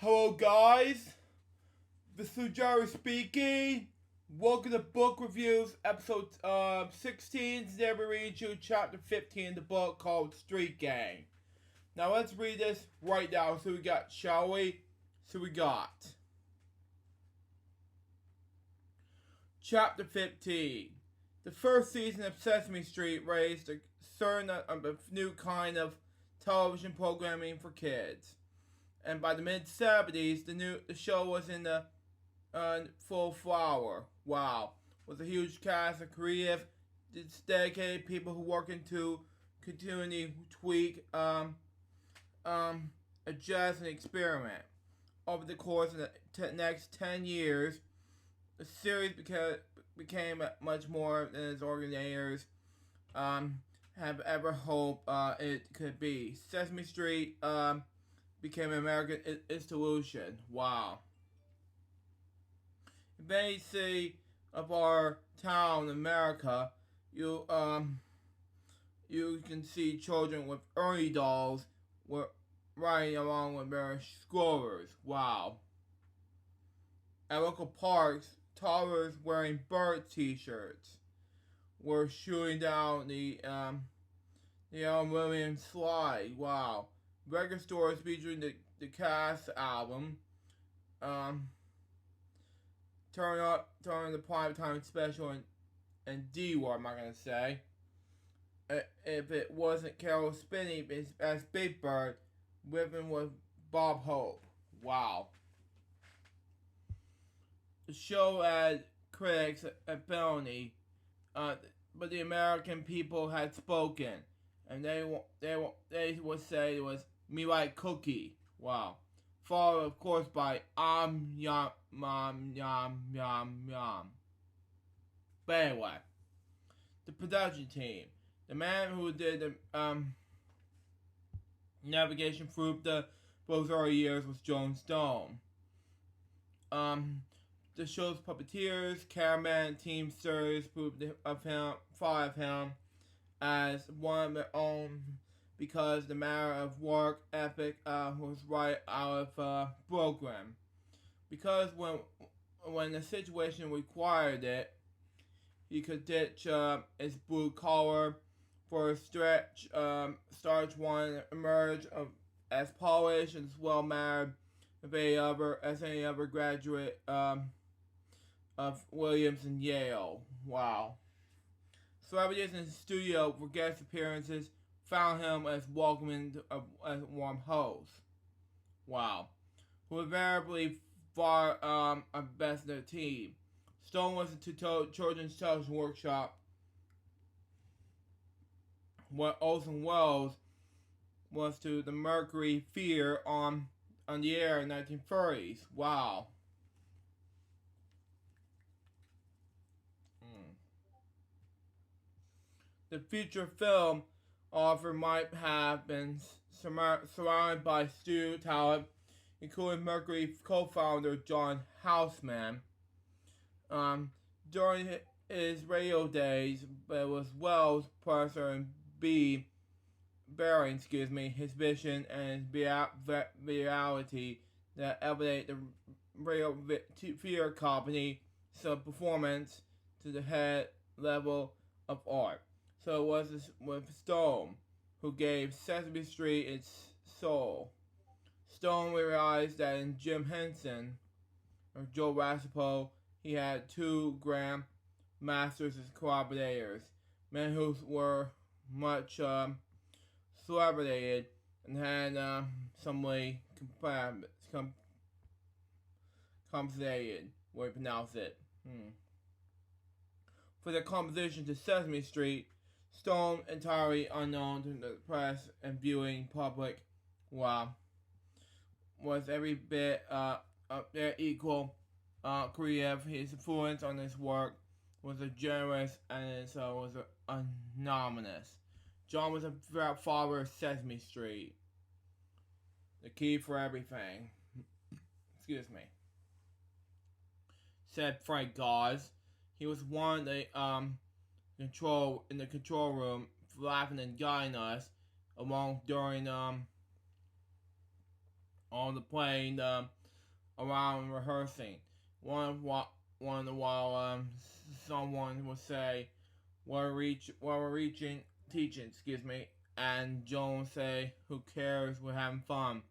Hello guys, this is Jerry speaking. Welcome to Book Reviews, episode 16. Today we read you chapter 15 of the book called Street Gang. Now let's read this right now. So we got, shall we? So we got Chapter 15. The first season of Sesame Street raised a certain new kind of television programming for kids. And by the mid-70s, the show was in the full flower. Wow. With a huge cast of creative, dedicated people who work into continually tweak, adjust, and experiment. Over the course of the next 10 years, the series became much more than its originators have ever hoped it could be. Sesame Street became an American institution. Wow. In any city of our town, America, you can see children with Ernie dolls riding along with their strollers. Wow. At local parks, toddlers wearing bird t-shirts were shooting down the Williams slide. Wow. Record stores featuring the cast album, turn the primetime special and D-War, am I gonna say. If it wasn't Carol Spinney as Big Bird, living with Bob Hope. Wow. The show had critics at felony, but the American people had spoken, and they would say it was me like cookie. Wow. Followed, of course, by yum yum yum yum. But anyway, the production team. The man who did the navigation through those early years was Joan Stone. The show's puppeteers, cameramen, teamsters thought of him as one of their own, because the matter of work ethic was right out of program. Because when the situation required it, he could ditch his blue collar for a stretch. Starch one emerge as polished and well-mannered as any other graduate of Williams and Yale. Wow. Celebrities in the studio for guest appearances found him as welcoming as a warm host. Wow. Who invariably far best of the team. Stone was to Children's Television Workshop what Orson Welles was to the Mercury Theater on the air in the 1930s. Wow. The feature film offer might have been surrounded by studio talent, including Mercury co-founder John Houseman. During his radio days, but it was Wells' producer and bearing his vision and reality that elevated the radio theater company performance to the head level of art. So it was with Stone, who gave Sesame Street its soul. Stone realized that in Jim Henson, or Joe Rastipo, he had two grand masters as collaborators, men who were much celebrated and had some way compensated, way to pronounce it. For their composition to Sesame Street, Stone, entirely unknown to the press and viewing public, was every bit equal creative. His influence on this work was a generous and so was anonymous. John was a father of Sesame Street. The key for everything. Excuse me. Said Frank Gause. He was one of the in the control room, laughing and guiding us along during on the plane around rehearsing. One in a while, someone will say, we're reaching teaching, and Joan will say, who cares, we're having fun.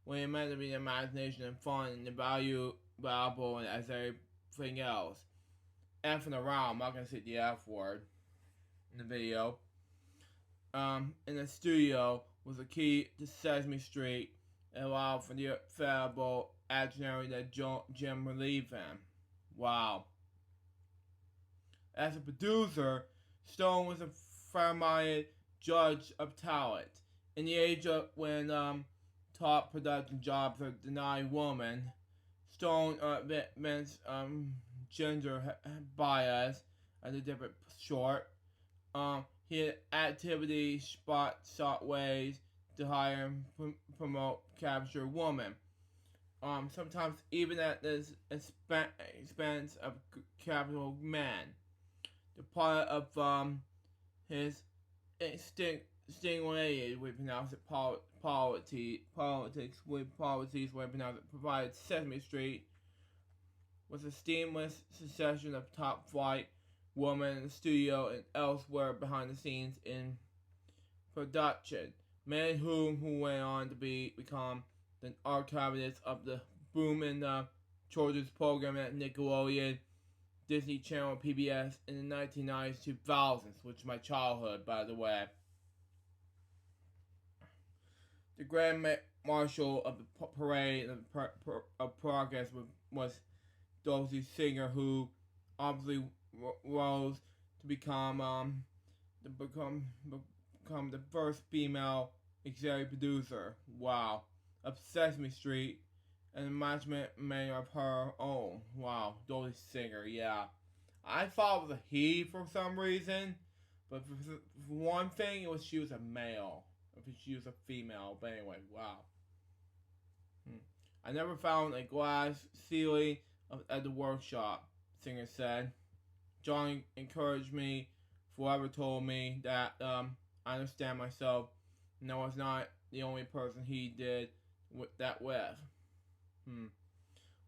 When it meant to be imagination and fun and valuable as everything else. Effing around, I'm not gonna say the F word in the video. In the studio was a key to Sesame Street and allowed for the fallible itinerary that Jim relieved him. Wow. As a producer, Stone was a fair-minded judge of talent. In the age of when top production jobs are denied women, Stone admits gender bias as a different short. He had activity sought ways to hire and promote capture women. Sometimes even at the expense of capital men. The part of his stimulated, we pronounce it politics, with policies, we pronounce it, provided Sesame Street was a seamless succession of top flight women in the studio and elsewhere behind the scenes in production, many who went on to become the archivists of the booming children's program at Nickelodeon, Disney Channel, PBS in the 1990s, 2000s, which is my childhood, by the way. The Grand Marshal of the Parade of Progress was Dorothy Singer, who obviously rose to become the first female executive producer. Wow, of Sesame Street, and the management made of her own. Wow, Dorothy Singer. Yeah, I thought it was a he for some reason, but for one thing, it was she was a male. If she was a female, but anyway, wow. I never found a glass ceiling at the workshop, Singer said. John encouraged me, forever told me that I understand myself, and I was not the only person he did that with.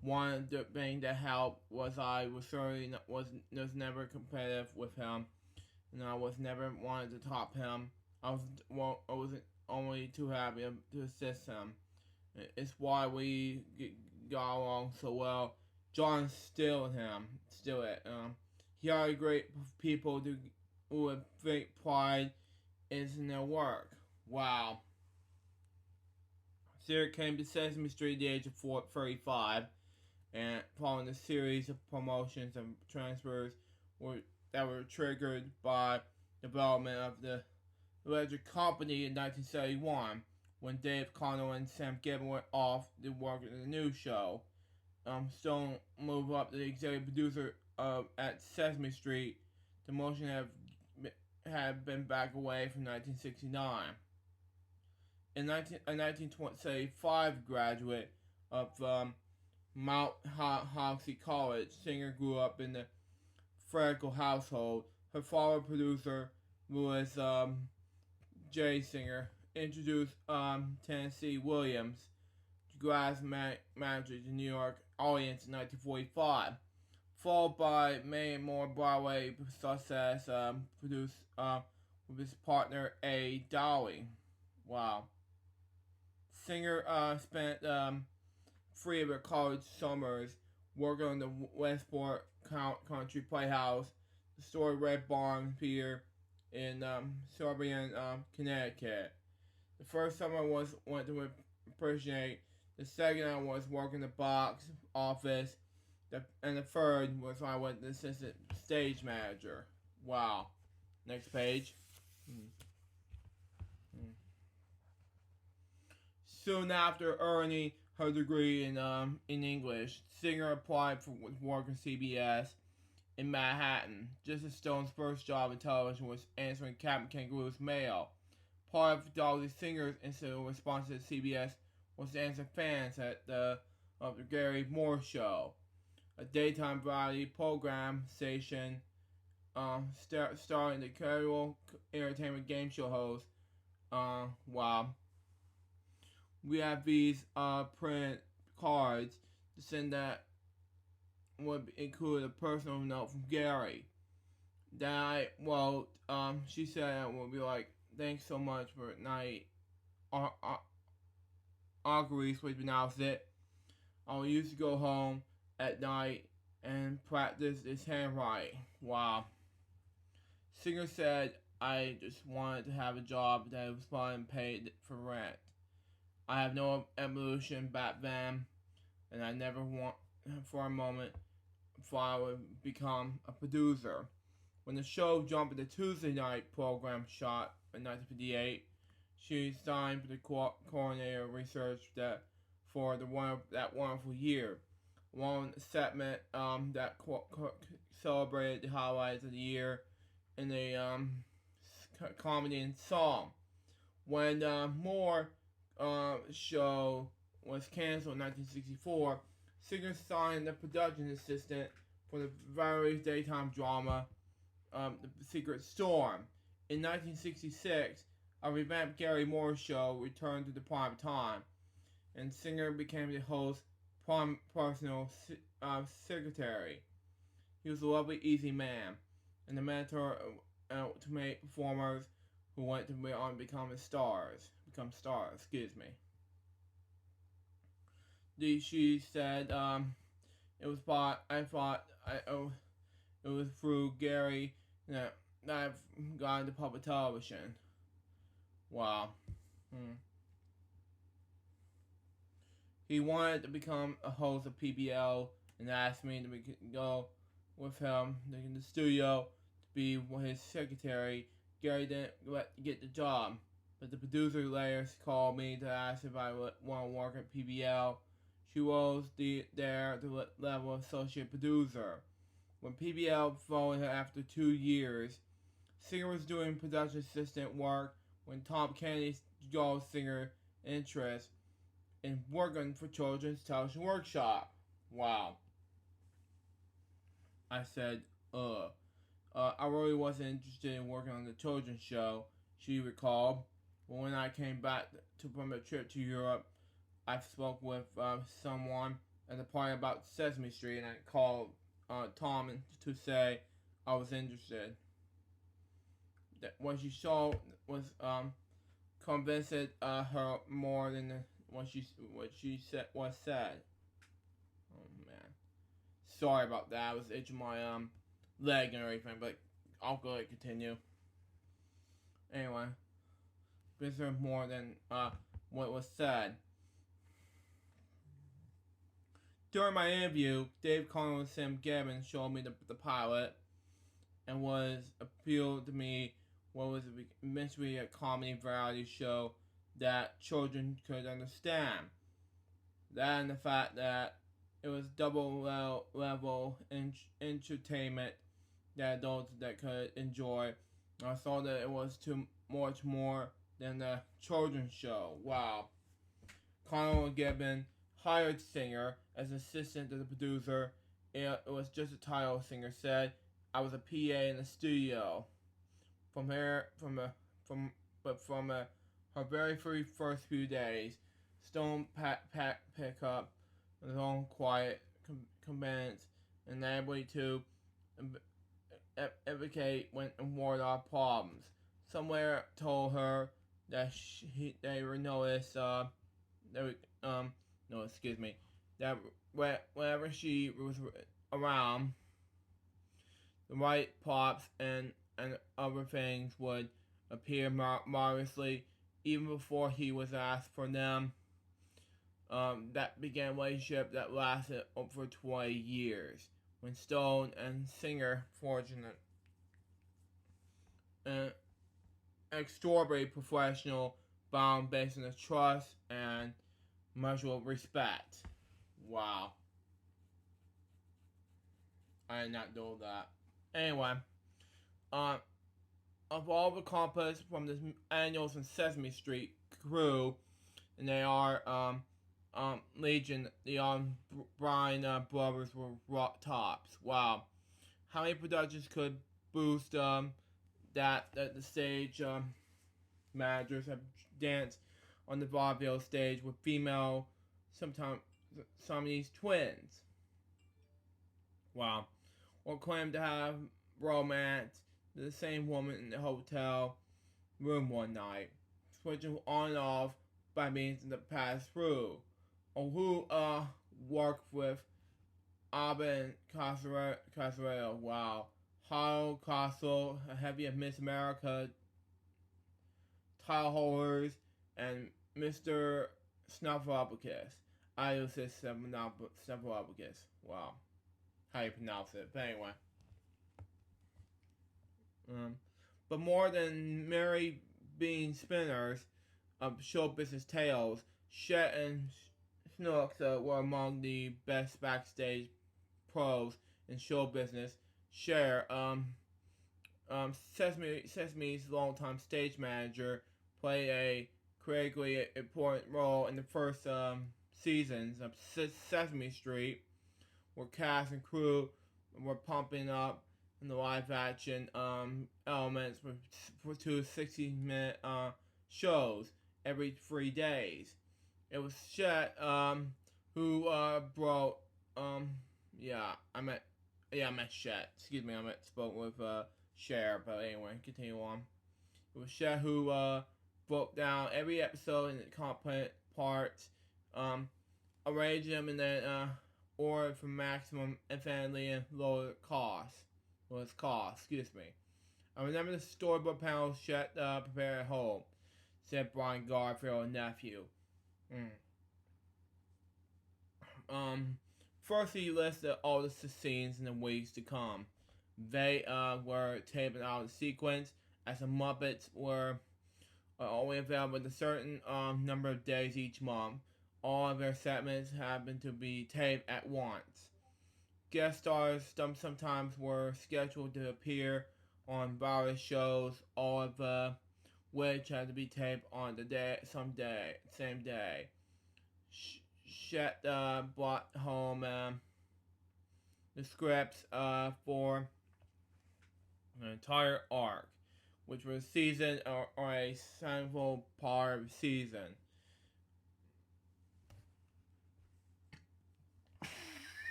One thing that helped was I was certainly was never competitive with him, and I was never wanted to top him. I wasn't only too happy to assist him. It's why we got along so well. John's still him, still it. He hired great people who have great pride in their work. Wow. Sarah came to Sesame Street at the age of 35, and following a series of promotions and transfers that were triggered by development of the electric company in 1971, when Dave Connell and Sam Gibbon went off to work at the new show. Stone moved up to the executive producer at Sesame Street. The motion had been back away from 1969. A 1975 graduate of Mount Hoxie College, Singer grew up in the Frankel household. Her father, producer Louis J. Singer, introduced Tennessee Williams to glass manager to New York audience in 1945, followed by many more Broadway success produced with his partner A. Dowling. Wow. Singer spent 3 of her college summers working on the Westport Country Playhouse, the story Red Barn Pier in Serbian, Connecticut. The first summer went to appreciate. The second was working the box office. And the third was when I went to assistant stage manager. Wow. Next page. Soon after earning her degree in English, Singer applied for work at CBS in Manhattan. Just as Stone's first job in television was answering Captain Kangaroo's mail. Part of Dorothy Singer's initial response to CBS was to answer fans at the Gary Moore Show, a daytime variety program station starring the casual entertainment game show host. Wow. we have these print cards to send that would include a personal note from Gary that I wrote. She said it would be like, thanks so much for night. Auguries, which pronounced it. I used to go home at night and practice his handwriting. Wow. Singer said I just wanted to have a job that was fun and paid for rent. I have no evolution back then, and I never want for a moment thought I would become a producer. When the show jumped into Tuesday night program shot in 1958, she signed for the coordinator of research for that wonderful year. One segment that celebrated the highlights of the year in the comedy and song. When Moore show was canceled in 1964, Singer signed the production assistant for the various daytime drama The Secret Storm. In 1966, a revamped Gary Moore show returned to the prime time, and Singer became the host's personal secretary. He was a lovely, easy man, and a mentor to many performers who went to be on become stars. She said it was it was through Gary that I've got into public television. Wow. He wanted to become a host of PBL and asked me to go with him in the studio to be his secretary. Gary didn't get the job, but the producer later called me to ask if I would want to work at PBL. She rose there to the level of associate producer. When PBL followed her after 2 years, Singer was doing production assistant work when Tom Kennedy showed Singer interest in working for Children's Television Workshop. Wow. I said, I really wasn't interested in working on the children's show, she recalled. But when I came back from a trip to Europe, I spoke with someone at the party about Sesame Street, and I called Tom to say I was interested. That what she saw was convinced her more than what she said was said. Oh man, sorry about that. I was itching my leg and everything, but I'll go ahead and continue. Anyway, this is more than what was said. During my interview, Dave Conner and Sam Gibbons showed me the pilot and was appealed to me what was meant to be a comedy variety show that children could understand. That and the fact that it was double level entertainment that adults that could enjoy. I saw that it was too much more than a children's show. Wow. Conner and Gibbons hired Singer as assistant to the producer. It was just a title, Singer said. I was a PA in the studio. From her very first few days, Stone pick up his own quiet comments and ability to advocate when and ward off problems. Somewhere told her that they were noticed that whenever she was around, the right props and other things would appear marvelously even before he was asked for them. That began a relationship that lasted over 20 years. When Stone and Singer fortunate an extraordinary professional bond based on trust and mutual respect. Wow. I did not know that. Anyway, of all the accomplished from the annuals and Sesame Street crew, and they are Legion, the Bryan brothers were rock tops. Wow. How many productions could boost that the stage managers have danced on the vaudeville stage with female, sometimes Siamese twins. Wow. Or claimed to have romance with the same woman in the hotel room one night, switching on and off by means of the pass-through. Or who worked with Aben Casarello. Wow. Hollow Castle, a heavy of Miss America tile holders, and Mr. Snuffleupagus. I use this Snuffleupagus. Wow. How you pronounce it. But anyway. But more than merry bean spinners of show business tales, Chet and Snooks were among the best backstage pros in show business. Cher, Sesame's longtime stage manager, played a critically important role in the first seasons of Sesame Street, where cast and crew were pumping up in the live action elements for 2 60-minute shows every 3 days. It was Chet who brought I met Chet. Excuse me, spoke with Cher, but anyway, continue on. It was Chet who broke down every episode into component parts, arranged them in the order for maximum infinity and lower cost. Excuse me. I remember the storyboard panels Chet prepared at home, said Brian Garfield, nephew. First he listed all the scenes in the weeks to come. They were taped out of sequence, as the Muppets were only available in a certain number of days each month. All of their segments happened to be taped at once. Guest stars sometimes were scheduled to appear on various shows, all of which had to be taped on the same day. Chet brought home the scripts for an entire arc, which was season or a central part of the season.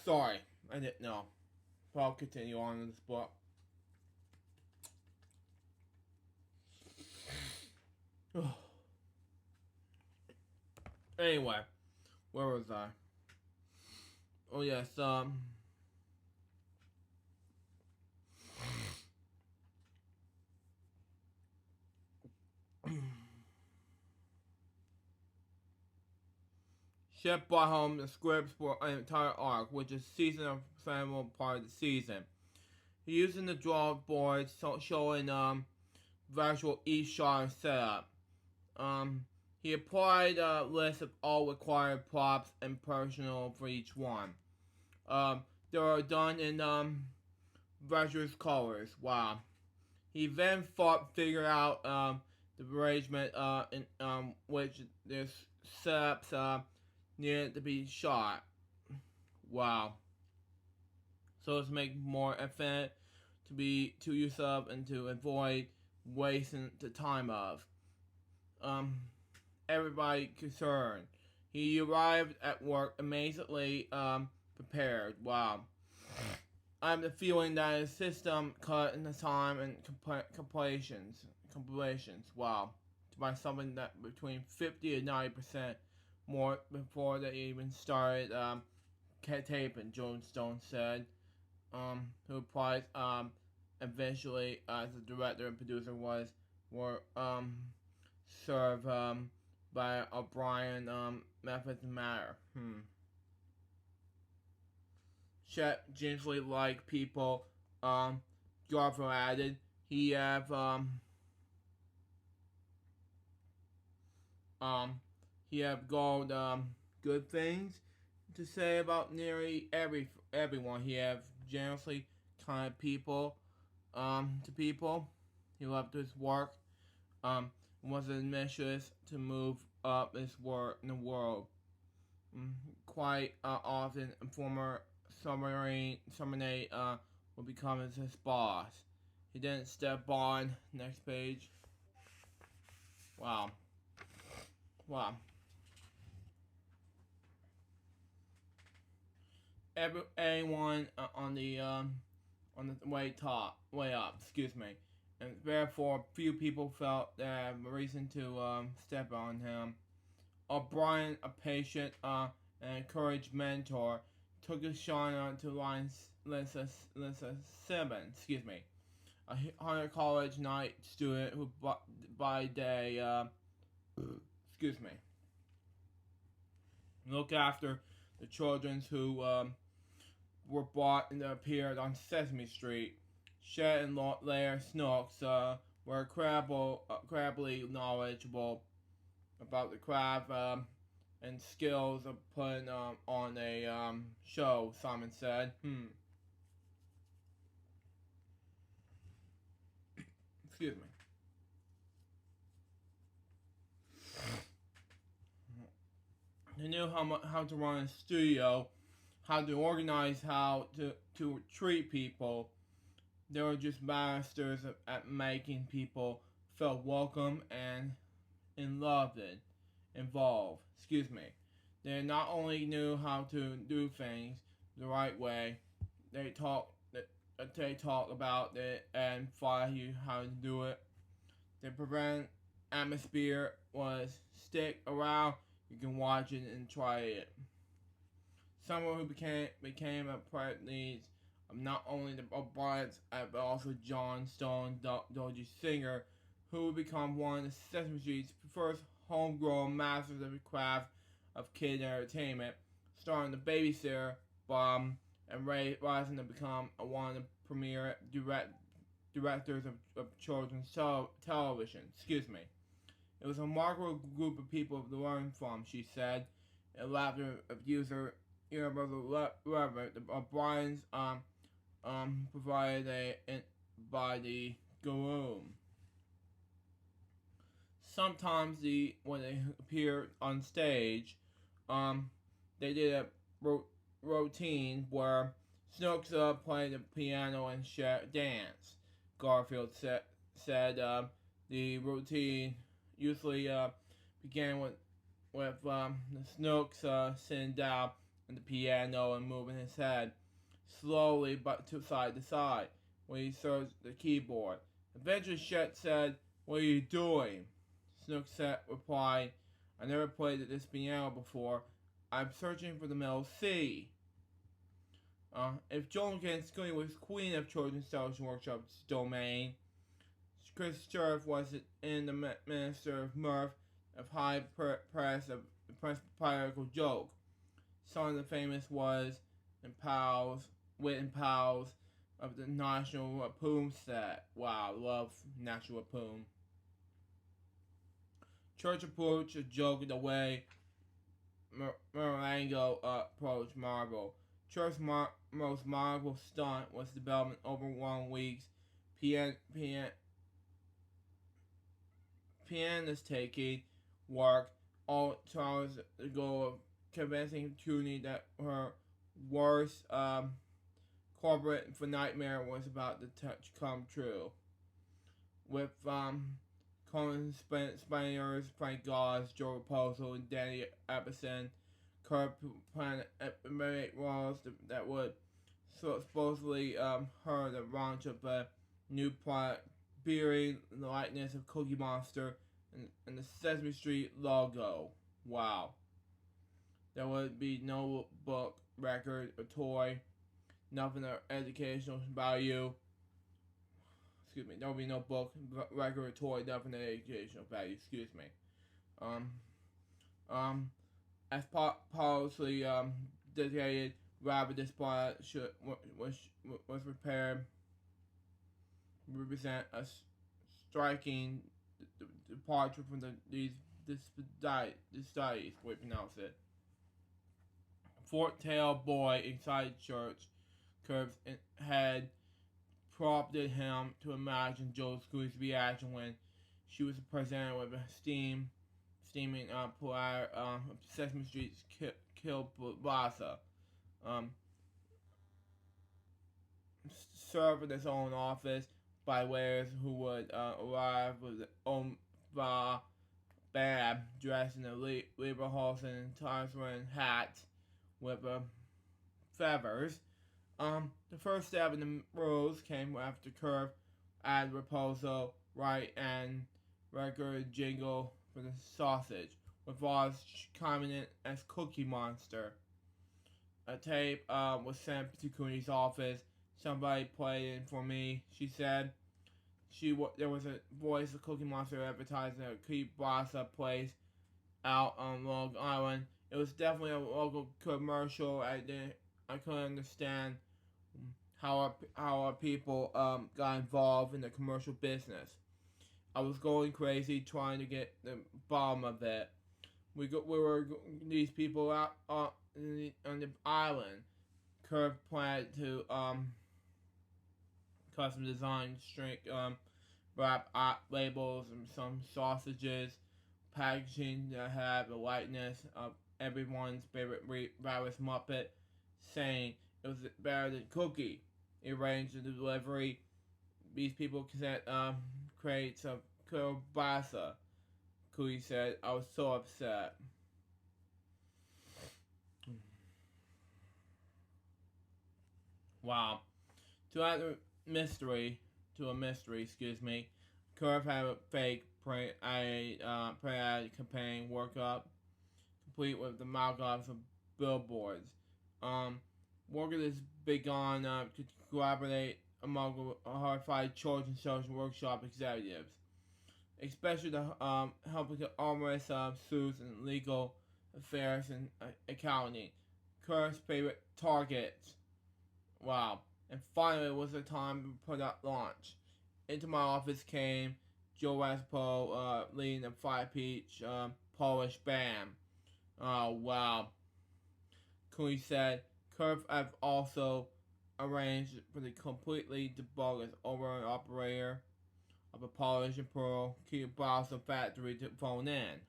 Sorry, I didn't know. So I'll continue on in this book. Anyway, where was I? Oh yes, Shep brought home the scripts for an entire arc, which is season of final part of the season. He using the draw boards showing virtual each shot and setup. He applied a list of all required props and personnel for each one. They were done in virtuous colors. Wow. He then figured out the arrangement in which this setups needed to be shot. Wow. So to make more efficient to use of and to avoid wasting the time of everybody concerned. He arrived at work amazingly prepared. Wow. I have the feeling that his system cut in the time and compilations. Wow. By something that between 50 and 90% more before they even started taping, Jonestown said. Who replied eventually as the director and producer were served by O'Brien Methods Matter. Chet gently like people, Garfield added. He have gold good things to say about nearly everyone. He have generously kind people to people. He loved his work. Was ambitious to move up his work in the world. Quite often, a former subordinate will become his boss. He didn't step on. Next page. Wow. Wow. Anyone on the way up. Excuse me. And therefore, few people felt they had a reason to step on him. O'Brien, a patient and encouraged mentor, took a shine on to Lisa Simmons, a Hunter College night student who by day, look after the children who were bought and appeared on Sesame Street. Shed and Lair Snooks were crabbily knowledgeable about the craft and skills of putting on a show, Simon said. Excuse me. They knew how to run a studio, how to organize, how to treat people. They were just masters at making people feel welcome and involved. They not only knew how to do things the right way, they talk about it and taught you how to do it. The prevent atmosphere was stick around. You can watch it and try it. Someone who became a apprentice of not only the O'Briens but also John Stone, Doji Singer, who would become one of Sesame Street's first homegrown masters of the craft of kid entertainment, starring the babysitter Bob and rising to become one of the premier directors of children's television. It was a remarkable group of people to learn from, she said. A laughter of user universal reverent. The O'Briens provided by the Garoom. Sometimes when they appeared on stage, they did a routine where Snooks played the piano and dance. Garfield said the routine usually began with the Snooks sitting down on the piano and moving his head slowly but to side when he serves the keyboard. Eventually Chet said, "What are you doing?" Snooks replied, "I never played this piano before. I'm searching for the middle C." If Joan Gansconi was queen of children's television workshop's domain, Chris Sturff was in the minister of mirth, of high press, of the practical joke. Some of the famous was Wit and Pals of the National Lampoon set. Wow, love National Lampoon. Church approached a joke in the way Marango approached Marvel. Church's most memorable stunt was development over 1 week's pianist taking work, all towards the goal of convincing CUNY that her worst corporate nightmare was about to come true. With Colin Spaniers, Frank Goss, Joe Raposo, and Danny Epperson, Kurt planned epic roles that would supposedly her the launch of a new product bearing the likeness of Cookie Monster and the Sesame Street logo. Wow. There would be no book, record, or toy, nothing of educational value. There will be no book, record, or toy, nothing of educational value. As policy dedicated, rather this product was prepared to represent a striking departure from these studies. Pronounce it. Fork-tailed boy inside church curves had prompted him to imagine Joe Squeeze's reaction when she was presented with a steaming Sesame Street's Kielbasa. Um, served with his own office by waiters who would arrive with their own bag dressed in a Lieberhosen and Tarzan hats with feathers. The first step in the rules came after Curve add Raposo, right, and record jingle for the sausage, with Oz chiming in as Cookie Monster. A tape was sent to Cooney's office. Somebody played it for me, she said. There was a voice of Cookie Monster advertising a Kielbasa place out on Long Island. It was definitely a local commercial. I couldn't understand how our people got involved in the commercial business. I was going crazy trying to get the bottom of it. We were these people out on the island. Curve planned to custom design string wrap labels and some sausages, packaging that had the likeness of everyone's favorite virus Muppet, saying it was better than Cookie. He arranged the delivery. These people sent crates of kielbasa. Cookie said, I was so upset. Wow. To add a mystery, Curve had a fake print ad campaign workup, complete with the mock-ups of billboards. Working has begun to collaborate among horrified children's social workshop executives, especially to helping to armorous suits and legal affairs and accounting. Curve's favorite targets. Wow. And finally, it was the time to put out launch. Into my office came Joe Raspo, leading a 5-piece Polish band. Oh, wow. Cooney said, Curve have also arranged for the completely debogus overall operator of a Polish and Pearl Kielbasa factory to phone in.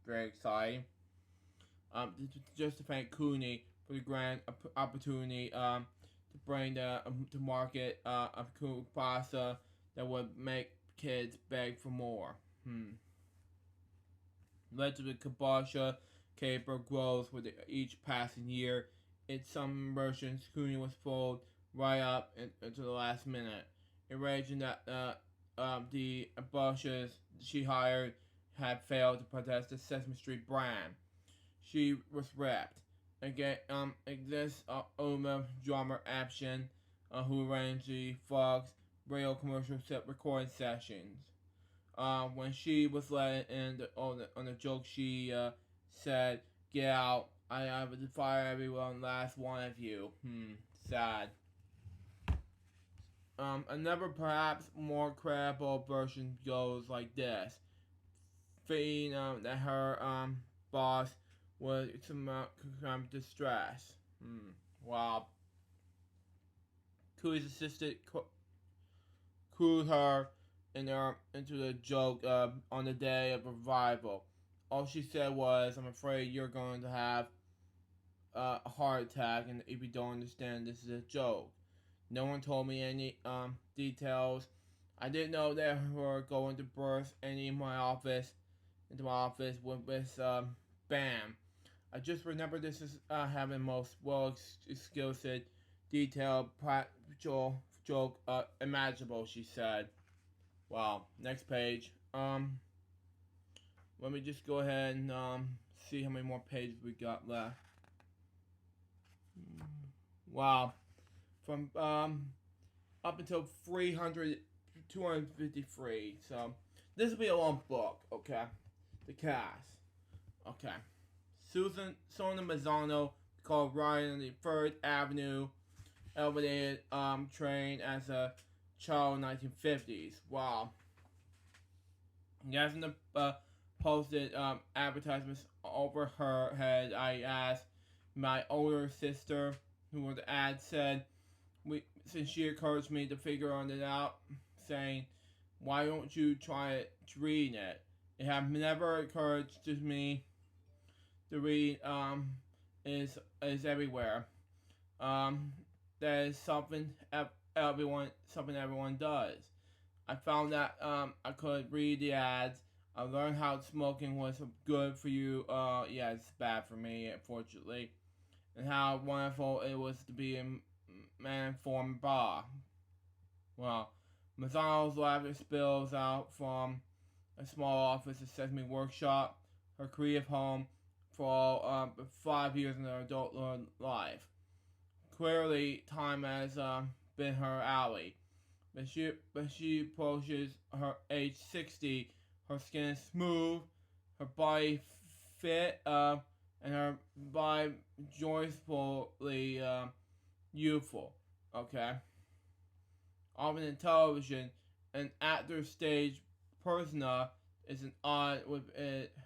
Very exciting. Just to thank Cooney for the grand opportunity to bring to market a kielbasa that would make kids beg for more. Led to the kielbasa caper grows with each passing year. In some versions, Cooney was fooled right up into the last minute, enraging that the bushes she hired had failed to protest the Sesame Street brand. She was ripped. Again, this Oma drummer Action, who arranged the Fox radio commercial set recording sessions. When she was let in on the joke, she said, "Get out! I would fire everyone, last one of you." Sad. Another perhaps more credible version goes like this: feigning that her boss was some distress. Wow. Cooley's assistant clued her into the joke on the day of revival. All she said was, "I'm afraid you're going to have a heart attack, and if you don't understand, this is a joke." No one told me any details. I didn't know they were going to burst into my office with this bam. I just remember this as having most well-executed, detailed, practical joke imaginable, she said. Wow. Next page. Let me just go ahead and see how many more pages we got left. Wow. From up until 253. So this will be a long book, okay? The cast. Okay. Sona Mazzano called riding on the 3rd Avenue elevated train as a child in the 1950s. Wow. Yes, in the posted advertisements over her head, I asked my older sister, who the ad said, since she encouraged me to figure it out, saying, "Why don't you try reading it?" It has never occurred to me to read is everywhere. Um, that is something everyone does. I found that I could read the ads. I learned how smoking was good for you. Yeah, it's bad for me, unfortunately. And how wonderful it was to be a man informed bar. Well, McDonald's laughter spills out from a small office at Sesame Workshop, her creative home for 5 years in her adult life. Clearly, time has been her alley. But she approaches her age 60. Her skin is smooth, her body fit, and her body joyfully youthful. Okay. Often in television, an actor's stage persona is an odd with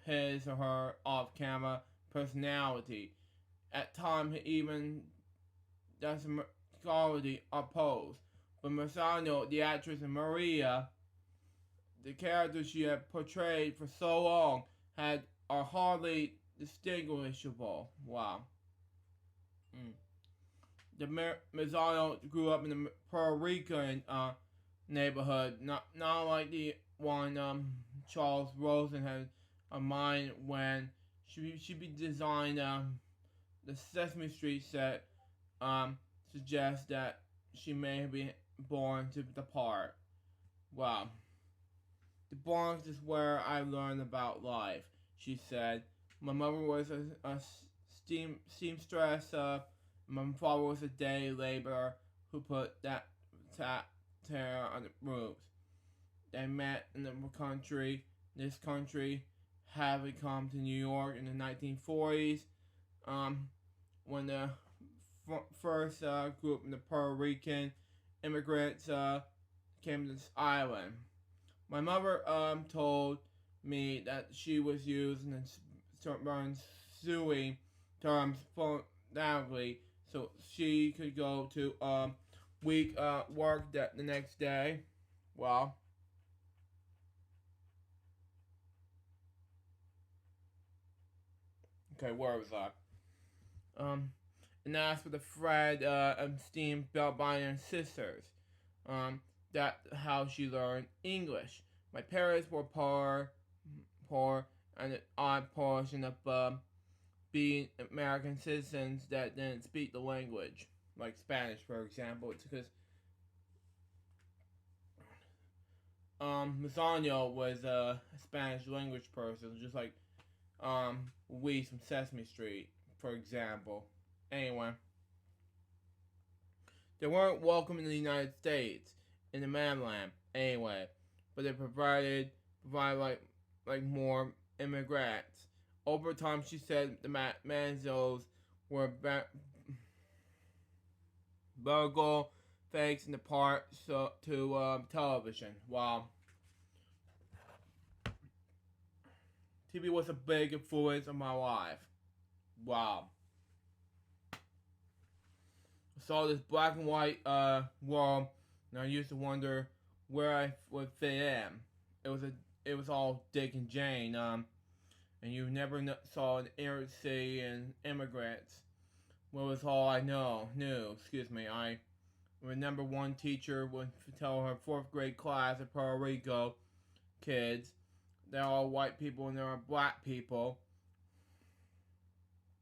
his or her off-camera personality. At times, even does quality opposed. But Marsano, the actress, and Maria, the characters she had portrayed for so long, are hardly distinguishable. Wow. The Mazzano grew up in the Puerto Rican neighborhood, not like the one Charles Rosen had in mind when she designed the Sesame Street set. Suggests that she may be born to the part. Wow. The Bronx is where I learned about life, she said. My mother was a seamstress. My father was a day laborer who put that tear on the roofs. They met in the country. This country having come to New York in the 1940s. When the first group of the Puerto Rican immigrants came to this island. My mother told me that she was using and suing terms phonetically so she could go to week work the next day. Well, okay, where was I? And that's for the Fred Epstein belt binder and sisters. That how she learned English. My parents were poor, and an odd portion of being American citizens that didn't speak the language, like Spanish, for example. It's because Mazzano was a Spanish language person, just like we from Sesame Street, for example. Anyway, they weren't welcome in the United States, in the mainland, anyway, but they provide like more immigrants. Over time, she said the Manzos were burgle fakes in the part to television. Wow. TV was a big influence on my life. Wow. I saw this black and white world, and I used to wonder where I would fit in. It was all Dick and Jane, and you never saw an inner city and immigrants. Well, was all I knew. Excuse me. I remember one teacher would tell her 4th grade class of Puerto Rico kids, they're all white people and there are black people.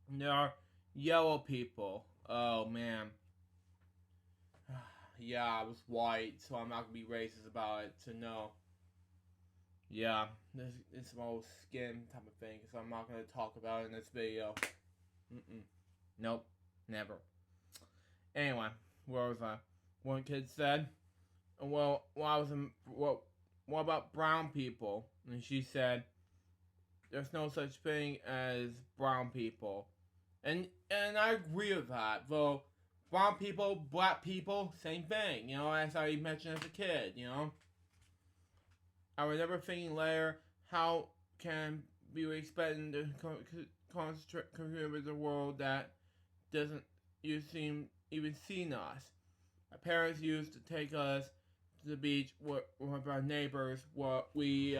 And there are yellow people. Oh man. Yeah, I was white, so I'm not gonna be racist about it. So no. Yeah, this is my old skin type of thing, so I'm not gonna talk about it in this video. Nope, never. Anyway, where was I? One kid said, "Well, what about brown people?" And she said, "There's no such thing as brown people," and I agree with that. Though brown people, black people, same thing. You know, as I mentioned as a kid. You know, I was never thinking later, how can we expect to contribute with a world that doesn't even see us? My parents used to take us to the beach with our neighbors. What we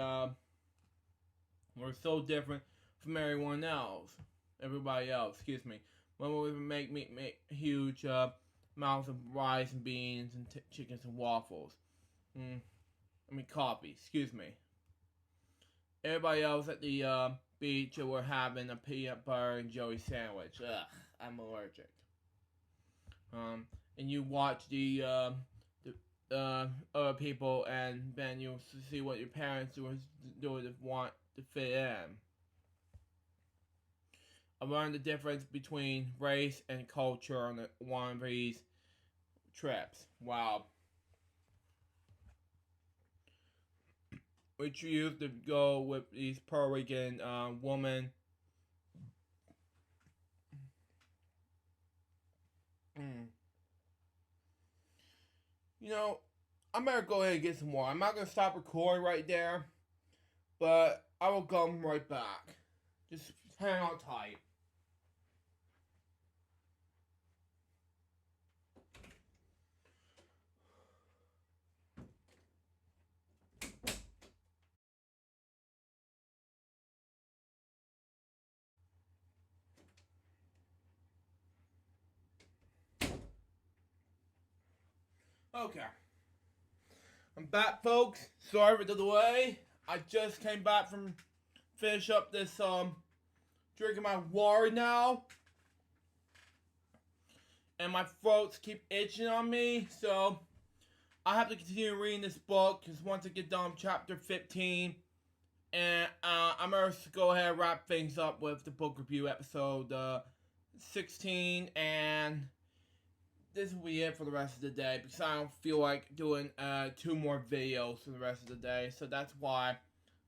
We're so different from everybody else, excuse me. When we make huge amounts of rice and beans and chickens and waffles. Coffee, excuse me. Everybody else at the beach were having a peanut butter and jelly sandwich. Ugh, I'm allergic. And you watch the other people, and then you'll see what your parents do to want to fit in. I learned the difference between race and culture on one of these trips. Wow. We used to go with these Puerto Rican women. You know, I'm gonna go ahead and get some more. I'm not gonna stop recording right there, but I will come right back. Just hang on tight. Okay. I'm back, folks. Sorry for the delay. I just came back from finish up this drinking my water now. And my throats keep itching on me, so I have to continue reading this book because once I get done with chapter 15, and I'm going to go ahead and wrap things up with the book review episode 16, and this will be it for the rest of the day because I don't feel like doing 2 more videos for the rest of the day, so that's why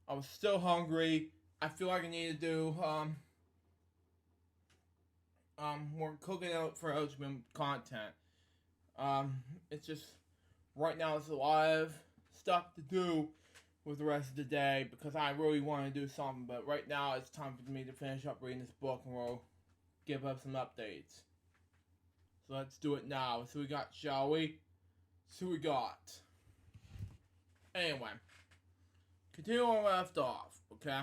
I was still hungry. I feel like I need to do more cooking out for Ocean content. It's just right now it's a lot of stuff to do with the rest of the day because I really want to do something, but right now it's time for me to finish up reading this book and we'll give up some updates. So let's do it now. So we got, shall we? So we got. Anyway, continue where we left off, okay?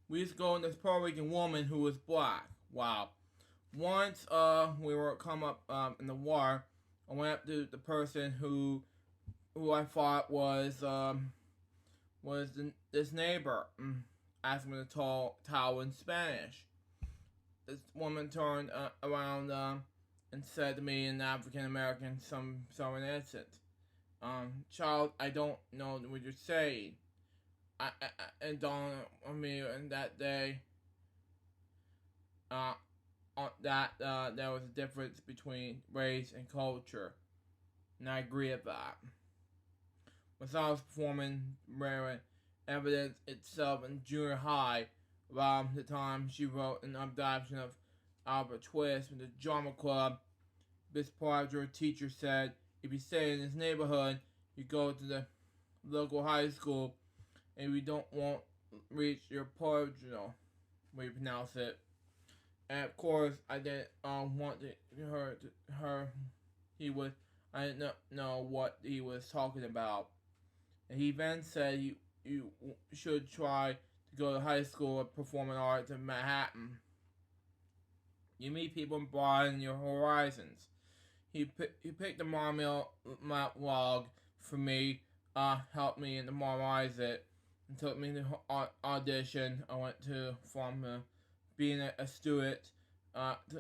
We used to go in this Puerto Rican woman who was black. Wow. Once we were come up in the war, I went up to the person who I thought was this neighbor. Asked me to towel in Spanish. This woman turned around and said to me in African American, some innocent, child, I don't know what you're saying. And dawned on me in that day that there was a difference between race and culture, and I agree with that. When I was performing Rare Evidence itself in junior high, around the time she wrote an adaptation of Albert Twist in the drama club, this part of her teacher said, if you stay in this neighborhood, you go to the local high school, and we don't want reach your original, way you pronounce it. And of course, I didn't want I didn't know what he was talking about. And he then said you should try to go to high school of performing arts in Manhattan. You meet people and broaden your horizons. He picked the monologue for me, helped me to memorize it, and took me to audition. I went to from being a student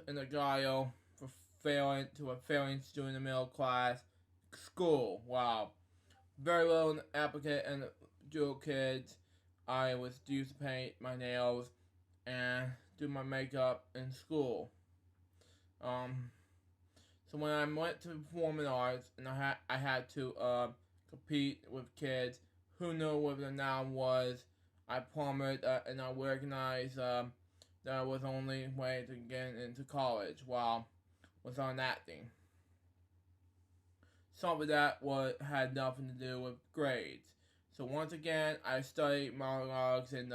in a Gallo for failing to a failing student in middle class school. Wow. Very little applicant and dual kids. I was used to paint my nails and do my makeup in school. So when I went to performing arts and I had to compete with kids who knew what the noun was, I plummeted and I recognized that was the only way to get into college while was on acting. Something that had nothing to do with grades. So once again, I studied monologues and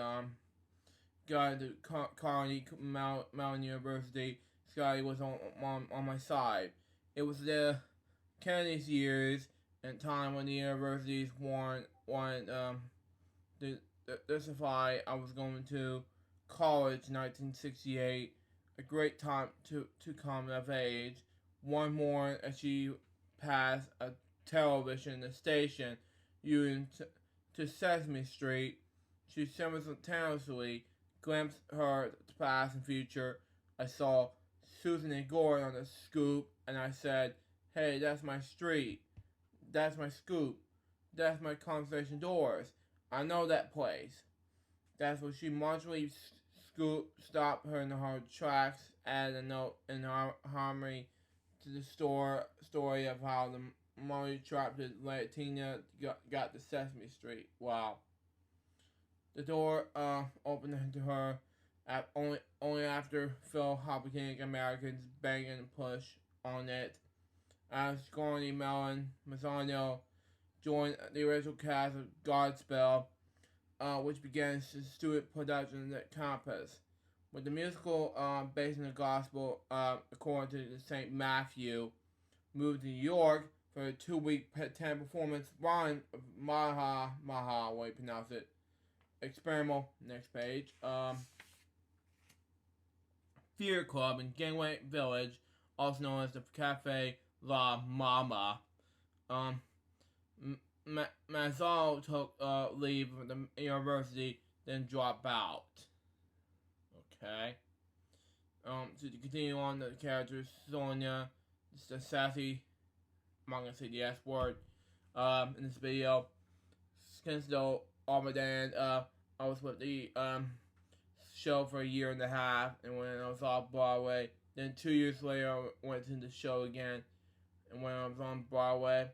got into Carnegie Mellon University. Scotty was on my side. It was the Kennedy's years and time when the universities wanted to decide I was going to college in 1968. A great time to come of age. One morning as she passed a television station using to Sesame Street, she simultaneously glimpsed her past and future. I saw Susan and Gordon on the scoop, and I said, "Hey, that's my street. That's my scoop. That's my conversation doors. I know that place." That's when she marginally stopped her in her tracks, added a note in harmony to the story of how the money trapped Latina got to Sesame Street. Wow. The door opened to her only after Phil-Hispanic Americans banged and pushed on it. As Scarlett Mellon Mazzano joined the original cast of Godspell, which began its student production at campus. With the musical based on the gospel, according to St. Matthew, moved to New York for a 2-week 10 performance run of Maha, way you pronounce it, experimental, next page, Fear Club in Gangway Village, also known as the Cafe La Mama. Mazzal took leave of the university, then dropped out. Okay. To continue on, the character Sonia, the sassy, I'm not gonna say the S word, in this video. Skinsdale Armadan, I was with the show for a year and a half, and when I was off Broadway, then 2 years later I went to the show again, and when I was on Broadway,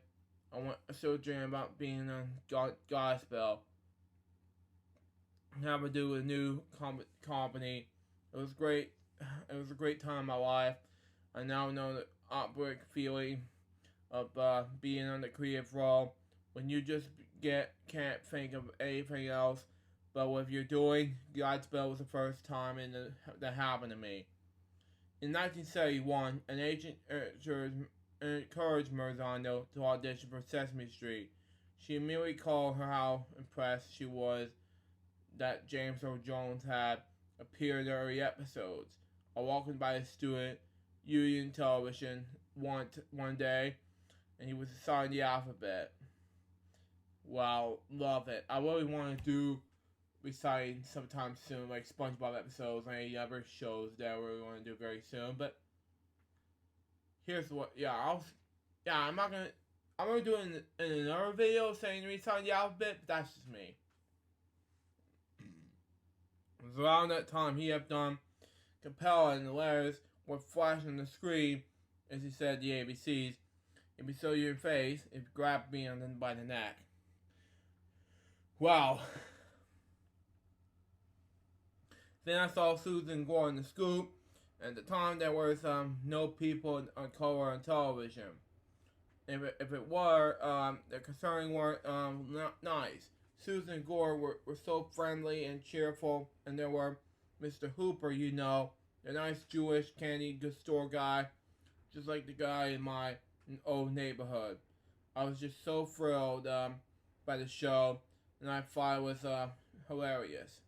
I still dream about being on Godspell. Have to do with a new company. It was great. It was a great time in my life. I now know the outbreak feeling of being on the creative role when you just can't think of anything else. But what you're doing, Godspell was the first time that happened to me. In 1971, an agent encouraged Marzano to audition for Sesame Street. She immediately called her how impressed she was that James Earl Jones had appeared in early episodes. I walked by a student union television one day, and he was assigned the alphabet. Wow, love it. I really want to do reciting sometime soon, like SpongeBob episodes and any other shows that I really want to do very soon. But here's what, I'm gonna do it in another video saying recite the alphabet, but that's just me. It was around that time he had done Capella, and the letters were flashing on the screen as he said the ABCs. If you show your face, if you grab me by the neck. Wow. Then I saw Susan go on the scoop. At the time, there was no people of color on television. If it were, the concerning weren't not nice. Susan and Gore were so friendly and cheerful, and there were Mr. Hooper, the nice Jewish candy goods store guy, just like the guy in my old neighborhood. I was just so thrilled by the show, and I thought it was hilarious.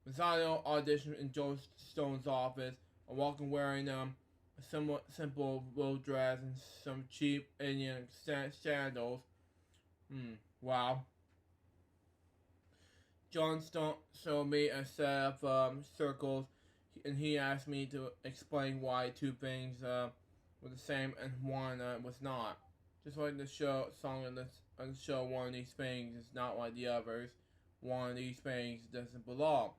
Mazzano auditioned in Joe Stone's office. I walked in wearing a somewhat simple little dress and some cheap Indian sandals. Wow. John Stone showed me a set of circles, and he asked me to explain why two things were the same and one was not. Just like the song on the show, one of these things is not like the others. One of these things doesn't belong.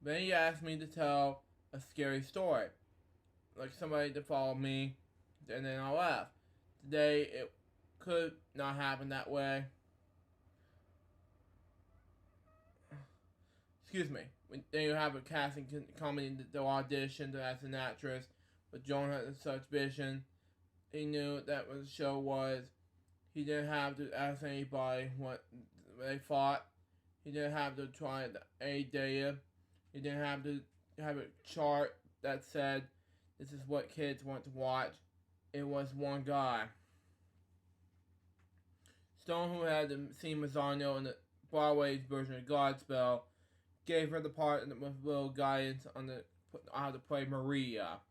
Then he asked me to tell a scary story, like somebody to follow me, and then I left. Today, it could not happen that way. Excuse me. Then you have a casting coming to audition as an actress, but Joan had such vision. He knew that what the show was. He didn't have to ask anybody what they thought. He didn't have to try any data. He didn't have to have a chart that said, this is what kids want to watch. it was one guy. Stone, who had seen Mazzano in the Broadway's version of Godspell, gave her the part with little guidance on how to play Maria.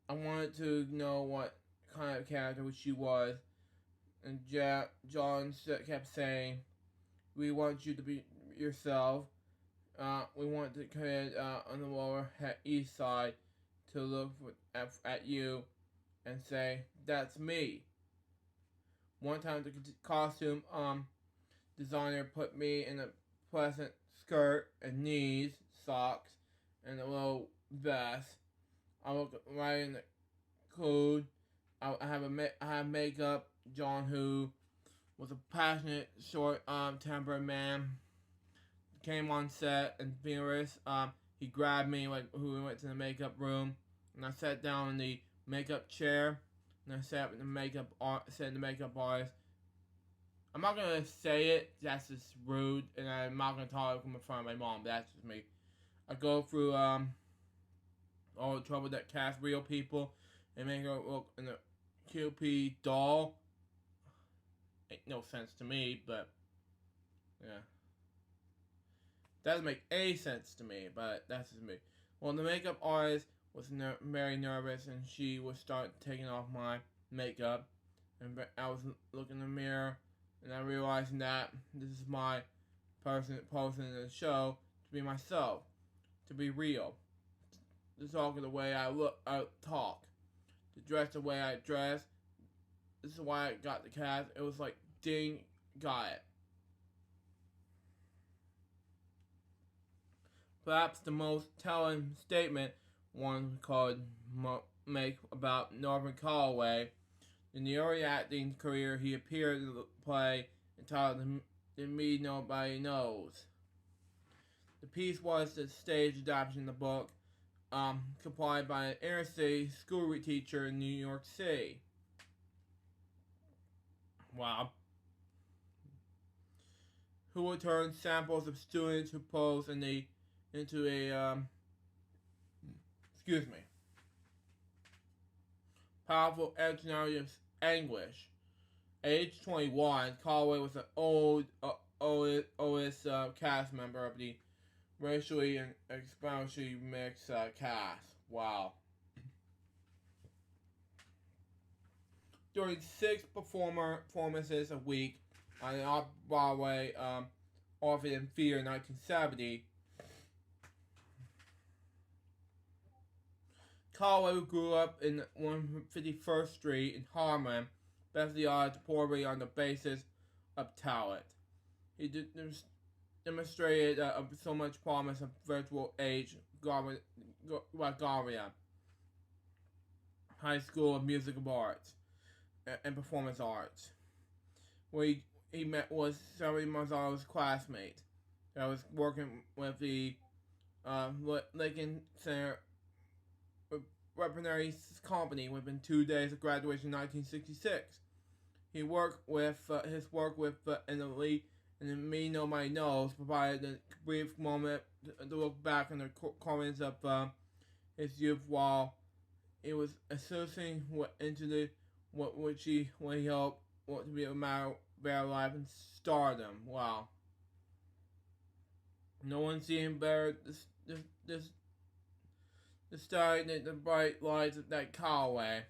I wanted to know what kind of character she was, and John kept saying, "We want you to be yourself. We want the kid on the lower east side to look at you and say, that's me." One time the costume designer put me in a pleasant skirt and knees, socks, and a little vest. I look right in the code. I have makeup. John, who was a passionate, short-tempered man, came on set and furious. He grabbed me who we went to the makeup room, and I sat down in the makeup chair, and I sat with the makeup artist. I'm not gonna say it. That's just rude, and I'm not gonna talk in front of my mom. That's just me. I go through all the trouble that cast real people and make her look in a QP doll. Ain't no sense to me, but yeah. Doesn't make any sense to me, but that's just me. Well, the makeup artist was very nervous, and she would start taking off my makeup, and I was looking in the mirror, and I realized that this is my person in the show to be myself, to be real, to talk the way I talk, to dress the way I dress. This is why I got the cast. It was like, ding, got it. Perhaps the most telling statement one could make about Norman Calloway. In the early acting career, he appeared in the play entitled "The Me Nobody Knows." The piece was the stage adaptation of the book, compiled by an inner-city school teacher in New York City. Wow. Who would turn samples of students who pose into a powerful externality of anguish. At age 21, Calloway was an oldest cast member of the racially and experientially mixed cast. Wow. During 6 performances a week on an off-Broadway offered in theater in 1970, Calloway grew up in 151st Street in Harlem, best of the odds poorly on the basis of talent. He demonstrated so much promise of virtual age Galleria, High School of Musical Arts and Performance Arts, where he met was Sally Marzano's classmate. I was working with the Lincoln Center Repertory Company within 2 days of graduation in 1966. He worked with his work with an elite and Me Nobody Knows provided a brief moment to look back on the comments of his youth while he was associating what he hoped to be a matter of life and stardom. Wow. No one seen better the starting the bright lights of that Calloway,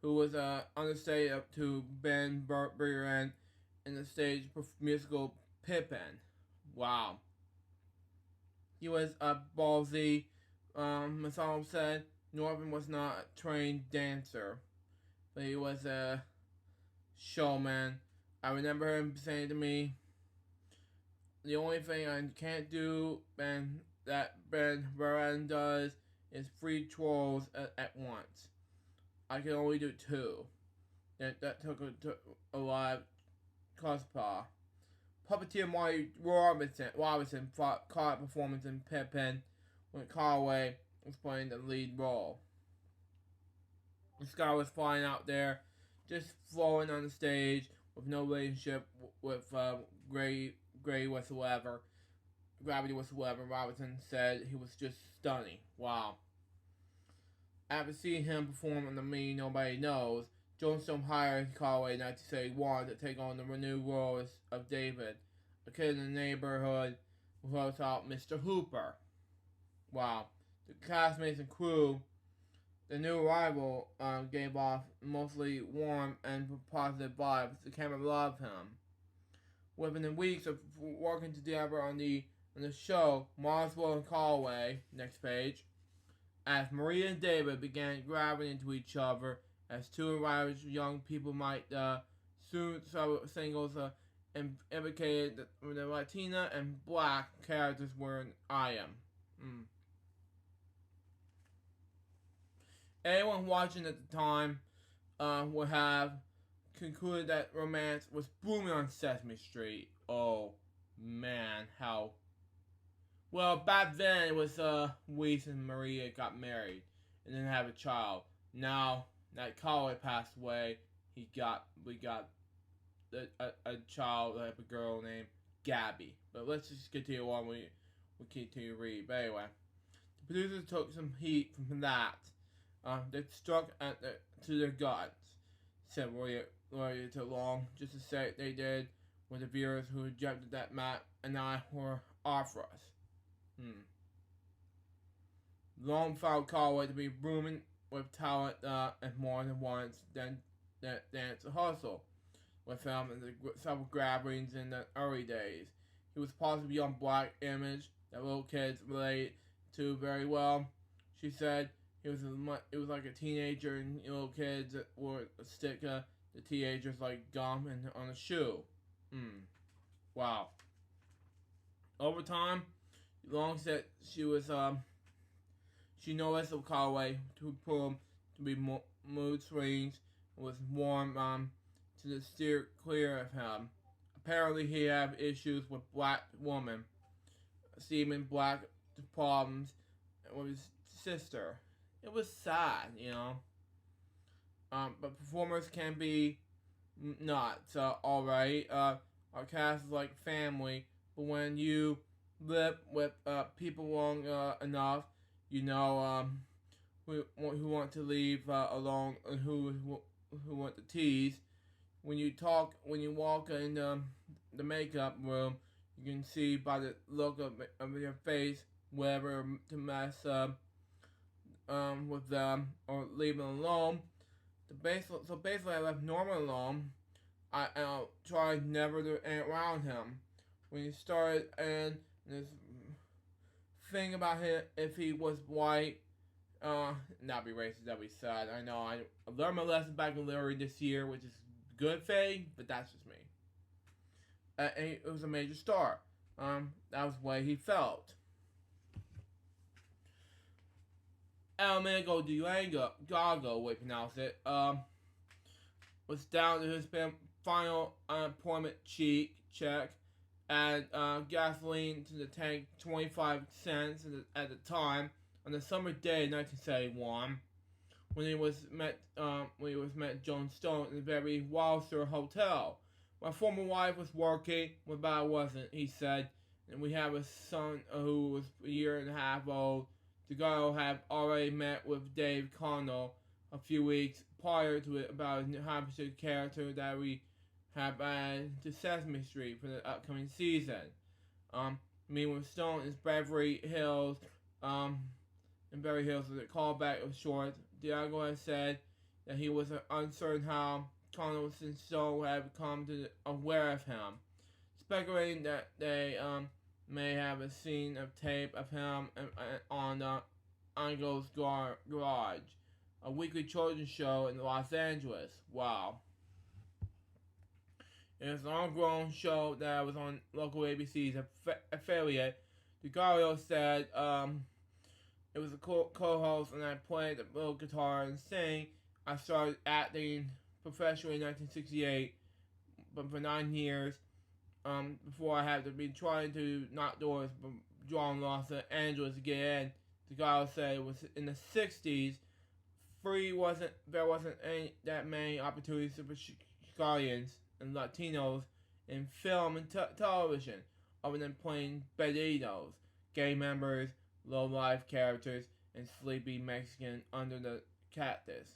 who was on the stage up to Ben Burren in the stage musical Pippin. Wow. He was ballsy. Massal said Norman was not a trained dancer, but he was a showman. I remember him saying to me, "The only thing I can't do, that Ben Burren does is 3 trolls at once. I can only do 2. That took a lot of cospa." Puppeteer Marty Robinson caught performance in Pippin when Calloway was playing the lead role. The sky was flying out there, just flowing on the stage with no relationship with gravity whatsoever. Robinson said he was just stunning. Wow. After seeing him perform on the Me Nobody Knows, Johnstone hired Calloway in 1971 to take on the renewed role of David, a kid in the neighborhood who helps out Mr. Hooper. Wow. The castmates and crew, the new arrival gave off mostly warm and positive vibes. The camera loved him. Within weeks of working together on the show, Marswell and Calloway, next page, as Maria and David began grabbing into each other, as two arrived young people might soon singles indicated that the Latina and Black characters were an item. Anyone watching at the time would have concluded that romance was booming on Sesame Street. Oh man, how. Well, back then it was Weiss and Maria got married and then have a child. Now that Calloway passed away, we got a child, like a girl named Gabby. But let's just continue on. We continue to read. But anyway, the producers took some heat from that. They struck to their guts, said Roy to Long, just to say they did with the viewers who rejected that Matt and I were offer us. Long found Calloway to be booming with talent and more than once then dance a hustle with him in several gatherings in the early days. He was possibly a young Black image that little kids relate to very well. She said it was like a teenager, and little kids that would stick the teenagers like gum on a shoe. Wow. Over time, Long said she noticed of Calloway to be mood swings and was warm to steer clear of him. Apparently, he had issues with Black women, seeming Black problems with his sister. It was sad, you know. But performers can be not alright. Our cast is like family, but when you live with people long enough, you know, who want to leave alone and who want to tease. When you walk in the makeup room, you can see by the look of your face whether to mess with them or leave them alone. So basically, I left Norman alone. I tried never to hang around him. When he started, and this thing about him, if he was white, not be racist, that'd be sad. I know. I learned my lesson back in Larry this year, which is good thing, but that's just me. And it was a major star. That was the way he felt. Amigo Gago, we pronounce it, was down to his final unemployment check, and gasoline to the tank 25 cents at the time on the summer day of 1971 when he was met Joan Stone in the very Wilster Hotel. My former wife was working, but I wasn't, he said, and we have a son who was a year and a half old. The girl had already met with Dave Connell a few weeks prior to it about his Hampshire character that we have added to Sesame Street for the upcoming season. Meeting with Stone is Beverly Hills, in Beverly Hills, the callback of short. Diego has said that he was uncertain how Connell and Stone had become aware of him, speculating that they may have a scene of tape of him on Angel's Garage, a weekly children's show in Los Angeles. Wow. It was an ongoing show that was on local ABC's affiliate. DeGario said it was a co-host, and I played the little guitar and sang. I started acting professionally in 1968, but for 9 years, before I had to be trying to knock doors, but drawing Los Angeles to get in. The guy said it was in the 60s. There wasn't that many opportunities for Chicanians and Latinos in film and television, other than playing bandidos, gay members, low-life characters, and sleepy Mexican under the cactus.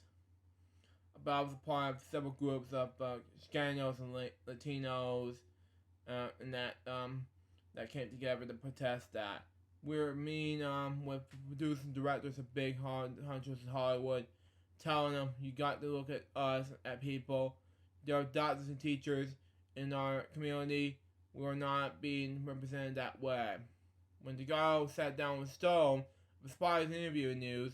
But I was a part of several groups of Hispanos and Latinos, and that came together to protest that. We're mean with producers and directors of big hunters in Hollywood, telling them you got to look at us, at people. There are doctors and teachers in our community. We're not being represented that way. When DeGarlo sat down with Stone, despite his interview news,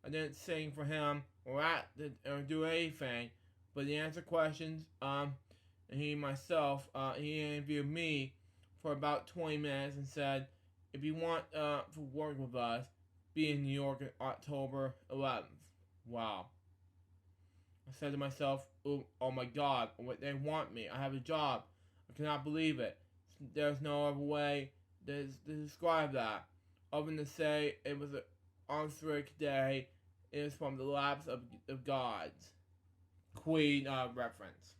I didn't sing for him or act or do anything, but he answered questions. And he interviewed me for about 20 minutes and said, if you want to work with us, be in New York on October 11th. Wow. I said to myself, oh my God, they want me. I have a job. I cannot believe it. There's no other way to describe that, other than to say it was an historic day. It is from the laps of gods. Queen reference.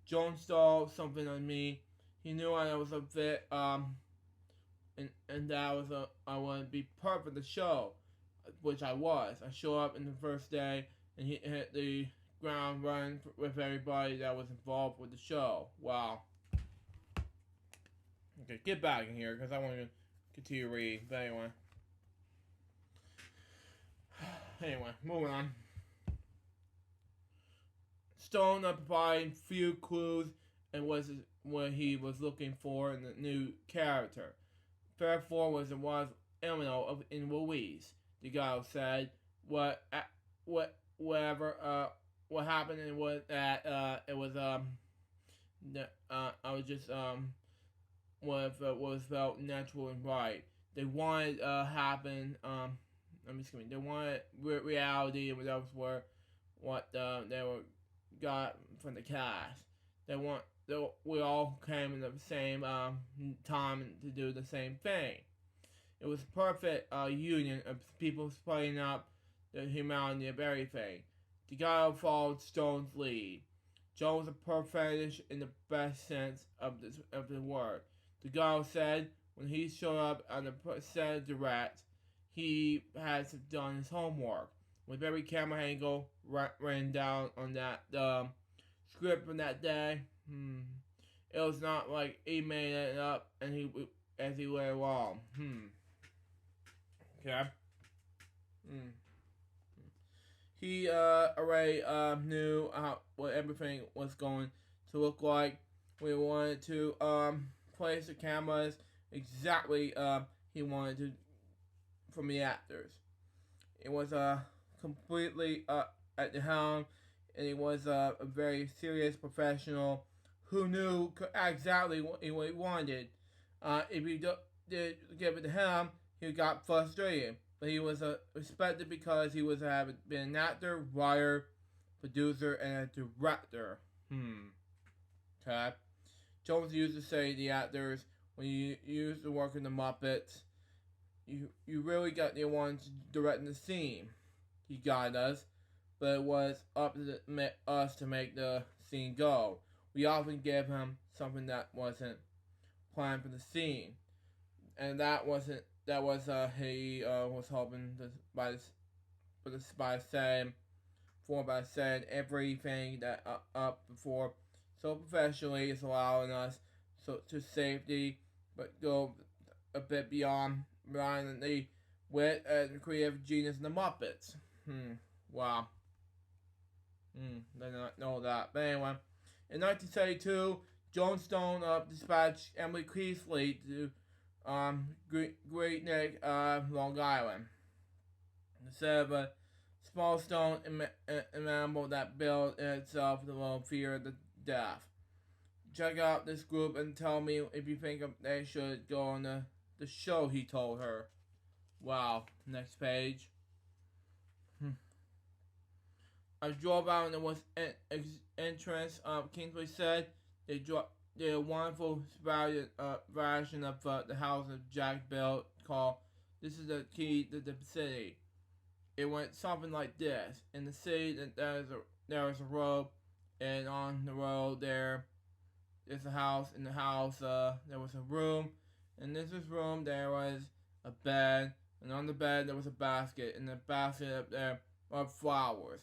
Jones stole something on me. He knew I was a bit, and that I wanted to be part of the show, which I was. I showed up in the first day, and he hit the ground running with everybody that was involved with the show. Wow. Okay, get back in here, because I want to continue reading. But anyway, moving on. Stone provided few clues and was what he was looking for in the new character. Therefore, was Emino in Louise. The guy said what happened and what that it was I was just what was felt natural and right. They wanted happen I'm just kidding. They wanted reality, and those were what they were got from the cast. We all came in the same time to do the same thing. It was a perfect union of people splitting up the humanity of everything. The guy followed Stone's lead. Joe was a perfect in the best sense of the word. The guy said when he showed up on the set of direct, he had done his homework. With every camera angle written down on that script from that day, it was not like he made it up and he went along. Okay. He already knew what everything was going to look like. We wanted to place the cameras exactly he wanted to from the actors. It was completely at the helm, and he was a very serious professional who knew exactly what he wanted. If you did give it to him, he got frustrated. But he was respected because he was been an actor, writer, producer, and a director. Okay. Jones used to say to the actors, when you used to work in the Muppets, you really got the ones directing the scene. He got us, but it was up to us to make the scene go. We often gave him something that wasn't planned for the scene, and he was hoping by saying everything that up before so professionally is allowing us to safety, but go a bit beyond the wit and creative genius in the Muppets. Wow. Did not know that. But anyway, in 1972, Joan Stone dispatched Emily Keithley to Great Neck, Long Island. Instead of a small stone animal that built itself with a little fear of the death. Check out this group and tell me if you think they should go on the show, he told her. Wow. Next page. I drove out and there was entrance. Kingsley said they did a wonderful version of the house that Jack built called "This is the Key to the City." It went something like this: in the city, there is a road, and on the road there's a house. In the house, there was a room, and in this room there was a bed, And on the bed there was a basket, and the basket up there were flowers.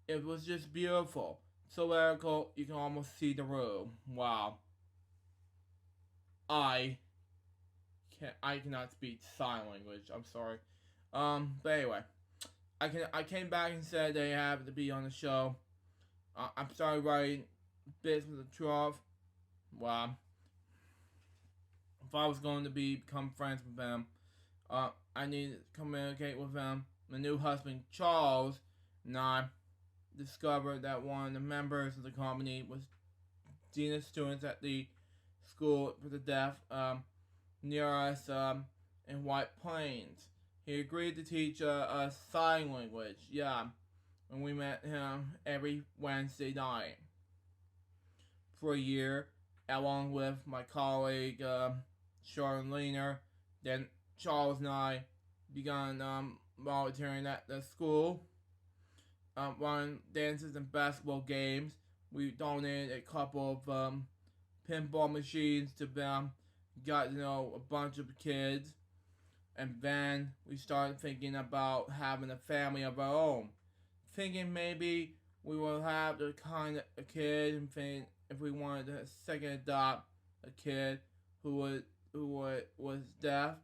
It was just beautiful. So lyrical, you can almost see the room. Wow. I I cannot speak sign language. I'm sorry. But anyway, I came back and said they have to be on the show. I'm sorry, writing bits with the truth. Wow. If I was going to become friends with them, I needed to communicate with them. My new husband Charles and I discovered that one of the members of the company was Dina students at the school for the deaf near us in White Plains. He agreed to teach us sign language. Yeah, and we met him every Wednesday night for a year, along with my colleague Charlene. Then Charles and I began volunteering at the school, running dances and basketball games. We donated a couple of pinball machines to them, got to know a bunch of kids, and then we started thinking about having a family of our own. Thinking maybe we will have the kind of a kid, and think if we wanted to second adopt a kid who was deaf,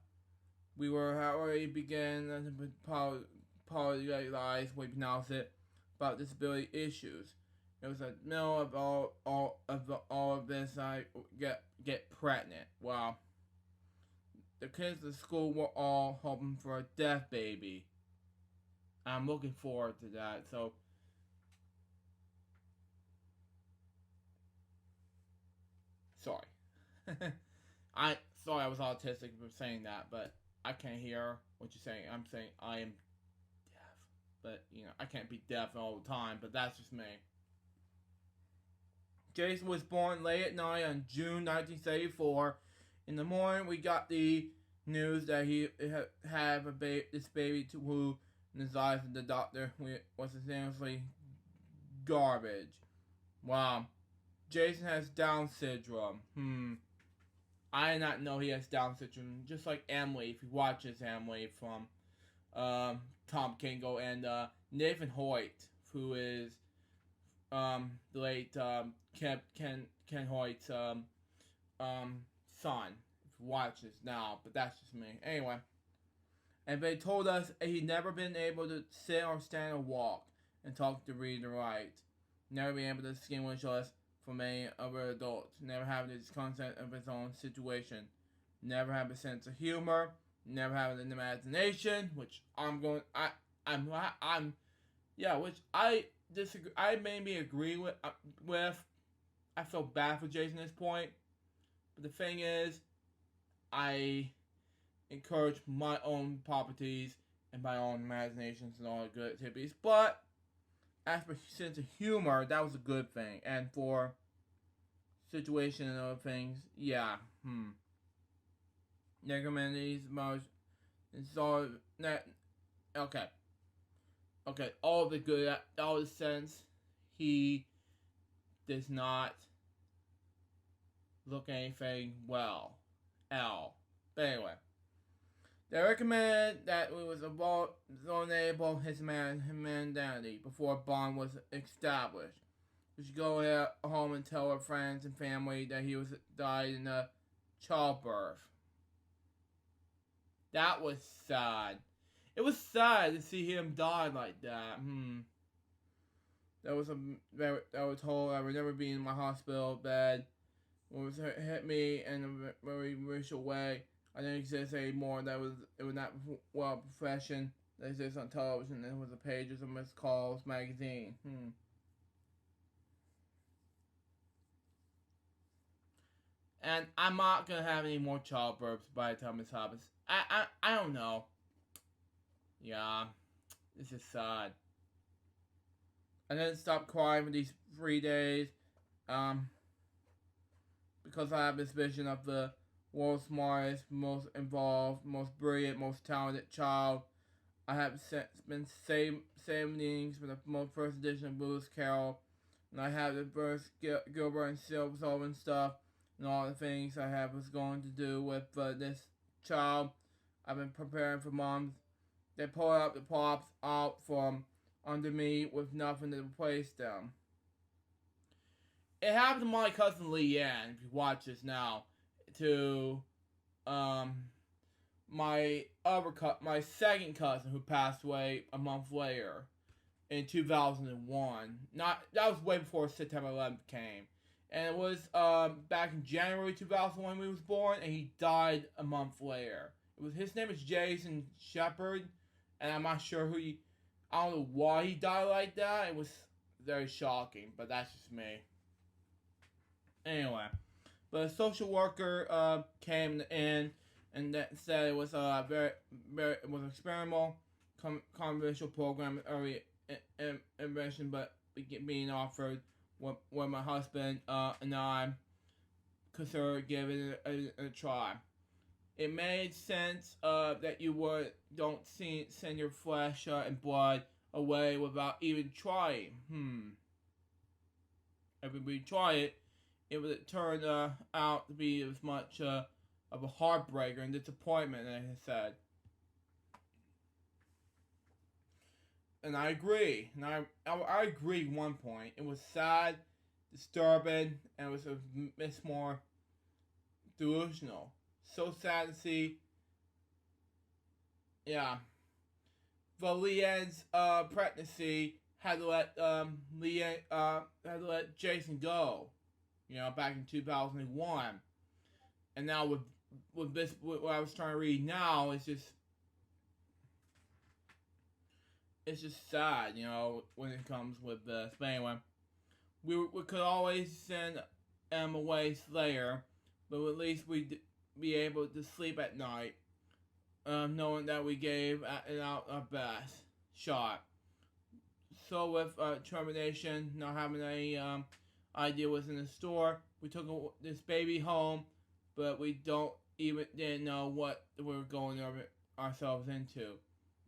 we were already beginning to apologize, we pronounce it, about disability issues. It was a middle of all of this. I get pregnant. Wow. The kids at school were all hoping for a deaf baby. I'm looking forward to that. So, sorry. I sorry I was autistic for saying that, but I can't hear what you're saying. I'm saying I am deaf, but I can't be deaf all the time. But that's just me. Jason was born late at night on June 1974. In the morning, we got the news that he had this baby who, in his eyes of the doctor, was essentially garbage. Wow. Jason has Down syndrome. I did not know he has Down syndrome. Just like Emily, if he watches Emily from Tom Kingo and Nathan Hoyt, who is the late Ken Hoyt's son. If he watches now, but that's just me. Anyway, and they told us he'd never been able to sit or stand or walk and talk to read and write. Never been able to distinguish us from any other adults. Never having this concept of his own situation. Never have a sense of humor. Never having an imagination, which which I disagree. I maybe agree with. I feel bad for Jason at this point, but the thing is, I encourage my own properties and my own imaginations and all the good activities. But as for sense of humor, that was a good thing, and for situation and other things, yeah. Necromancies, emotion, it's all that. Okay. All the good, all the sense, he does not look anything well. But anyway, they recommend that we was vulnerable his humanity before a bond was established. We should go home and tell our friends and family that he died in a childbirth. That was sad. It was sad to see him die like that. That was told I would never be in my hospital bed. It was hit me in a very racial way. I didn't exist anymore. It was not a profession that exists on television. It was the pages of Miss Calls magazine. And I'm not gonna have any more childbirths by the time this happens. I don't know. Yeah, this is sad. I didn't stop crying for these 3 days, because I have this vision of the world's smartest, most involved, most brilliant, most talented child. I have been saving for the most first edition of Lewis Carroll, and I have the first Gilbert and Sullivan stuff, and all the things I was going to do with this child. I've been preparing for months. They pulled up the props out from under me with nothing to replace them. It happened to my cousin Leanne, if you watch this now, to um my second cousin who passed away a month later in 2001. Not that was way before September 11th came, and it was back in January 2001 when he was born, and he died a month later. His name is Jason Shepard, and I'm not sure I don't know why he died like that. It was very shocking, but that's just me. Anyway, but a social worker came in and that said it was it was an experimental controversial program early invention, but being offered when my husband and I considered giving it a try. It made sense that you don't send your flesh and blood away without even trying. If we try it, it would turn out to be as much of a heartbreaker and disappointment, as I said. And I agree. And I agree at one point. It was sad, disturbing, and it was a bit more delusional. So sad to see. Yeah. But Leanne's pregnancy had to let Jason go. Back in 2001. And now with this, what I was trying to read now, it's just sad, when it comes with this. But anyway, we could always send away Slayer, but at least we'd be able to sleep at night, knowing that we gave it out our best shot. So with termination, not having any idea what's in the store, we took this baby home, but we didn't know what we were going ourselves into.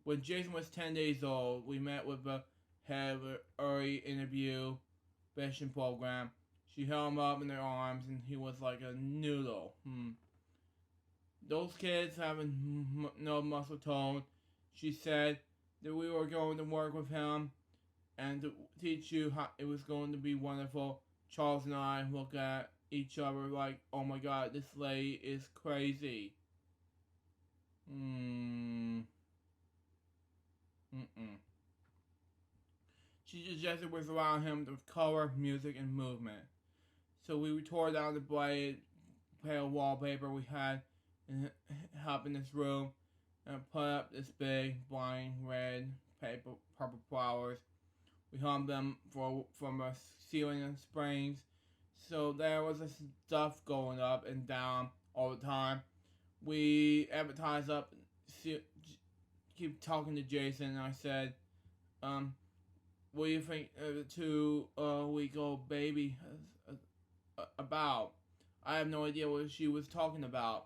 When Jason was 10 days old, we met with the head of an early interview program. She held him up in her arms, and he was like a noodle. Those kids having no muscle tone. She said that we were going to work with him and to teach you how it was going to be wonderful. Charles and I look at each other like, oh my god, this lady is crazy. She suggested we surround him with color, music, and movement. So we tore down the pale wallpaper we had up in this room and put up this big, blind, red, purple flowers. We hung them from a ceiling and springs. So there was this stuff going up and down all the time. We advertised up, keep talking to Jason, and I said, what do you think the 2-week-old baby about? I have no idea what she was talking about.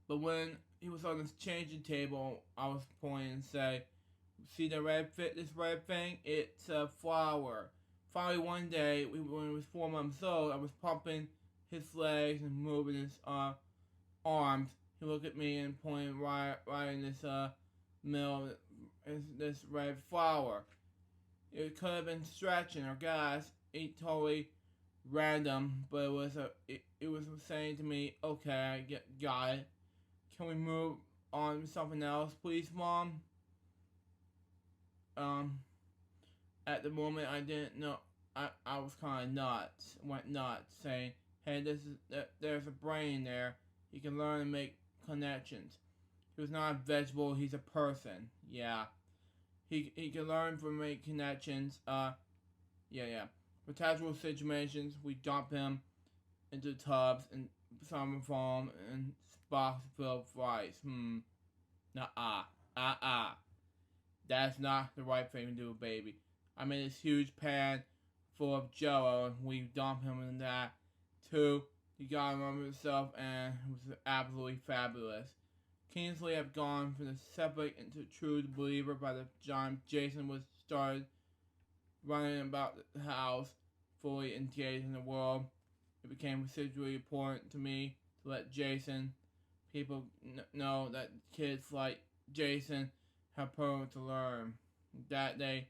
But when he was on this changing table, I was pointing and say, see this red thing? It's a flower. Finally one day, when he was 4 months old, I was pumping his legs and moving his arms. He looked at me and pointed right in this middle of this red flower. It could have been stretching or gas. It totally random, but it was saying to me, okay, I got it. Can we move on to something else, please, Mom? At the moment, I didn't know. I was kind of nuts. Went nuts, saying, hey, there's a brain there. He can learn and make connections. He was not a vegetable, he's a person. Yeah. He can learn from make connections. Yeah. For casual situations, we dump him into tubs and styrofoam and box filled with rice. That's not the right thing to do with baby. I made this huge pan full of jello and we dumped him in that too. He got him over himself and it was absolutely fabulous. Kingsley had gone from the skeptic into true believer by the time Jason was started running about the house, fully engaged in the world. It became particularly important to me to let people know that kids like Jason have programs to learn, that they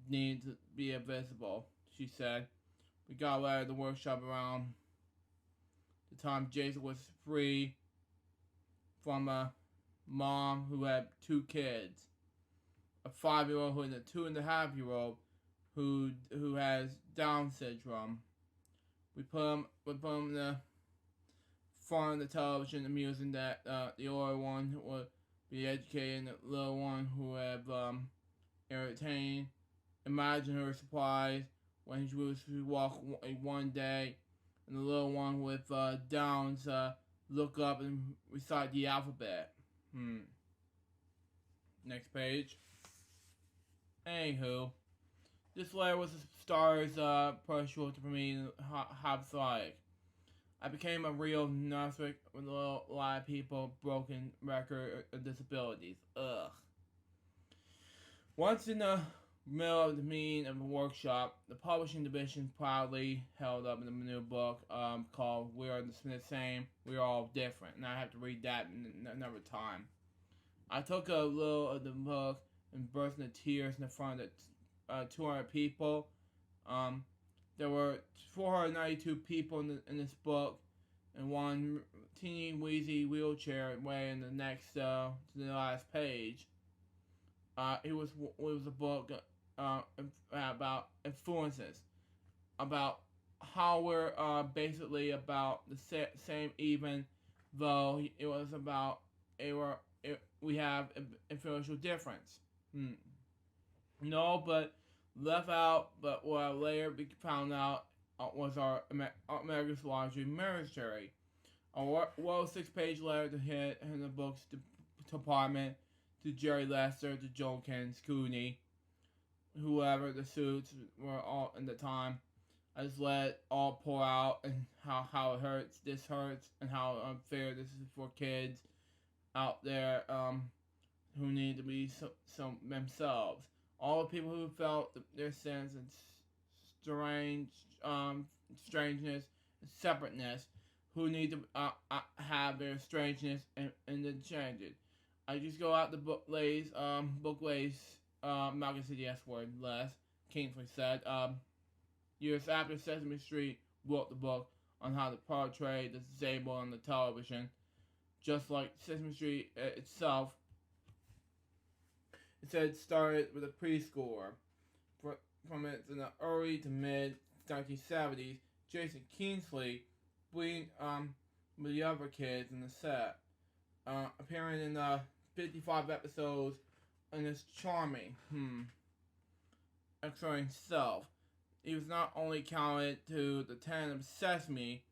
need to be invisible, she said. We got out of the workshop around the time Jason was free from a mom who had 2 kids, a 5-year-old and a 2.5-year-old who has Down syndrome. We put him in the front of the television, amusing that the older one would be educated and the little one who would have entertained. Imagine her surprise when she was to walk one day and the little one with Downs look up and recite the alphabet. Next page. Anywho, this letter was the star's push for me and how it's like. I became a real narcissist with a lot of people broken record of disabilities. Ugh. Once in the middle of the meeting of the workshop, the publishing division proudly held up in a new book called We Are the Same, We Are All Different. And I have to read that another time. I took a little of the book and burst into tears in front of 200 people. There were 492 people in this book, and one teeny weasy wheelchair way in the next to the last page. It was a book about influences, about how we're basically about the same, even though it was about we have influential difference. No, but left out, but what I later found out was our America's Largely Military. A 6-page letter to hit in the books department to Jerry Lester, to Joel Ken Cooney, whoever the suits were all in the time. I just let it all pour out and how it hurts, this hurts, and how unfair this is for kids out there who need to be some themselves. All the people who felt their sense of strangeness and separateness, who need to have their strangeness and then change it. I just go out the not gonna say the S word, Les Kingsley said. Years after Sesame Street wrote the book on how to portray the disabled on the television, just like Sesame Street itself. It said it started with a preschooler. From it in the early to mid 1970s, Jason Kingsley being with the other kids in the set, appearing in 55 episodes and is charming, excellent self. He was not only counted to the 10 of Sesame,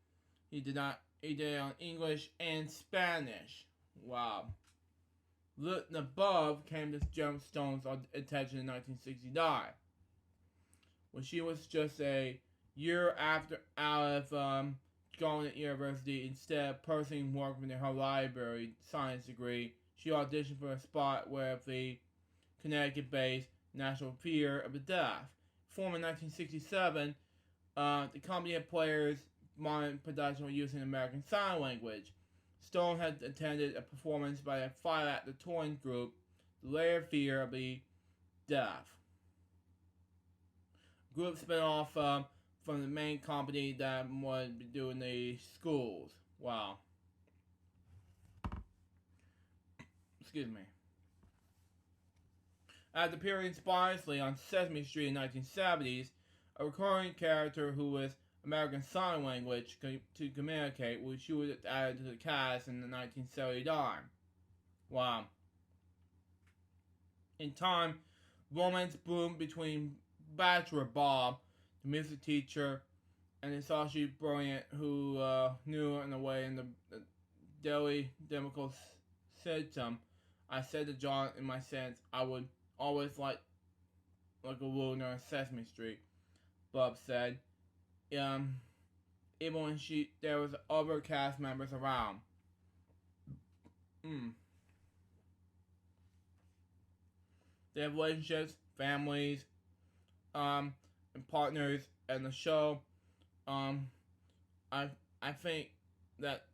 he did it on English and Spanish. Wow. Lit and above came to Gemstone's attention in 1969, when she was just a year out of going to university. Instead of pursuing work in her library science degree, she auditioned for a spot with the Connecticut-based National Theater of the Deaf. Formed in 1967, the company had players modern production using American Sign Language. Stone had attended a performance by a 5-actor touring group, the Lair Theater of the Deaf. Group spin off from the main company that would be doing the schools. Wow. Excuse me. After appearing sporadically on Sesame Street in the 1970s, a recurring character who was American Sign Language to communicate, which she was added to the cast in the 1979. Wow. In time, romance boomed between Bachelor Bob, the music teacher, and his associate Brilliant, who knew in a way in the daily chemical system. I said to John in my sense, I would always like a Luna on Sesame Street, Bob said. Even when there was other cast members around. They have relationships, families, and partners, and the show. I think that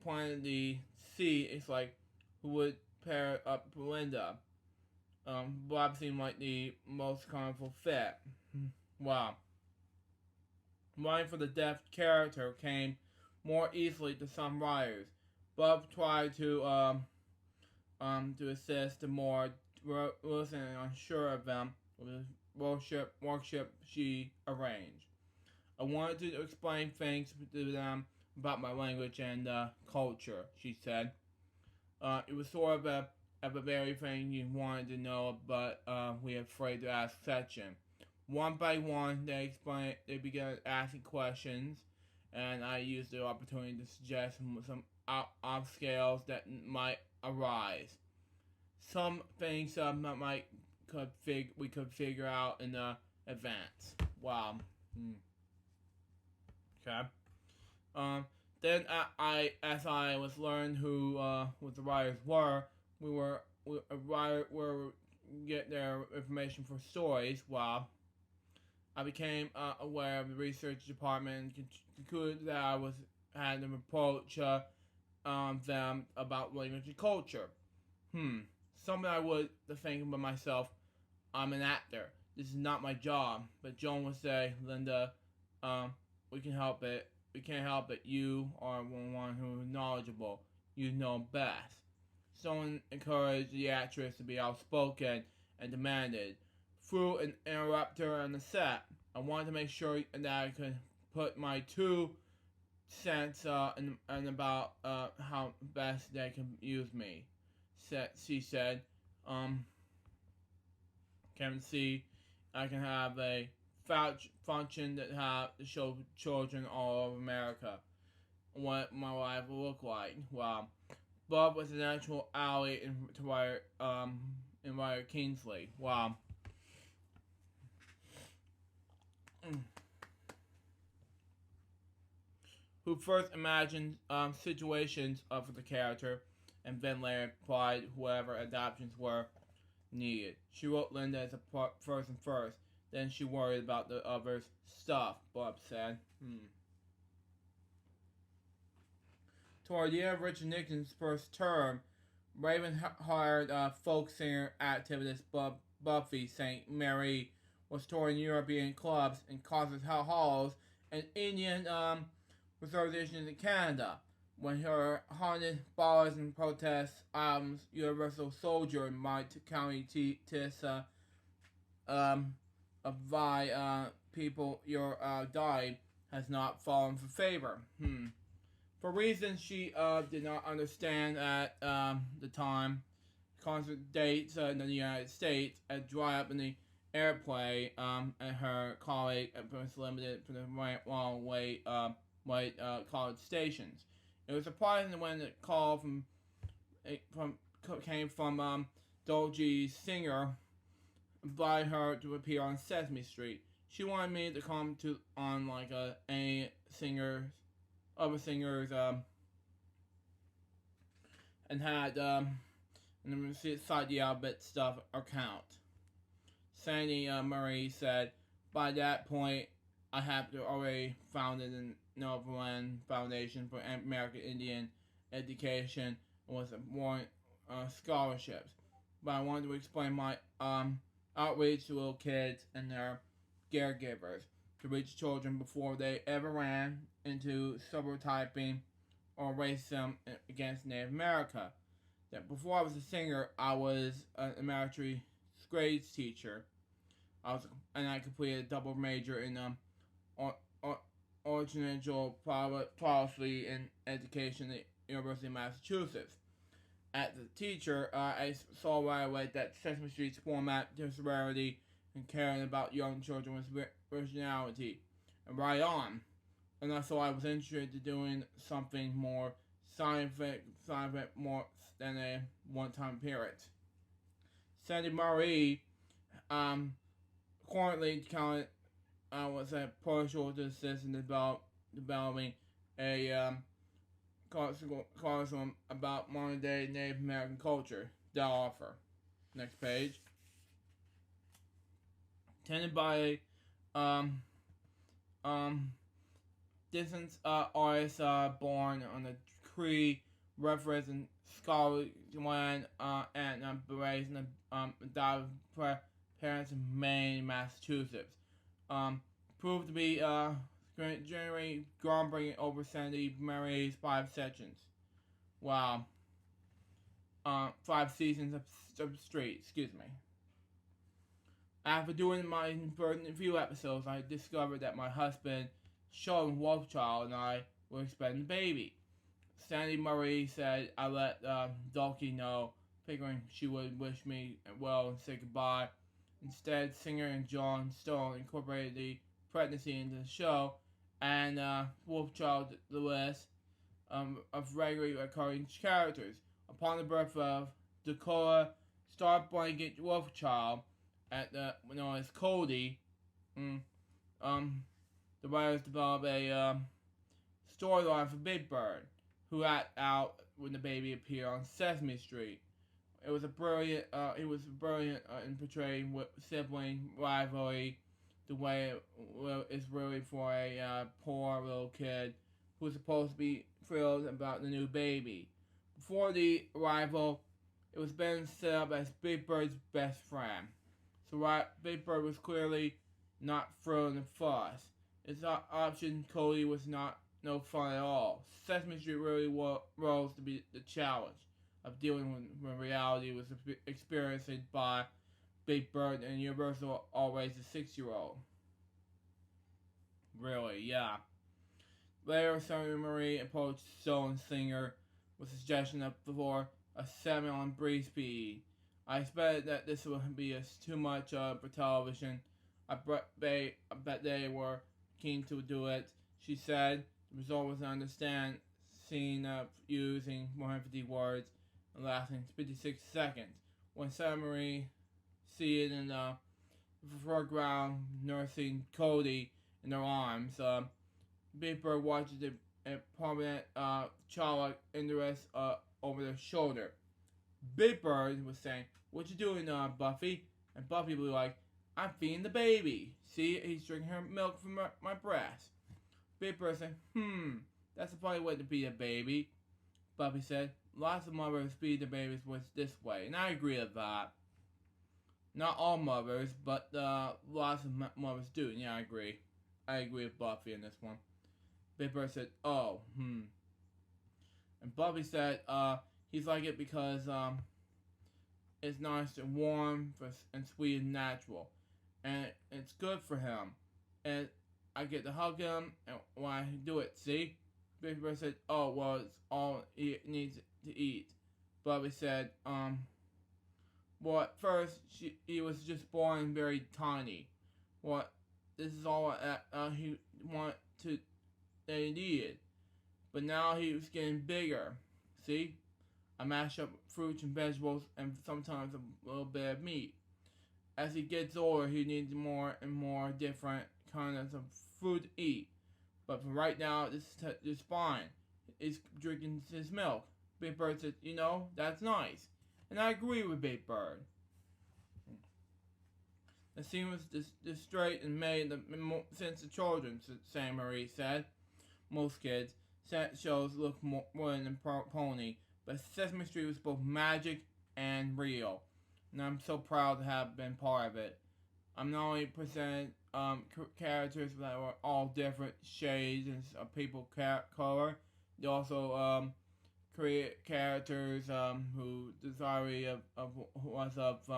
planted the seed. It's like, who would pair up Belinda? Bob seemed like the most colorful fit. Wow. Writing for the deaf character came more easily to some writers. Bob tried to assist the more willing and unsure of them with the workshop she arranged. I wanted to explain things to them about my language and culture, she said. It was sort of a very thing you wanted to know, but we were afraid to ask section. One by one, they began asking questions, and I used the opportunity to suggest some obstacles that might arise. Some things we could figure out in advance. Wow. Okay. Then as I was learning who the writers were, we get their information for stories. Wow. I became aware of the research department and concluded that I had to approach them about language and culture. Something I would think about myself. I'm an actor. This is not my job. But Joan would say, Linda, we can help it. We can't help it. You are one who is knowledgeable. You know best. Someone encouraged the actress to be outspoken and demanded. Through an interrupter on the set, I wanted to make sure that I could put my 2 cents in about how best they could use me. She said, can see I can have a function that to show children all over America what my life will look like. Wow. Bob was an actual ally in Writer Kingsley. Wow. Who first imagined situations for the character, and then later applied whoever adaptations were needed. She wrote Linda as a person first, then she worried about the others' stuff, Bob said. Toward the end of Richard Nixon's first term, Raven hired folk singer activist Buffy St. Mary was touring European clubs and concert halls and Indian reservations in Canada. When her haunted bars and protest albums, Universal Soldier and My County Tissa by people your died has not fallen for favor. For reasons she did not understand at the time, concert dates in the United States had dried up in the airplay, and her colleague was limited to the long wait college stations. It was surprising when the call came from Dolce Singer, invited her to appear on Sesame Street. She wanted me to come on like any other singers, and had and cite the alphabet stuff account. Sandy Murray said, by that point, I had already founded an Northland Foundation for American Indian Education and was awarding scholarships. But I wanted to explain my outreach to little kids and their caregivers to reach children before they ever ran into stereotyping or racism against Native America. That before I was a singer, I was an elementary grades teacher. I completed a double major in original policy and education at the University of Massachusetts. As a teacher, I saw right away that Sesame Street's format, disparity, and caring about young children was originality, and right on. And I thought I was interested in doing something more scientific more than a one-time appearance. Sandy Marie, currently was a partial to assist in developing a curriculum about modern-day Native American culture. They'll offer. Next page. Tended by distance artists born on the Cree referencing Scarlet Land and berets and adopted parents in Maine, Massachusetts. Proved to be generally groundbreaking over 70 Mary's 5 sessions. Wow. 5 seasons of straight, excuse me. After doing my first few episodes, I discovered that my husband, Sean Wolfchild, and I were expecting a baby. Sandy Murray said I let Dulcie know, figuring she would wish me well and say goodbye. Instead, singer and John Stone incorporated the pregnancy into the show, and Wolfchild the list of regularly recurring characters. Upon the birth of Dakota Star Blanket Wolfchild, known as Cody, the writers developed a storyline for Big Bird, who act out when the baby appeared on Sesame Street. It was brilliant in portraying sibling rivalry the way it is really for a poor little kid who's supposed to be thrilled about the new baby. Before the arrival, it was been set up as Big Bird's best friend. So Big Bird was clearly not thrilled and fussed. His option, Cody, was no fun at all. Sesame Street really rose to be the challenge of dealing with when reality was experienced by Big Bird, and Universal always a 6-year-old. Really, yeah. Later, Sonny Marie approached Stone Singer with a suggestion for a 7 on breeze speed. I expected that this would be too much for television. I bet they were keen to do it. She said the result was to understand scene using 150 words and lasting 56 seconds. When Sonny Marie seated in the foreground nursing Cody in her arms, Big Bird watches a prominent childlike interest over their shoulder. Big Bird was saying, "What you doing, Buffy?" And Buffy was like, "I'm feeding the baby. See, he's drinking her milk from my breast." Big Bird said, "That's a funny way to feed a baby." Buffy said, "Lots of mothers feed their babies this way," and I agree with that. Not all mothers, but lots of mothers do. Yeah, I agree. I agree with Buffy in this one. Big Bird said, "Oh, And Buffy said, he's like it because it's nice and warm and sweet and natural. And it's good for him. And I get to hug him and when I do it, see?" Big Bird said, "Oh, well, it's all he needs to eat." Buffy said, well, at first, he was just born very tiny. Well, this is all he wanted that he needed. But now he was getting bigger. See? I mash up fruits and vegetables and sometimes a little bit of meat. As he gets older, he needs more and more different kinds of food to eat. But for right now, this is fine. He's drinking his milk. Big Bird said, that's nice. And I agree with Big Bird. The scene was straight and made sense to children, Sam Marie said. Most kids. Shows look more than pony, but Sesame Street was both magic and real, and I'm so proud to have been part of it. I'm not only presented characters that were all different shades of people color, they also create characters who desire was of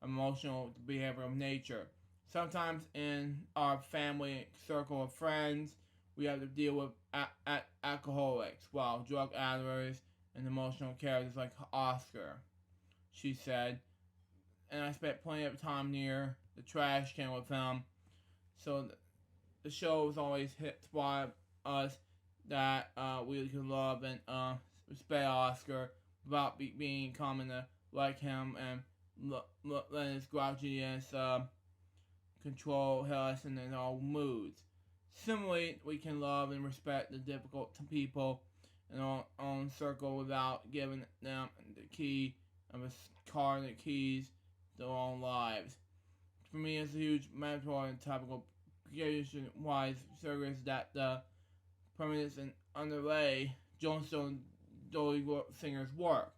emotional behavioral nature. Sometimes in our family circle of friends, we have to deal with alcoholics, while drug addicts and emotional characters like Oscar, she said. And I spent plenty of time near the trash can with him, so the show was always hit by us that we could love and respect Oscar without being common to like him and letting his grouchiness control us in all moods. Similarly, we can love and respect the difficult people in our own circle without giving them the key of a car and the keys to their own lives. For me, it's a huge mandatory and topical creation-wise service that the permanence and underlay Johnstone Dolly Singer's work.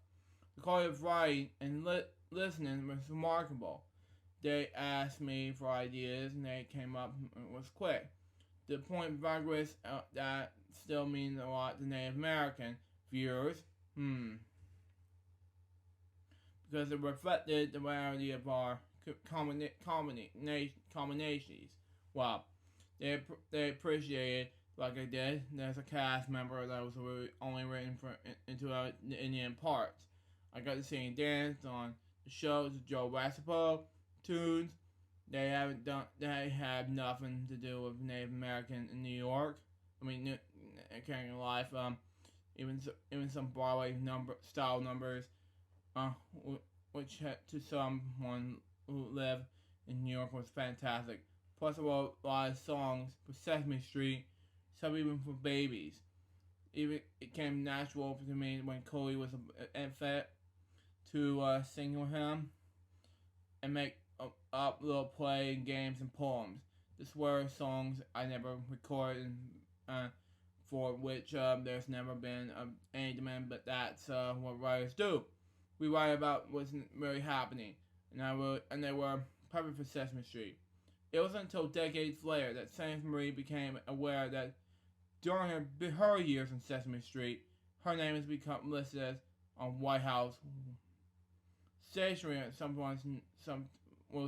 The quality of writing and listening was remarkable. They asked me for ideas and they came up and it was quick. The point vigorous that still means a lot to Native American viewers. Because it reflected the reality of our combinations. Wow. They appreciated, like I did, there's a cast member that was only written into the Indian parts. I got to sing dance on the shows, Joe Recipo tunes. They have nothing to do with Native American in New York. I mean, Canadian life. Even some Broadway style numbers, which to someone who lived in New York was fantastic. Plus, I wrote a lot of songs for Sesame Street, some even for babies. Even it came natural to me when Cody was an infant to sing with him and make up little play and games and poems. These were songs I never recorded, for which there's never been any demand, but that's what writers do. We write about what's really happening, and they were perfect for Sesame Street. It wasn't until decades later that Saint Marie became aware that during her years on Sesame Street, her name has become listed as on White House stationery, and some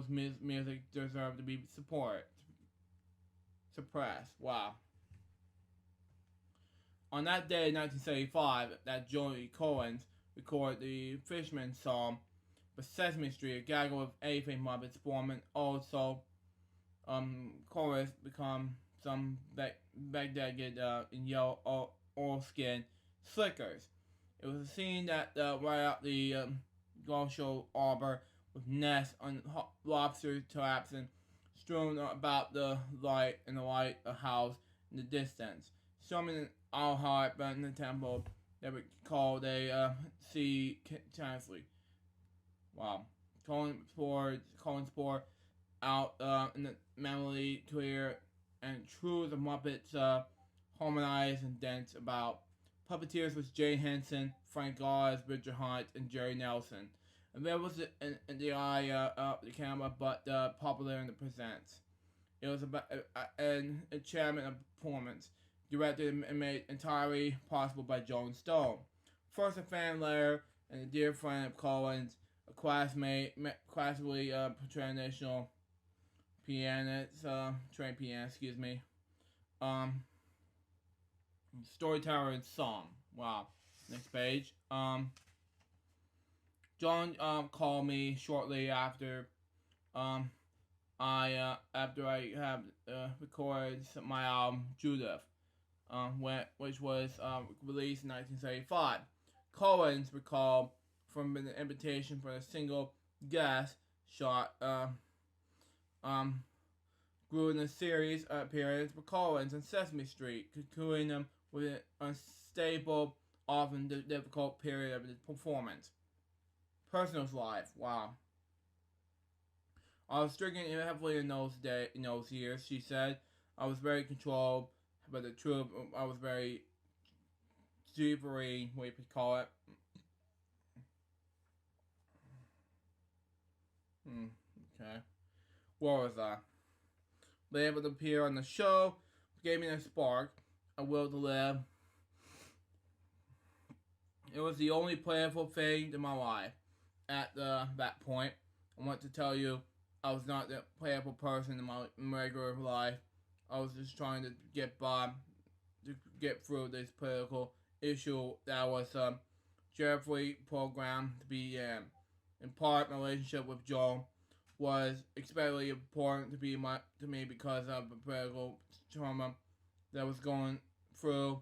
music deserve to be suppressed. Wow. On that day in 1975, that Joey Collins recorded the Fishman song for Sesame Street, a gaggle of anything Muppets form, and also chorus become some Baghdad in yellow oilskin slickers. It was a scene that right out the Gulf Shore Arbor with nests on lobster traps and strewn about the light house in the distance. Strumming all heart but in the temple that we called a sea chancellor. Wow. Calling for out in the melody clear and true the Muppets harmonized and dense about. Puppeteers was Jay Henson, Frank Oz, Richard Hunt, and Jerry Nelson. And there was in the eye of the camera, but popular in the presents. It was about a chairman of performance, directed and made entirely possible by Joan Stone. First a fan letter and a dear friend of Collins, a classically traditional pianist, trained pianist, storyteller and song. Wow. Next page. John called me shortly after I have recorded my album Judith, which was released in 1975. Collins recalled from an invitation for a single guest shot grew in a series appearance for Collins on Sesame Street, concluding them with an unstable, often difficult period of his performance. Personal life, wow. I was drinking heavily in those years, she said. I was very controlled, but the truth, I was very jibbery, what you could call it. Okay. What was I? Being able to appear on the show gave me a spark, a will to live. It was the only playful thing in my life. At that point, I want to tell you, I was not the playful person in my regular life. I was just trying to get by, to get through this political issue that was carefully programmed to be in. In part, my relationship with Joe was especially important to me because of the political trauma that I was going through.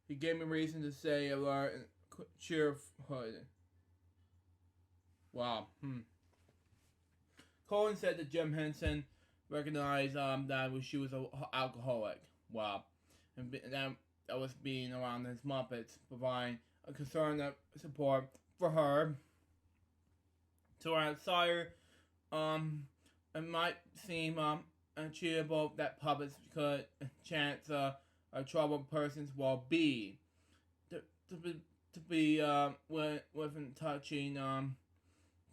He gave me reason to stay alert and cheerful. Wow. Colin said that Jim Henson recognized that she was an alcoholic. Wow. And that was being around his Muppets, providing a concern of support for her. To an outsider, it might seem unachievable that puppets could chance a troubled person's well-being. within touching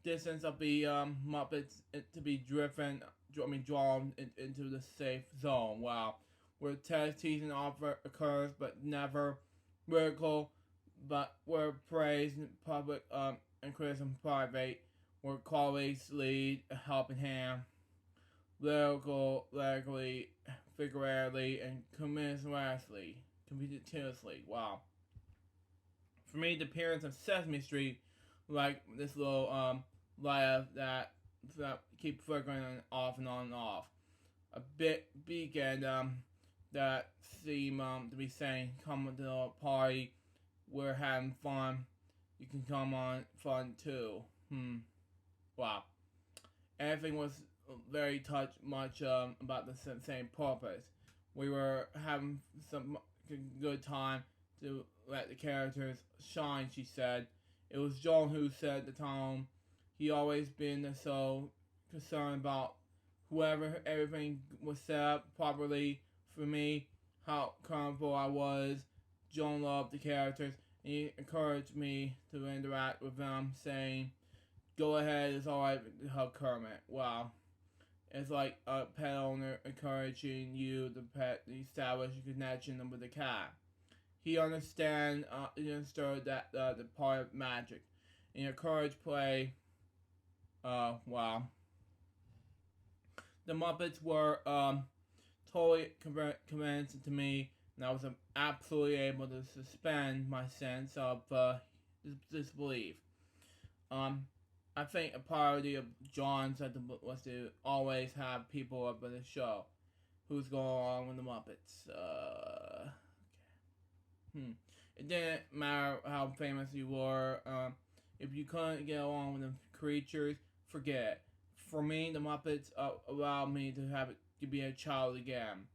distance of the Muppets to be drawn into the safe zone. Wow, where teasing often occurs, but never ridicule, but where praise in public and criticism private, where colleagues lead a helping hand, literally, figuratively, and continuously. Wow. For me, the appearance of Sesame Street, like this little light that keep flickering off and on and off. A bit beacon that seem to be saying, "Come to the party, we're having fun. You can come on fun too." Wow. Everything was very much about the same purpose. We were having some good time to let the characters shine, she said. It was John who set the tone. He always been so concerned about whoever everything was set up properly for me, how comfortable I was. John loved the characters, and he encouraged me to interact with them, saying, "Go ahead, it's alright to hug Kermit." Wow. It's like a pet owner encouraging you to establish a connection with the cat. He understood that the part of magic, and encouraged play. Wow. The Muppets were totally convincing to me, and I was absolutely able to suspend my sense of disbelief. I think a priority of John's was to always have people up in the show who's going along with the Muppets. It didn't matter how famous you were. If you couldn't get along with the creatures, forget it. For me, the Muppets allowed me to be a child again.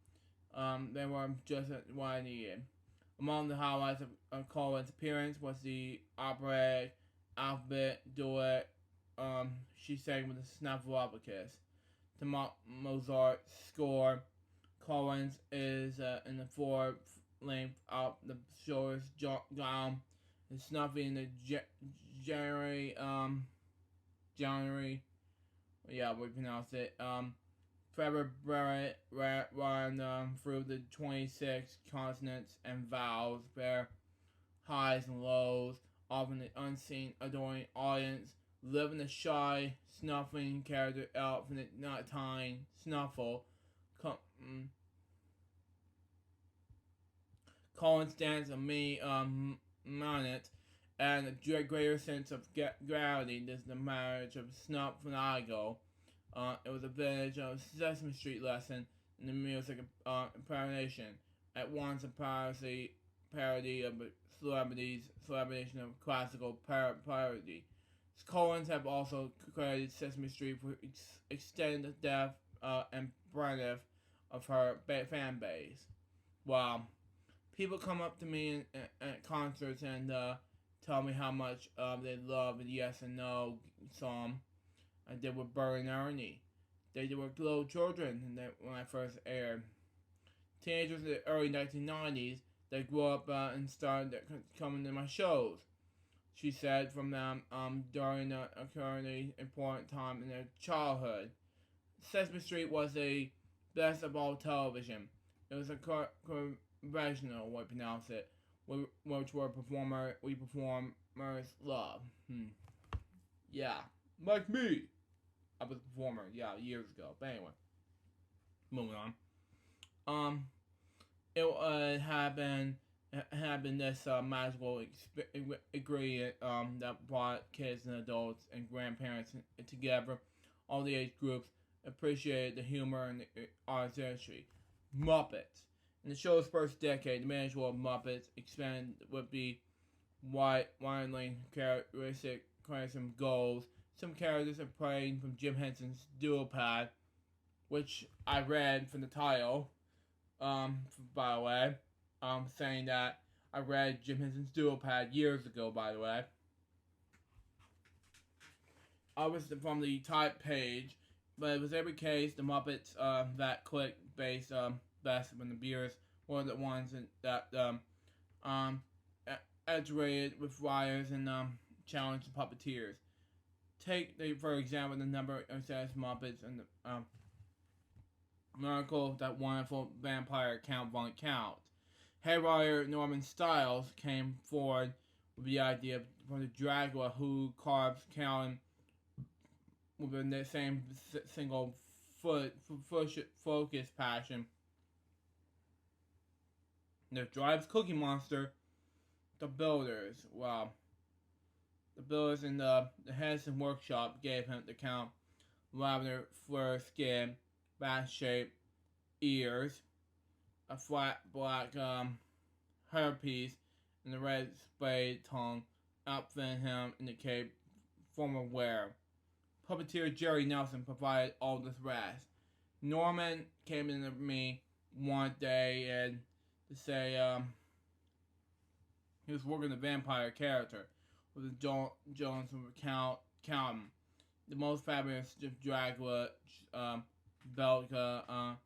They were just what I needed. Among the highlights of Colin's appearance was the operatic alphabet duet she sang with the Snuffleupagus. The Mozart score. Collins is in the floor length out the shoulders down and Snuffy in the January, yeah, we pronounce it, February run through the 26 consonants and vowels, their highs and lows, often the unseen, adoring audience, living the shy, snuffling character out from the nighttime snuffle. Collins dance of many minutes, and a greater sense of gravity than the marriage of Snuff and Igo. It was a vintage of Sesame Street lesson in the music impersonation. At once a parody of celebration of classical parody. Collins have also credited Sesame Street for extended depth and breadth of her fan base. Wow. People come up to me at concerts and tell me how much they love the Yes and No song I did with Bert and Ernie. They were little children when I first aired. Teenagers in the early 1990s, they grew up and started coming to my shows. She said from them during a currently important time in their childhood. Sesame Street was the best of all television. It was a conventional, we pronounce it, which were we performers love. Yeah, like me. I was a performer, yeah, years ago. But anyway, moving on. It had been this magical ingredient that brought kids and adults and grandparents together. All the age groups appreciated the humor and the artistry. Muppets. In the show's first decade, the management of Muppets expanded with the widely characteristic goals. Some characters are playing from Jim Henson's dual pad, which I read from the title, by the way, saying that I read Jim Henson's dual pad years ago, by the way. I was from the type page, but it was every case, the Muppets, that click-based, best when the beers were the ones that iterated with writers and challenged the puppeteers. Take, for example, the number of says Muppets and the miracle of that wonderful vampire Count Von Count. Head writer Norman Stiles came forward with the idea for the Dracula who carves Count within the same single focus passion that drives Cookie Monster. The builders, the builders in the Henson workshop gave him the Count lavender fur skin, bat-shaped ears, a flat black hairpiece, and a red spade tongue outfitted him in the cape former wear. Puppeteer Jerry Nelson provided all this rest. Norman came in to me one day and to say he was working the vampire character with Jones from Count, the most fabulous Dracula, Belka,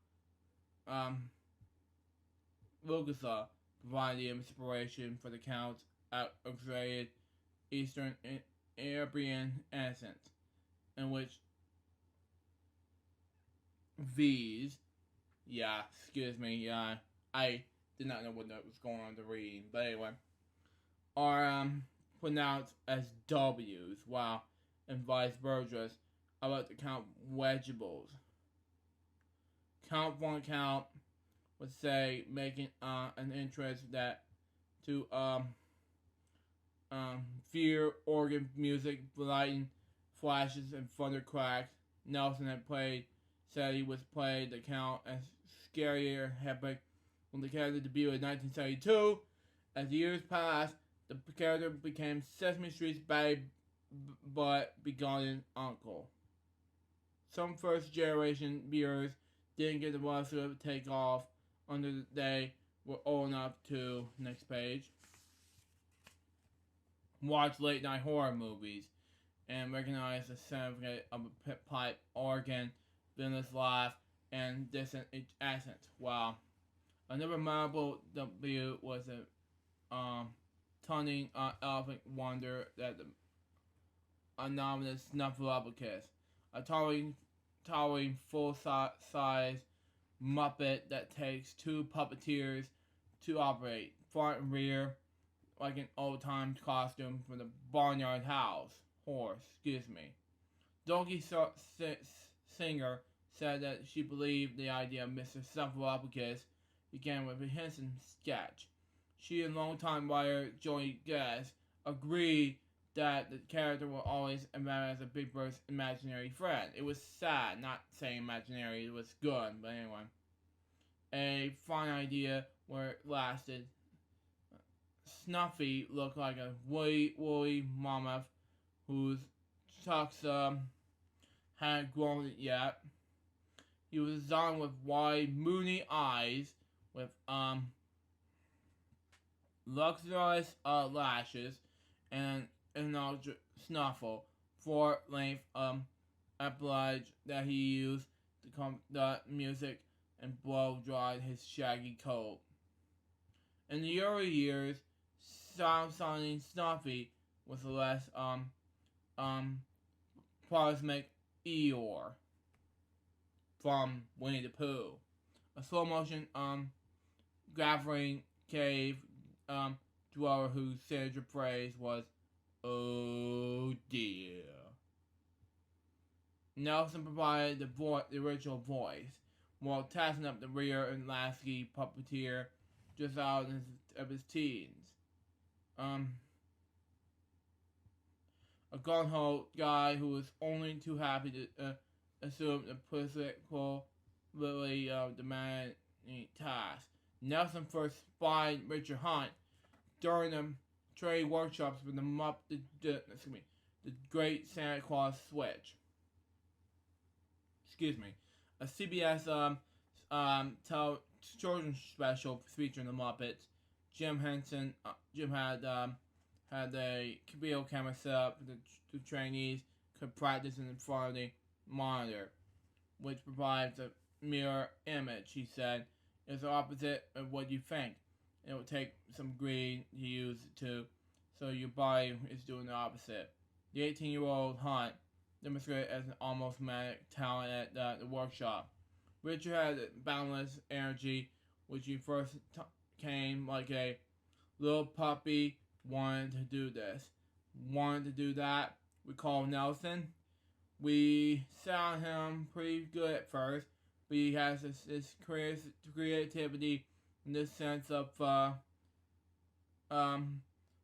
Lucasa provided the inspiration for the Count's exaggerated Eastern European accent, in which V's, I did not know what that was going on to reading, but anyway, are pronounced as W's, and vice versa, about the Count Wedgeables. Count Von Count would say, making an interest that to fear organ music, lightning flashes and thunder cracks. Nelson said he was played the Count as scarier epic when the character debuted in 1972. As years passed, the character became Sesame Street's bad but begotten uncle. Some first-generation viewers didn't get the rush to take off until they were old enough to, next page, watch late-night horror movies and recognize the sound of a pipe organ, villainous laugh, and distant accent. Another memorable debut was a tunning elephant wonder that the anonymous Snuffleupagus, a towering full-size Muppet that takes two puppeteers to operate, front and rear, like an old-time costume from the barnyard horse. Donkey Singer said that she believed the idea of Mr. Snuffleupagus began with a Henson sketch. She and longtime writer Joey Guest agreed that the character will always emerge as a Big Bird's imaginary friend. It was sad, not saying imaginary, it was good, but anyway. A fine idea where it lasted. Snuffy looked like a woolly mammoth whose tucks hadn't grown yet. He was designed with wide, moony eyes, with luxurious lashes, and an snuffle, four-length appendage that he used to conduct music and blow-dry his shaggy coat. In the early years, sounding Snuffy was the less cosmic Eeyore from Winnie the Pooh, a slow-motion gathering cave dweller whose signature phrase was, "Oh dear." Nelson provided the original voice, while tassing up the rear and Lasky puppeteer just out of his teens. A gung-ho guy who was only too happy to assume the political really demanding task. Nelson first spied Richard Hunt during the trade workshops with the Great Santa Claus Switch. A CBS children's special featuring the Muppets. Jim had a video camera set up so the trainees could practice in front of the monitor, which provides a mirror image. He said, "It's the opposite of what you think. it will take some greed to use it to, so your body is doing the opposite. The 18-year-old Hunt demonstrated as an almost manic talent at the workshop. Richard had boundless energy, which he first came like a little puppy, wanted to do this, wanted to do that. We called Nelson. We sound him pretty good at first, but he has this creativity in this sense of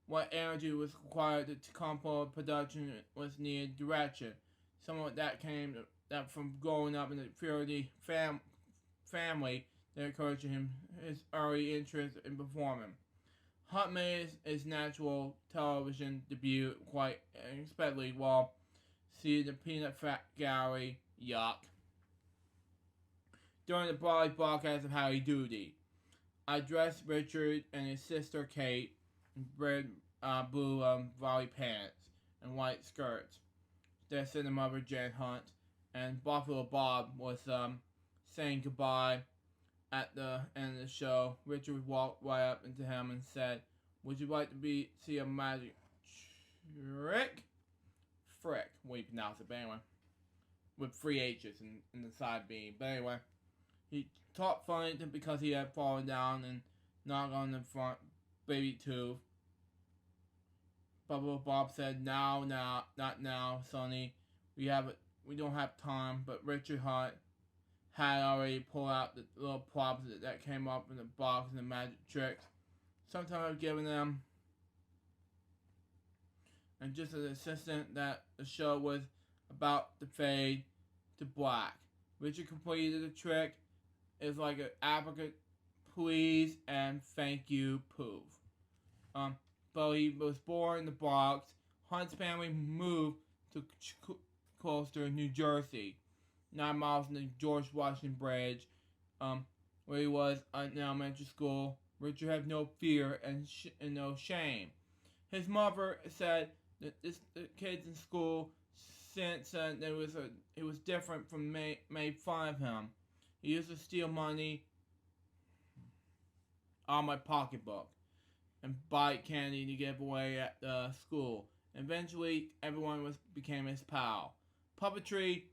what energy was required to compound production was needed direction. Some of that came that from growing up in a fairly family that encouraged him his early interest in performing. Hunt made his natural television debut quite unexpectedly while seeing the Peanut Gallery, yuck, during the broadcast of Howdy Doody. I dressed Richard and his sister Kate in red, blue volley pants and white skirts. Their mother Jen Hunt and Buffalo Bob was saying goodbye at the end of the show. Richard walked right up into him and said, "Would you like to see a magic trick?" Frick, way you pronounce it, but anyway. With 3 H's in the side beam. But anyway, he talked funny because he had fallen down and knocked on the front baby tooth. Buffalo Bob said, "Now, not now, Sonny. We don't have time." But Richard Hunt had already pulled out the little props that came up in the box and the magic tricks. Sometimes giving them, and just as insistent that the show was about to fade to black. Richard completed the trick. It was like an advocate, please and thank you poof. But he was born in the Bronx. Hunt's family moved to Colchester, New Jersey, 9 miles from the George Washington Bridge, where he was in elementary school. Richard had no fear and no shame. His mother said that the kids in school, since it was different from made fun of him. He used to steal money out of my pocketbook and buy candy to give away at the school. Eventually, everyone became his pal. Puppetry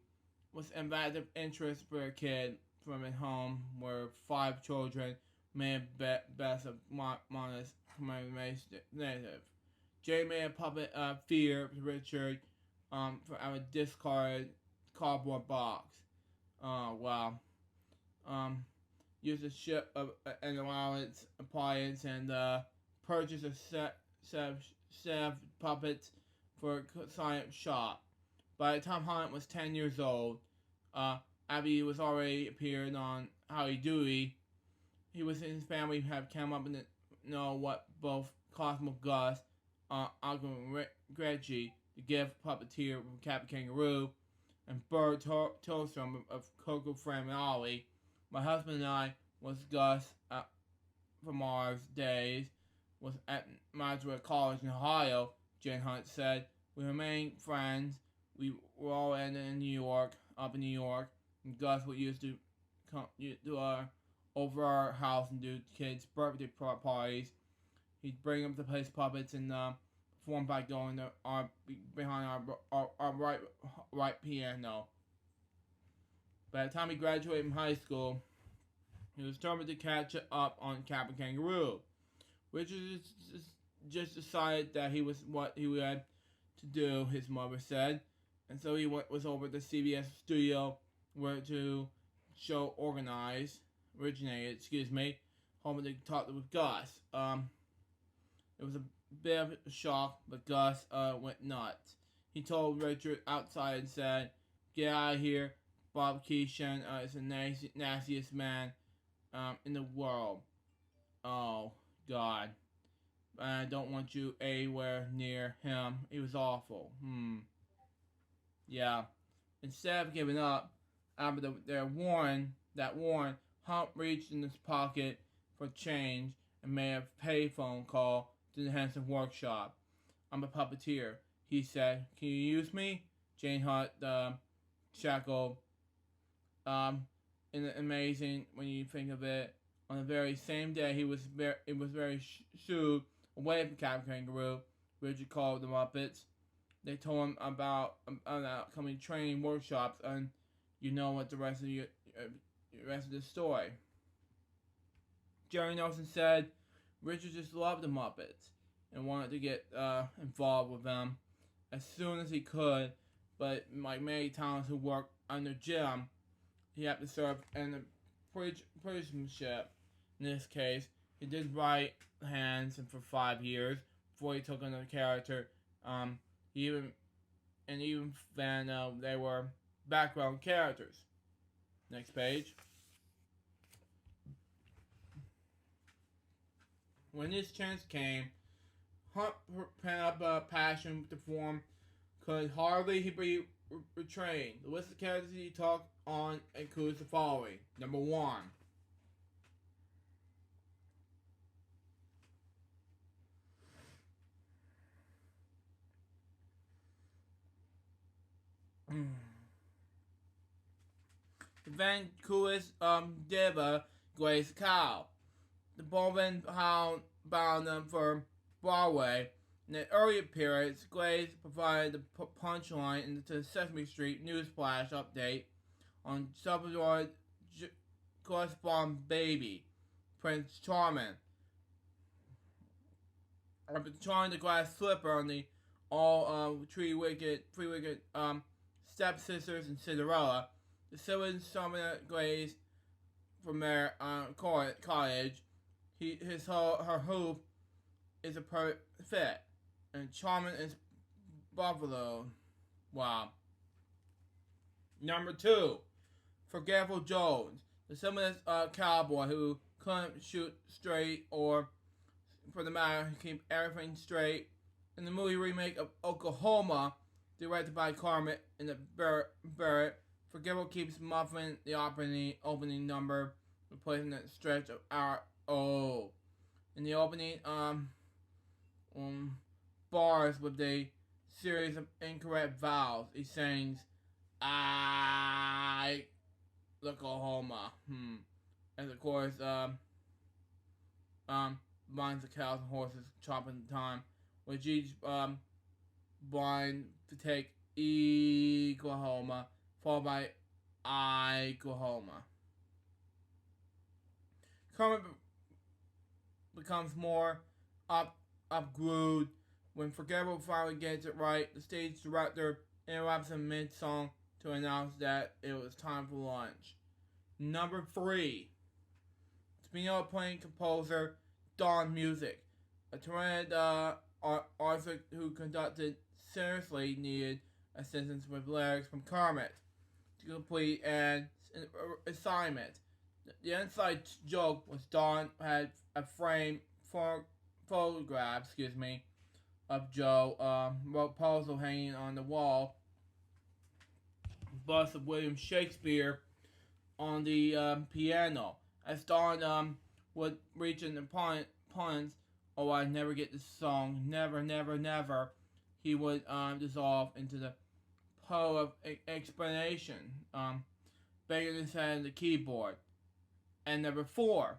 was an active interest for a kid from a home where 5 children made best of modest native. Jay made a puppet fear to Richard from a discarded cardboard box. Oh, wow. Used a ship of an allowance appliance and purchased a set of puppets for a science shop. By the time Hunt was 10 years old, Abby was already appeared on Howdy Doody. He was and his family have come up and know what both Cosmo Gus, Uncle Reggie, the gift puppeteer from Captain Kangaroo, and Bert Tillstrom of Coco Frame and Ollie. My husband and I was Gus from our days, was at Mansfield College in Ohio, Jen Hunt said. We remained friends. We were all up in New York, and Gus would used to come over our house and do kids' birthday parties. He'd bring them to place puppets and perform by going to behind our right piano. By the time he graduated from high school, he was determined to catch up on Captain Kangaroo. Richard just decided that he was what he had to do, his mother said. And so he was over to CBS studio where the show originated, hoping to talk with Gus. It was a bit of a shock, but Gus went nuts. He told Richard outside and said, "Get out of here. Bob Keeshan is the nastiest man in the world. Oh, God. I don't want you anywhere near him. He was awful. Yeah." Instead of giving up, after Warren, Hump reached in his pocket for change and made a payphone call to the Henson workshop. "I'm a puppeteer," he said. "Can you use me?" Jane Hunt shackled. Amazing when you think of it. On the very same day, it was very shooed away from Captain Kangaroo. Richard called the Muppets. They told him about upcoming training workshops, and you know what the rest of the story. Jerry Nelson said Richard just loved the Muppets and wanted to get involved with them as soon as he could, but like many talents who worked under Jim, he had to serve in the apprenticeship. In this case, he did write hands for 5 years before he took on the character. Even then, they were background characters. Next page. When this chance came, Hunt pent up a passion to form could hardly be restrained. The list of characters he talked on includes the following. Number 1. The Vancouver's diva Grace Cow. The Bowman Hound bound them for Broadway. In the earlier periods, Grace provided the punchline into the Sesame Street Newsflash update on Salvador correspondent baby, Prince Charming. After trying the glass slipper on the three wicked stepsisters and Cinderella, the siblings summoned Grace from their cottage. Her hoop is a perfect fit, and Charming is Buffalo. Wow. Number 2, Forgetful Jones, the similar cowboy who couldn't shoot straight or, for the matter, keep everything straight. In the movie remake of Oklahoma, directed by Carmet and the Barrett, Forgetful keeps muffling the opening number, replacing that stretch of R.O. In the opening bars with a series of incorrect vowels, he sings, I Oklahoma. And of course, lines of cows and horses chopping time, with each blind to take Oklahoma, followed by Oklahoma. Kermit becomes more upglued when Forgetful finally gets it right. The stage director interrupts him mid-song to announce that it was time for lunch. Number 3, Spinelli playing composer Don Music, a talented artist who conducted seriously needed assistance with lyrics from Kermit to complete an assignment. The inside joke was Don had a framed photograph, of Joe proposal hanging on the wall, bust of William Shakespeare on the piano. As Don would reach an opponent's, oh, I never get this song, never, never, never, he would dissolve into the poe of explanation, banging his head on the keyboard. And number 4,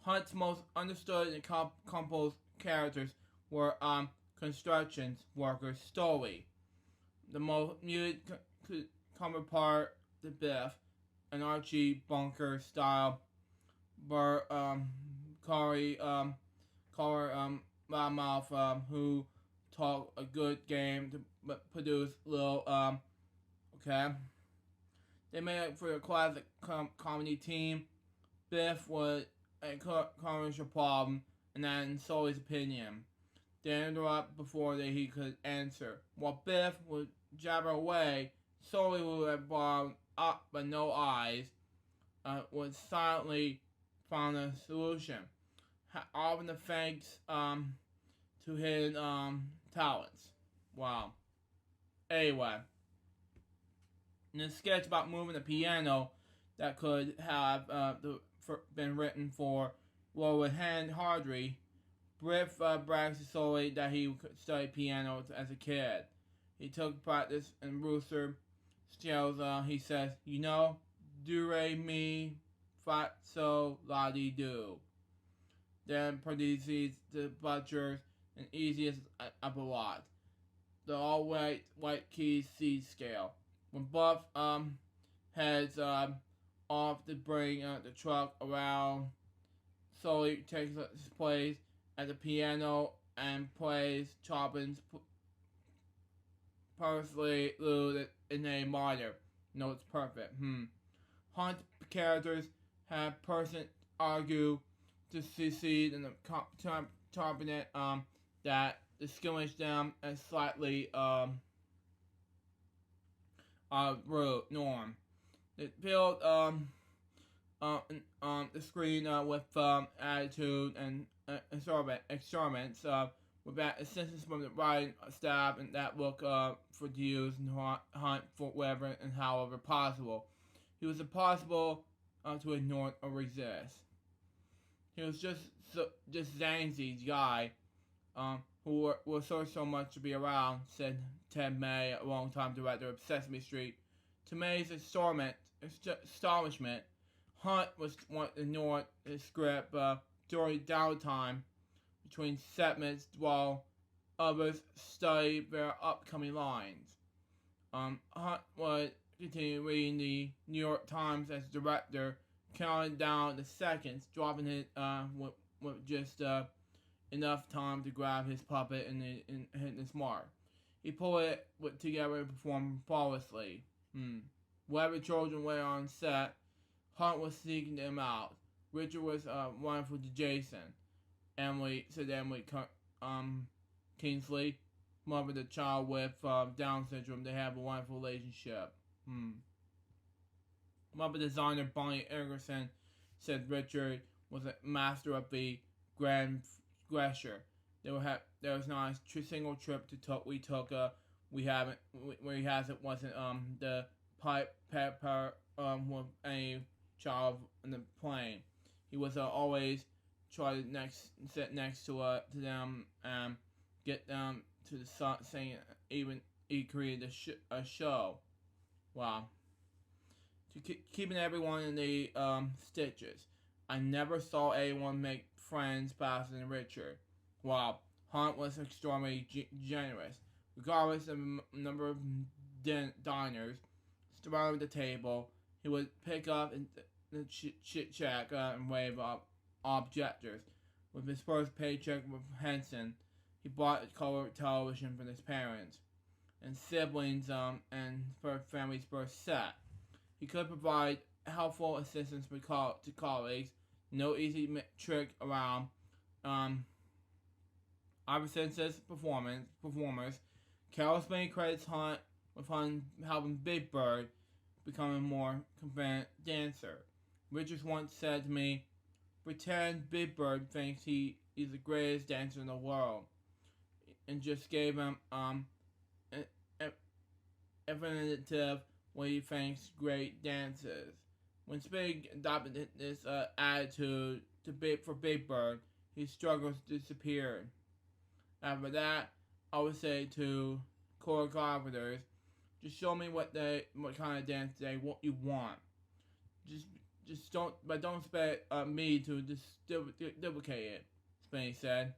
Hunt's most understood and composed characters were construction workers Stowey, the most muted counterpart to Biff, an Archie Bunker style Corey Loudmouth who talk a good game to produce little okay. They made it for a classic comedy team. Biff was a commercial problem, and that in Sully's opinion. They interrupt before he could answer. While Biff would jabber away, Sully, who had bobbed up but no eyes, would silently find a solution. Often the thanks to his talents. Wow. Anyway, in a sketch about moving a piano that could have been written for Lowood Hardy, Biff brags to Sully that he could study piano as a kid. He took practice in Rooster Scales. He says, do re mi fa so la di do. Then produces the butchers and easiest up a lot. The all white key C scale. When Buff heads off to bring the truck around, slowly takes his place at the piano and plays Chopin's purposely lewd in A minor. No, it's perfect. Hunt characters have person argue to succeed in the cabinet that distinguish them as slightly rude norm. They build the screen with attitude and experiments with that assistance from the writing staff and that look for to use and hunt for wherever and however possible. He was impossible to ignore or resist. He was just Zangzi's guy, who was so much to be around, said Ted May, a longtime director of Sesame Street. To May's astonishment, Hunt was ignored his script during downtime between segments while others studied their upcoming lines. Hunt would continue reading the New York Times as director, counting down the seconds, dropping it with just enough time to grab his puppet and hit his mark. He pulled it together and performed flawlessly. Whatever children were on set, Hunt was seeking them out. Richard was wonderful to Jason. Emily Kingsley, mother of the child with Down syndrome. They have a wonderful relationship. Mother designer Bonnie Egerson said Richard was a master of the grand gesture. There was not a single trip we took. Where he hasn't wasn't the pipe pepper with any child in the plane. He was always try to sit next to them and get them to the saying even he created a show. Wow. To keeping everyone in the stitches. I never saw anyone make friends faster than Richard. Wow. Hunt was extremely generous. Regardless of the number of diners surrounding the table, he would pick up the chit-chat and wave up objectors. With his first paycheck with Henson, he bought a color television for his parents and siblings and for family's first set. He could provide helpful assistance to colleagues. No easy trick around. Iverson's performers. Carol Spain credits Hunt with helping Big Bird become a more confident dancer. Richards once said to me, "Pretend Big Bird thinks he is the greatest dancer in the world," and just gave him affirmative what he thinks great dances. When Spig adopted this attitude for Big Bird, his struggles disappeared. After that, I would say to choreographers, just show me what kind of dance you want. Just don't expect me to just duplicate it, Spinney said.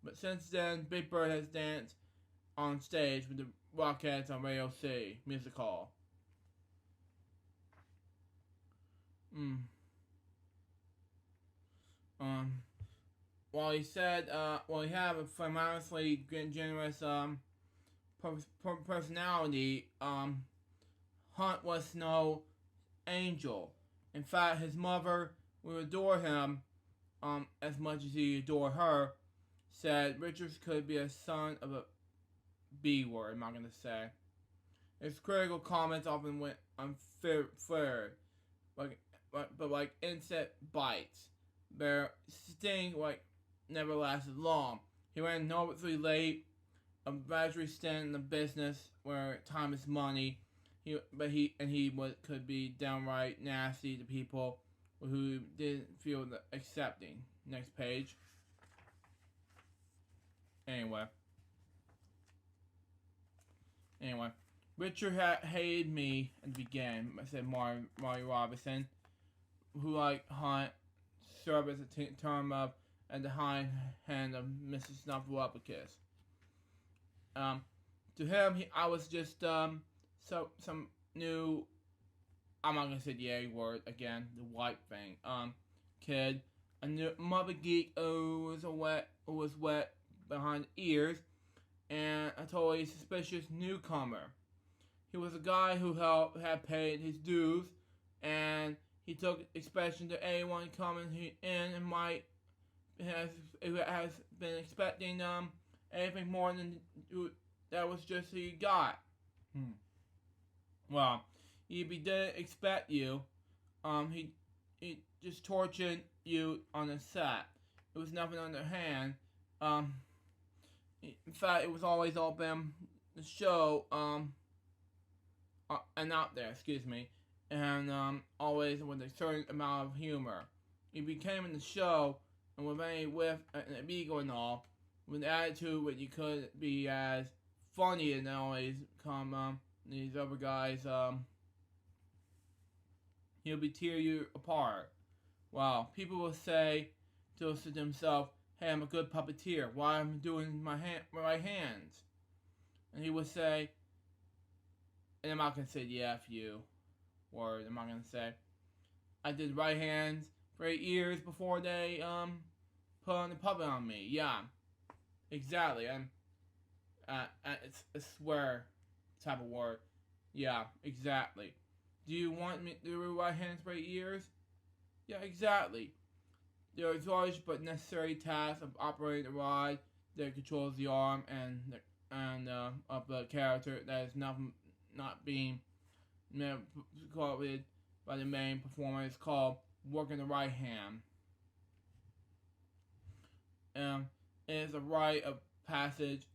But since then, Big Bird has danced on stage with the Rockettes on Radio City Music Hall. While he said, he had a famously generous personality, Hunt was no angel. In fact, his mother would adore him as much as he adored her. Said Richards could be a son of a B word, I'm not going to say. His critical comments often went unfair, but like insect bites. Their sting never lasted long. He ran enormously late, a gradually stint in the business where time is money. He could be downright nasty to people who didn't feel accepting. Next page. Anyway, Richard hated me at the beginning. I said Marty Robinson, who Hunt served as a term of at the hind hand of Mrs. Snuffleupagus. To him, I was just some new. I'm not gonna say the A word again, the white thing. Kid, a new mother geek who was wet behind the ears, and a totally suspicious newcomer. He was a guy who had paid his dues, and he took expression to anyone coming in and has been expecting anything more than that was just who you got. Well, he didn't expect you. He just tortured you on the set. It was nothing underhand. In fact, it was always all been the show. And out there, excuse me, and always with a certain amount of humor. He became in the show, and with an ego and all, with an attitude where you couldn't be as funny and always come these other guys. He'll be tear you apart. Wow, people will say to themselves, "Hey, I'm a good puppeteer. Why am I doing my right hands?" And he would say. And I'm not going to say the F you word. I'm not going to say. I did right hands for 8 years before they put on the puppet on me. Yeah. Exactly. It's a swear type of word. Yeah, exactly. Do you want me to do right hands for 8 years? Yeah, exactly. There is large but necessary task of operating the rod that controls the arm and of the character that is not being called by the main performer. It's called working the right hand. It is a rite of passage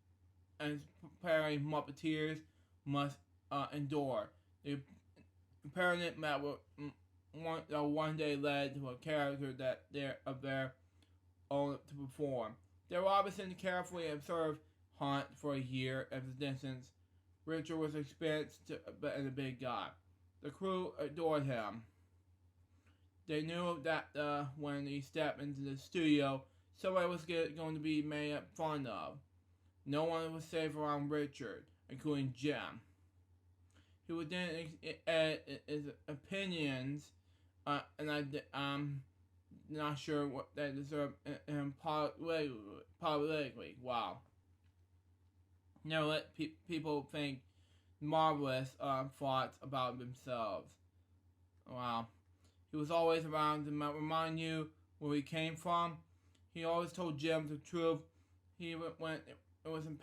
and preparing Muppeteers must endure. The permanent that one day led to a character that they're of their own to perform. They Robinson carefully observed Hunt for a year at a distance. Richard was experienced and a big guy. The crew adored him. They knew that when he stepped into the studio, somebody was going to be made fun of. No one was safe around Richard, including Jim. He would then edit his opinions, and I'm not sure what they deserve politically. Wow. Never let people think marvelous thoughts about themselves. Wow. He was always around to remind you where he came from. He always told Jim the truth. When it wasn't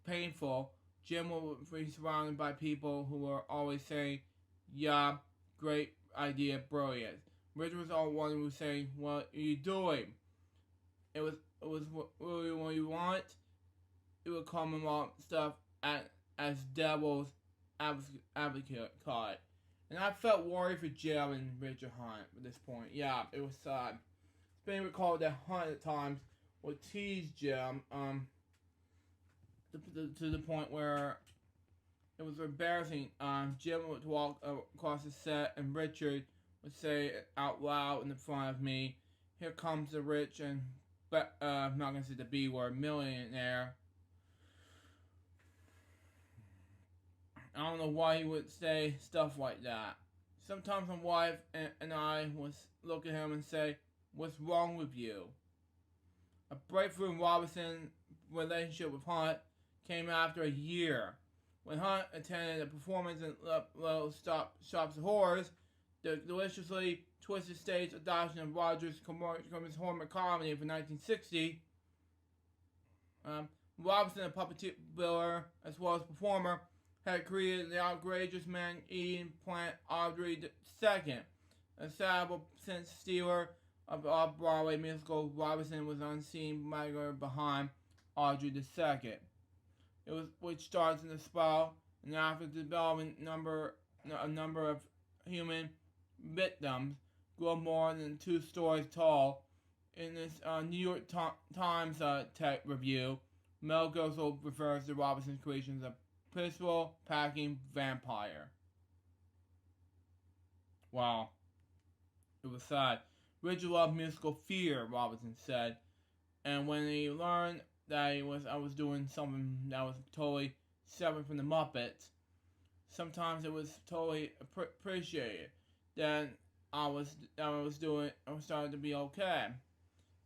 painful, Jim would be surrounded by people who were always saying, "Yeah, great idea, brilliant." Richard was all one who was saying, "What are you doing?" It was what you want. It would call him all stuff as devil's advocate. And I felt worried for Jim and Richard Hunt at this point. Yeah, it was sad. It's been recalled that Hunt at times would tease Jim to the point where it was embarrassing. Jim would walk across the set and Richard would say out loud in front of me, "Here comes the rich and I'm not going to say the B word, millionaire." I don't know why he would say stuff like that. Sometimes my wife and I would look at him and say, "What's wrong with you?" A breakthrough in Robinson's relationship with Hunt came after a year. When Hunt attended a performance in Little Shops of Horrors, the deliciously twisted stage adoption of Rogers' horror comedy from 1960, Robinson, a puppeteer as well as performer, had created the outrageous man-eating plant Audrey II, a saddle since stealer of the off-Broadway musical. Robinson was unseen migrant behind Audrey II. Which starts in the spell, and after developing a number of human victims grow more than 2 stories tall. In this New York Times tech review, Mel Gosel refers to Robinson's creations as pistol-packing vampire. Wow. It was sad. Richard loved musical theater, Robinson said. And when he learned that I was doing something that was totally separate from the Muppets, sometimes it was totally appreciated. Then I was starting to be okay.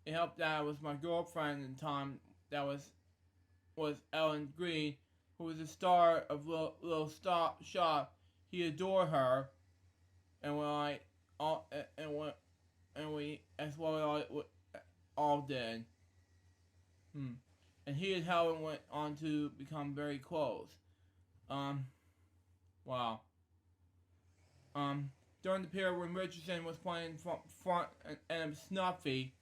It helped that I was my girlfriend at the time that was Ellen Green, who was the star of Little Shop. He adored her, and we as well all did. And he and Helen went on to become very close. Wow. During the period when Richardson was playing front and Snuffy,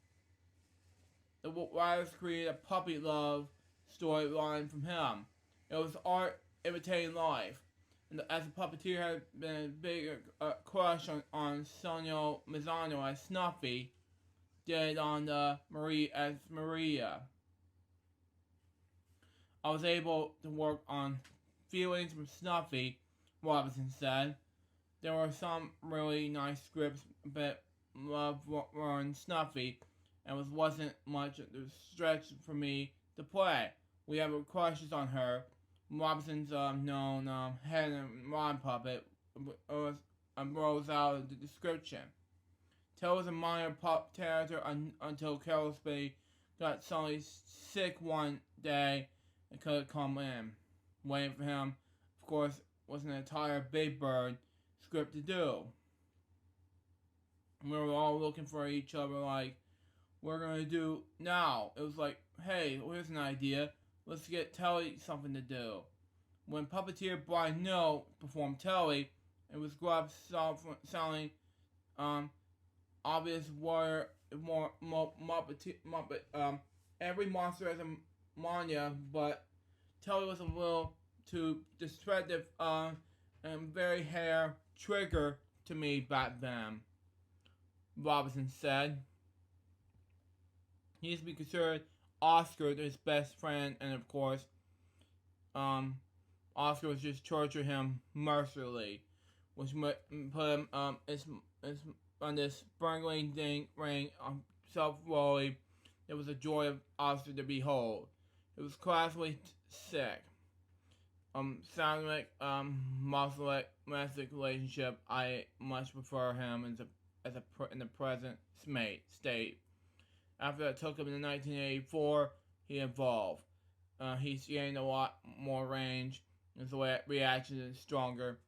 the writers created a puppy love storyline from him. It was art imitating life. And as a puppeteer had been a big crush on Sonia Mazzano as Snuffy did on Maria. I was able to work on feelings from Snuffy, Robinson said. There were some really nice scripts, but love were on Snuffy, and wasn't much of a stretch for me to play. We have crushes on her. Robinson's known head and rod puppet rose out of the description. Tel was a minor pop character until Carol Spade got suddenly sick one day and couldn't come in. Waiting for him, of course, was an entire Big Bird script to do. We were all looking for each other like, we're going to do now. It was like, hey, here's an idea. Let's get Telly something to do. When puppeteer Brian No performed Telly, it was Grubb selling obvious warrior Muppet. Every monster has a mania, but Telly was a little too destructive and very hair trigger to me back then, Robinson said. He used to be considered Oscar his best friend, and of course, Oscar was just torturing him mercilessly, which put him on this burning ring on self-rolling. It was a joy of Oscar to behold. It was classically sick. Sounding like romantic relationship. I much prefer him in the present state. After I took him in 1984, he evolved. He's gained a lot more range. His reaction is stronger.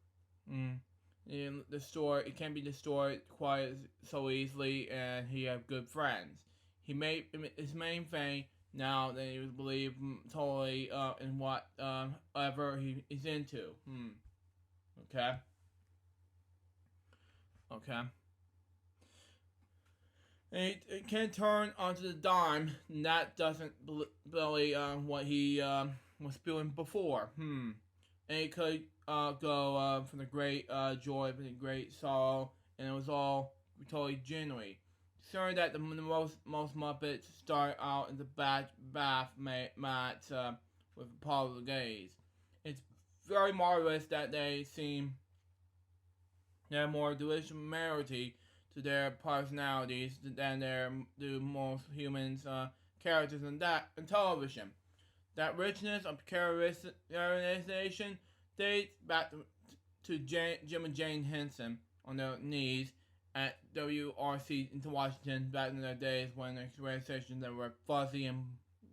It can't be destroyed quite so easily, and he had good friends. He made his main thing now that he was believed totally in whatever he's into. Okay. And it can turn onto the dime, and that doesn't really what he was feeling before. And it could go from the great joy to the great sorrow, and it was all totally genuine. Considering that the most Muppets start out in the bath mats with Apollo gaze. It's very marvelous that they seem to have more deliberity to their personalities than do most humans' characters in television. That richness of characterization dates back to Jim and Jane Henson on their knees at WRC in Washington back in the days when the radio stations that were fuzzy and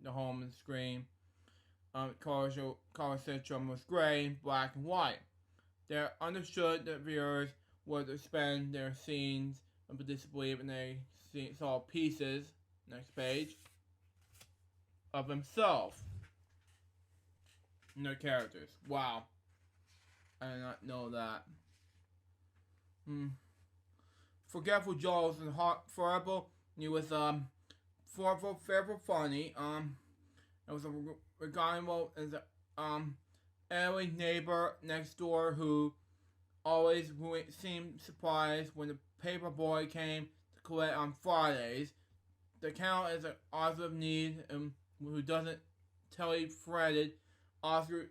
the home and screen. Color spectrum was gray, black, and white. They understood that viewers would spend their scenes of disbelief, and they saw pieces, next page, of himself in their characters. Wow. I did not know that. Forgetful Joe was forever. He was forever funny. It was a regardable as elderly neighbor next door who always seemed surprised when the paper boy came to collect on Fridays. The count is an author of need who doesn't tell you fretted. Oscar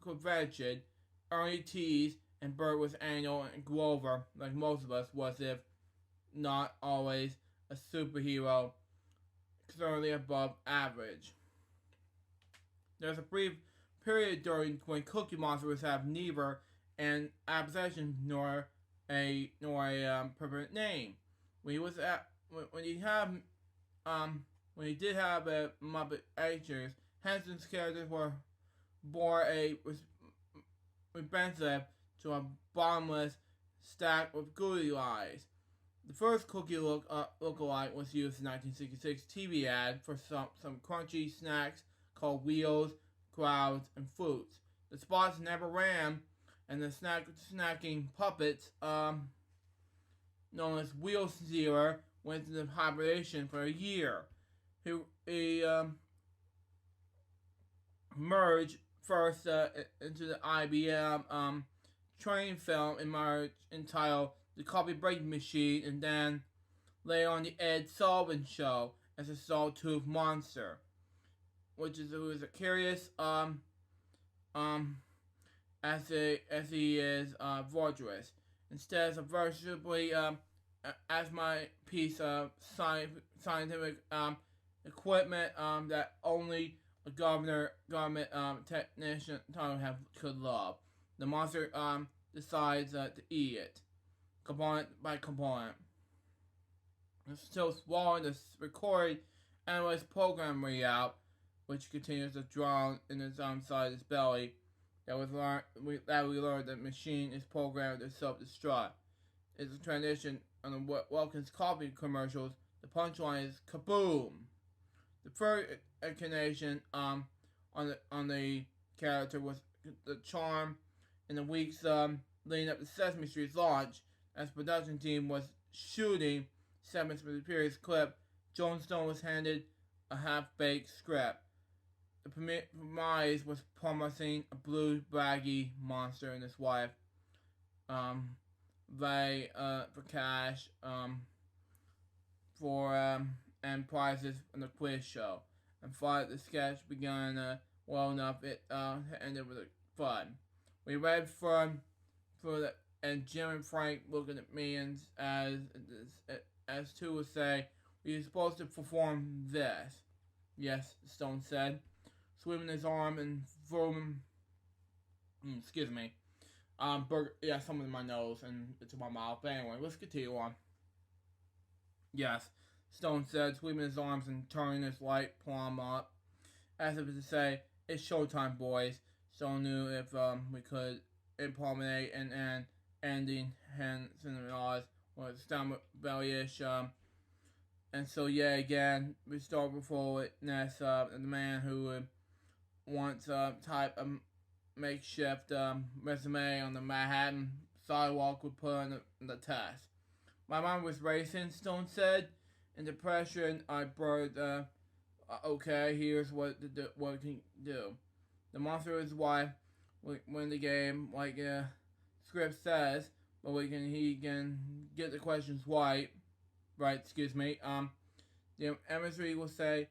coveted early tease, and Bert was anal, and Grover, like most of us, was, if not always, a superhero, certainly above average. There's a brief period during when Cookie Monsters have neither an obsession nor a permanent name. When he was at when he had when he did have a Muppet Acres, Hanson's characters bore a resemblance to a bottomless stack of googly eyes. The first Cookie lookalike was used in 1966 TV ad for some crunchy snacks called Wheels, Clouds, and Fruits. The spots never ran, and the snacking puppets, known as Wheel Stealer, went into hibernation for a year. He merged first into the IBM train film entitled The Coffee Breaking Machine, and then later on the Ed Sullivan Show as a sawtooth monster, who is a curious as he is virtuous. Instead of virtually as my piece of scientific equipment that only a government technician could love. The monster decides to eat it, component by component. It's still swallowing the recorded analyze program readout, which continues to drown in its inside his belly. That we learned the machine is programmed to self-destruct. It's a transition on the Welkins coffee commercials. The punchline is kaboom. The third incarnation on the character was the charm in the weeks leading up to Sesame Street's launch, as the production team was shooting segments from the previous clip. Joan Stone was handed a half-baked script. The premise was promising a blue, braggy monster and his wife, for cash, and prizes on the quiz show. And thought the sketch began well enough, it ended with fun. We read and Jim and Frank looking at me and as two would say, "We're supposed to perform this." "Yes," Stone said, swimming his arm and throwing. Excuse me. Something in my nose and it's in my mouth. But anyway, let's continue on. "Yes," Stone said, sweeping his arms and turning his light palm up, as if to say, "It's showtime, boys." Stone knew if we could implement an ending Hanson and Oz was down rebellious, and so again, we start with forwardness of the man who would once type a makeshift resume on the Manhattan sidewalk would put on the test. "My mind was racing," Stone said. "In depression, I blurted, okay, here's what we can do. The monster is why we win the game, like script says, but he can get the questions right, excuse me. The emissary will say,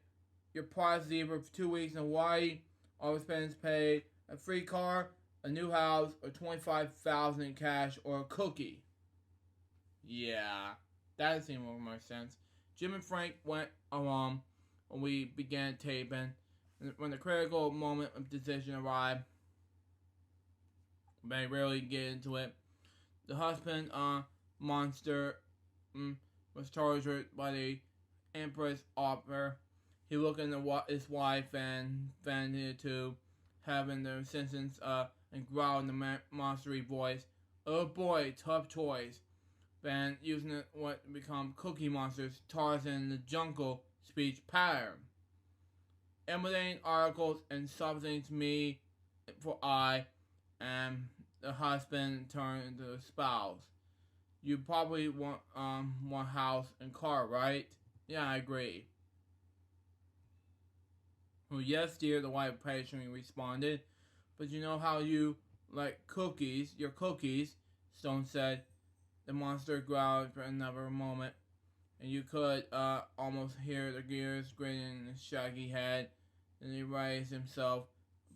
your prize zebra for 2 weeks in Hawaii, all expenses paid, a free car, a new house, or $25,000 in cash, or a cookie." Yeah, that seemed to make more sense. Jim and Frank went along when we began taping. When the critical moment of decision arrived, they rarely get into it. The husband, monster, was charged by the Empress offer. He looked into his wife and vented to having the sentence and growled in the monstery voice, "Oh boy, tough choice." Van using what become Cookie Monster's Tarzan in the Jungle speech pattern. Emulating articles and something to me for I am the husband turned into a spouse. "You probably want house and car, right?" "Yeah, I agree." "Well, yes, dear," the wife patiently responded. "But you know how you like your cookies," Stone said. The monster growled for another moment, and you could almost hear the gears grating in his shaggy head. Then he raised himself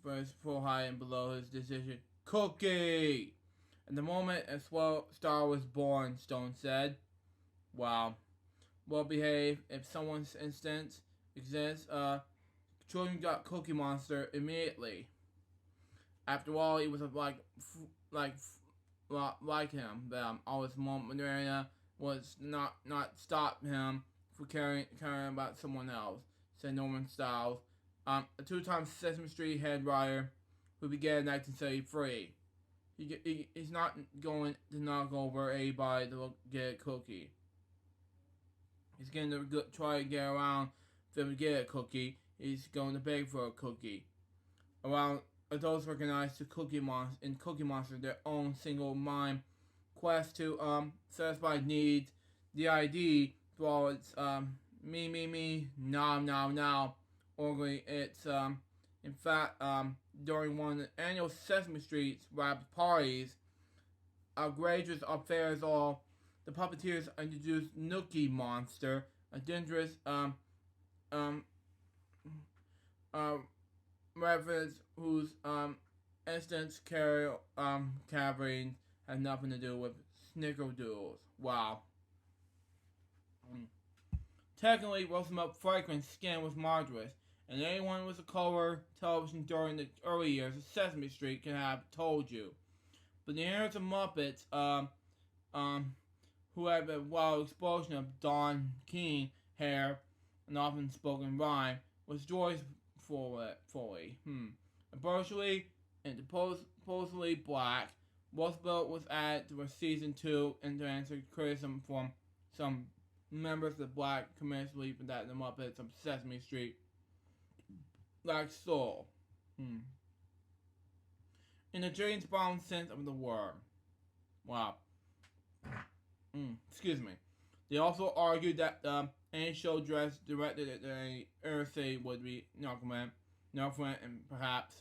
verse full high and below his decision. Cookie! At the moment a star was born, Stone said. Wow. Well behaved. If someone's instance exists, children got Cookie Monster immediately. After all, he was like him. All his Marina was not stop him for caring about someone else, said Norman Stiles, a two-time Sesame Street head writer who began in 1973. He's not going to knock over anybody to get a cookie. He's going to try to get around for him to get a cookie. He's going to beg for a cookie. Around adults recognize the Cookie Monster their own single mind quest to satisfy needs. The ID for all its me, now. Orally, it's in fact during one of the annual Sesame Street's rap parties, outrageous affairs all, the puppeteers introduced Nookie Monster, a dangerous reference whose instance carrying had nothing to do with snickerdoodles. Wow. Technically, Roosevelt Franklin's skin was marvelous, and anyone with a color television during the early years of Sesame Street can have told you. But the heirs of Muppets, who had a wild explosion of Don King hair and often spoken rhyme, was joyfully, virtually and supposedly black. Roosevelt was added to a season 2 and to answer criticism from some members of the black community for that the Muppets of Sesame Street lacked soul. In the James Bond sense of the word. Wow. Excuse me. They also argued that any show dress directed at the Earthy would be no-friend and perhaps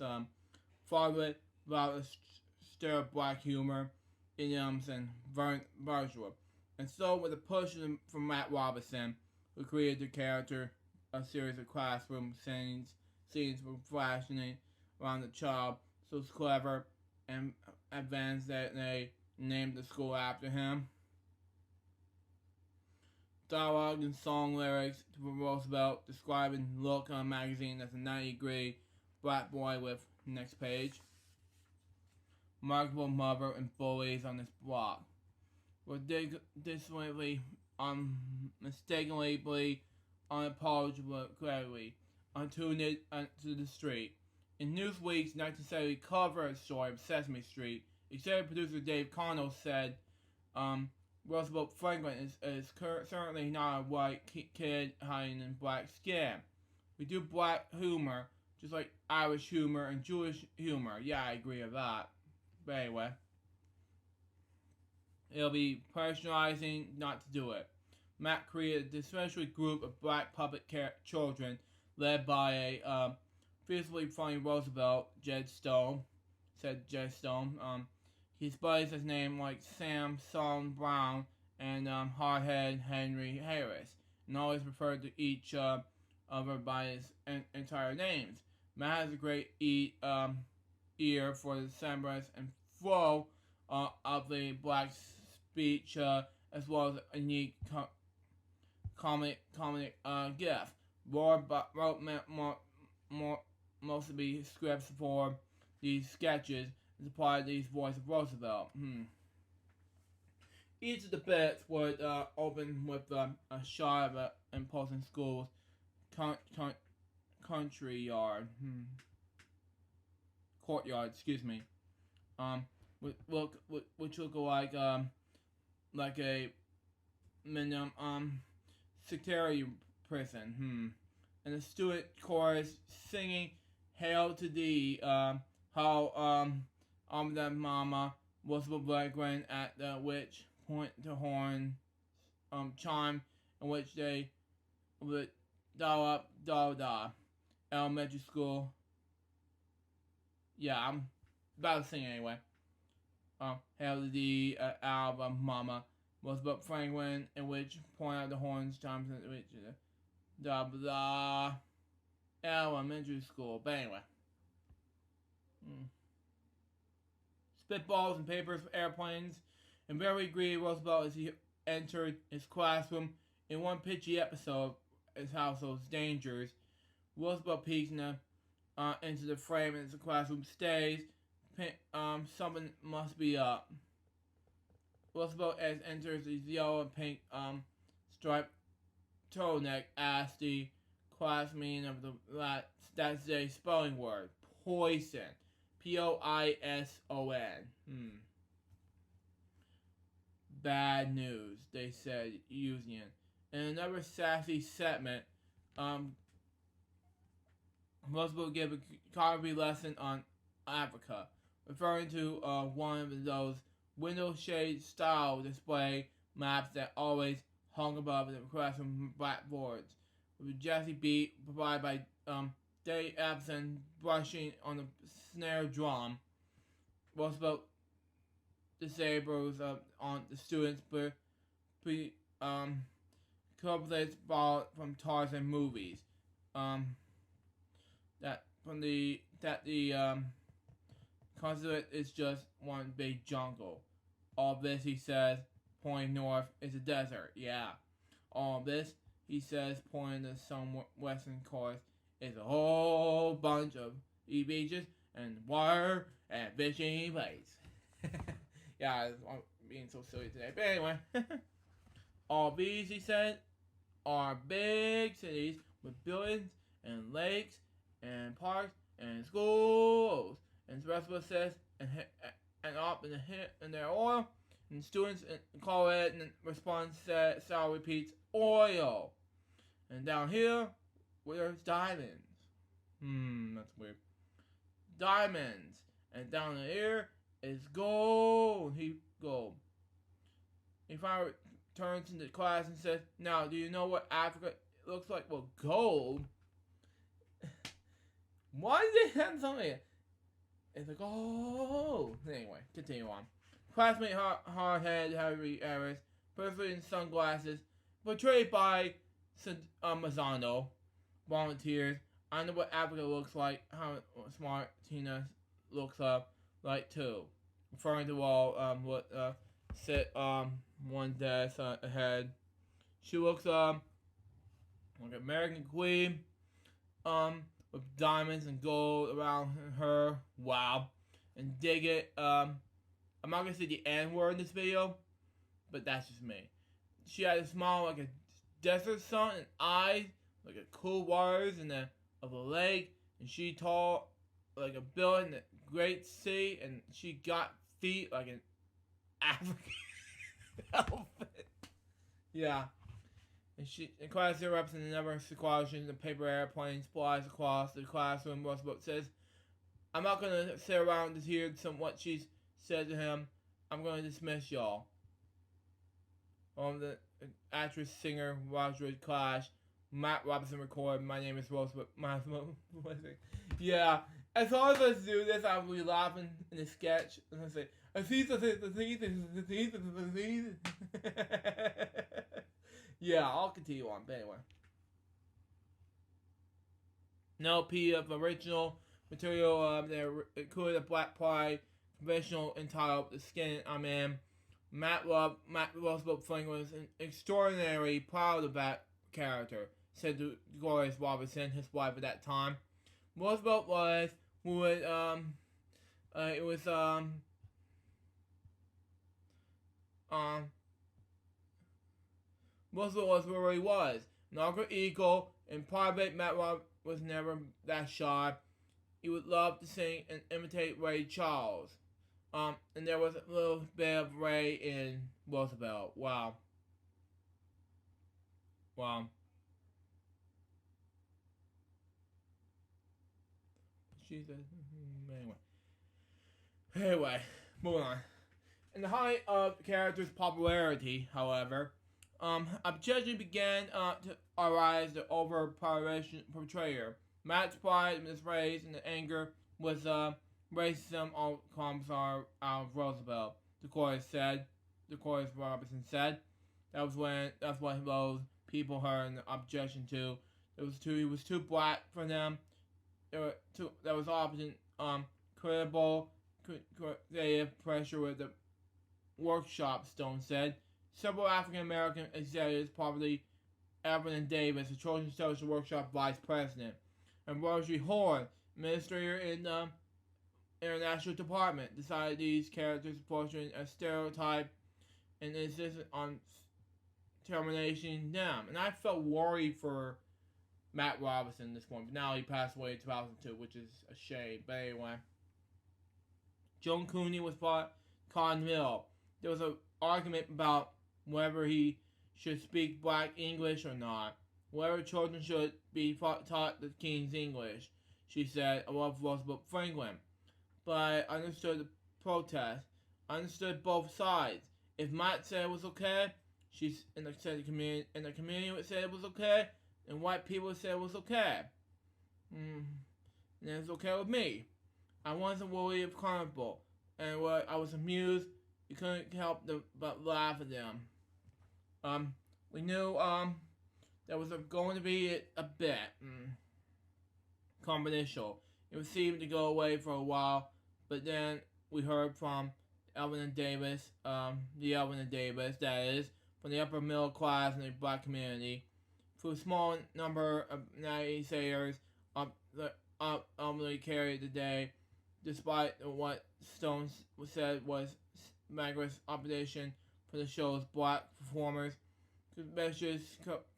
followed without a stir of black humor, idioms, and virtue. And so, with a push from Matt Robinson, who created the character, a series of classroom scenes were flashing around the child, so clever and advanced that they named the school after him. Dialogue and song lyrics to Roosevelt describing Look magazine as a 90-degree black boy with, next page, remarkable mother and bullies on this block. Ridiculously, unmistakably, unapologetically, untuned to the street. In Newsweek's 1970 cover story of Sesame Street, executive producer Dave Connell said, Roosevelt Franklin is certainly not a white kid hiding in black skin. We do black humor, just like Irish humor and Jewish humor. Yeah, I agree with that. But anyway, it'll be personalizing not to do it. Matt created this special group of black puppet children led by a fiercely funny Roosevelt, Jed Stone. His buddies his name like Sam, Solomon Brown, and hardhead Henry Harris, and always referred to each other by his entire names. Matt has a great ear for the semblance and flow of the black speech, as well as a unique comic gift. Wrote most of the scripts for these sketches and supplied these voice of Roosevelt. Each of the bits would open with a shot of an imposing school's country yard. Courtyard, excuse me. Which look like a minimum sectarian prison. And the student chorus singing "Hail to Thee," how the mama was belligerent at which point the horn chime, in which they would dial up, elementary school. Yeah, I'm about to sing anyway. Hail to Thee, Alabama mama was but Franklin, in which point out the horns chimes, in which elementary school. But anyway. spitballs and papers for airplanes, and barely greeted Roosevelt as he entered his classroom. In one pitchy episode of his household's dangers, Roosevelt peeks into the frame as the classroom stays. Something must be up. Roosevelt, as enters his yellow and pink striped turtleneck, asks the class meaning of that day's spelling word: poison. Poison. Bad news, they said, using it. In another sassy segment, Roosevelt gave a geography lesson on Africa, referring to one of those window shade style display maps that always hung above the classroom blackboards, with Jesse beat provided by Dave Epson brushing on the snare drum. Roosevelt disables on the students, but couplets borrowed from Tarzan movies. That the continent is just one big jungle. All this, he says, pointing north, is a desert. Yeah. All this, he says, pointing to some western coast, is a whole bunch of beaches and water and fishing place. Yeah, I'm being so silly today. But anyway, all these, he said, are big cities with buildings and lakes and parks and schools. And the rest of us says, and up in their oil, and students call it, and response said, Sal repeats, oil. And down here, there's diamonds. That's weird. Diamonds. And down here is gold. Gold. He finally turns into class and says, now, do you know what Africa looks like? Well, gold? Why did they have something? It's like, oh. Anyway, continue on. Classmate hard-headed Harry Harris, perfectly in sunglasses, portrayed by Mazzano, volunteers. I know what Africa looks like, how smart Tina looks like too. Referring to all what sit one desk ahead. She looks like an American queen, with diamonds and gold around her. Wow. And dig it. I'm not gonna say the N word in this video, but that's just me. She had a smile like a desert sun and eyes like a cool waters of a lake, and she tall like a building in a great sea, and she got feet like an African elephant. Yeah. And class erupts in another sequestration. The paper airplane flies across the classroom. Roosevelt says, I'm not going to sit around to hear what she said to him. I'm going to dismiss y'all. The actress, singer, Roger Clash, Matt Robinson recorded, my name is Roosevelt. Yeah. As long as I do this, I'll be laughing in the sketch. And I say, yeah, I'll continue on, but anyway. No P of original material, there included a black pride, conventional entitled The Skin I'm In. Matt Roosevelt Frank was extraordinarily proud of that character, said to Gloria Robinson, his wife at that time. Roosevelt was Roosevelt was where he was. An alter ego. In private, Matt was never that shy. He would love to sing and imitate Ray Charles. And there was a little bit of Ray in Roosevelt. Wow. Wow. She said, Anyway, moving on. In the height of the character's popularity, however, objection began to arise over portrayer. Matt's pride and his rage and the anger was racism all comes out of Roosevelt. The chorus Robinson said. That's what those people heard an objection to. He was too black for them. There was often credible creative pressure with the workshop, Stone said. Several African American executives, probably Evelyn Davis, the Children's Social Workshop Vice President, and Rosie Horn, Administrator in the International Department, decided these characters portraying a stereotype and insisted on terminating them. And I felt worried for Matt Robinson at this point, but now he passed away in 2002, which is a shame. But anyway, Joan Cooney was brought caught in the middle. There was an argument about whether he should speak black English or not. Whether children should be taught the King's English, she said, above Roosevelt Franklin. But I understood the protest. I understood both sides. If Matt said it was okay, she's in the community would say it was okay, and white people said it was okay. And it's okay with me. I wasn't really comfortable, and I was amused. You couldn't help but laugh at them. We knew there was going to be a bit confidential. It seemed to go away for a while, but then we heard from Evelyn Davis, the Evelyn Davis, that is, from the upper middle class in the black community, through a small number of naysayers, carried the day, despite what Stone said was vigorous opposition for the show's black performers. Conspicuous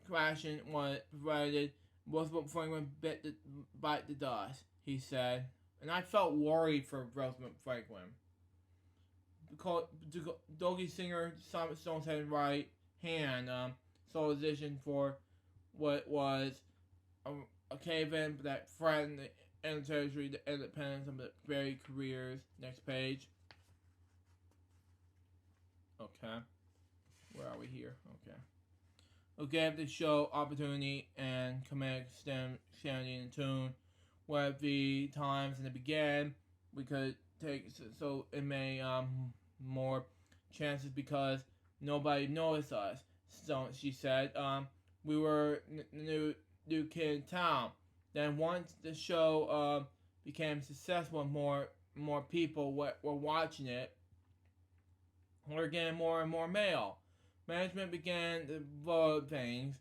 crashing was provided. Roosevelt Franklin bite the dust, he said. And I felt worried for Roosevelt Franklin. Dougie Singer, Simon Stone's head right hand, solicitation for what was a cave-in that threatened the territory, the independence of the very careers. Next page. Okay. Where are we here? Okay. Who gave the show opportunity and comedic standing in tune with the times in the beginning. We could take so it may more chances because nobody noticed us. So she said, we were new kid in town. Then once the show became successful, more people were watching it. We're getting more and more mail. Management began to vote things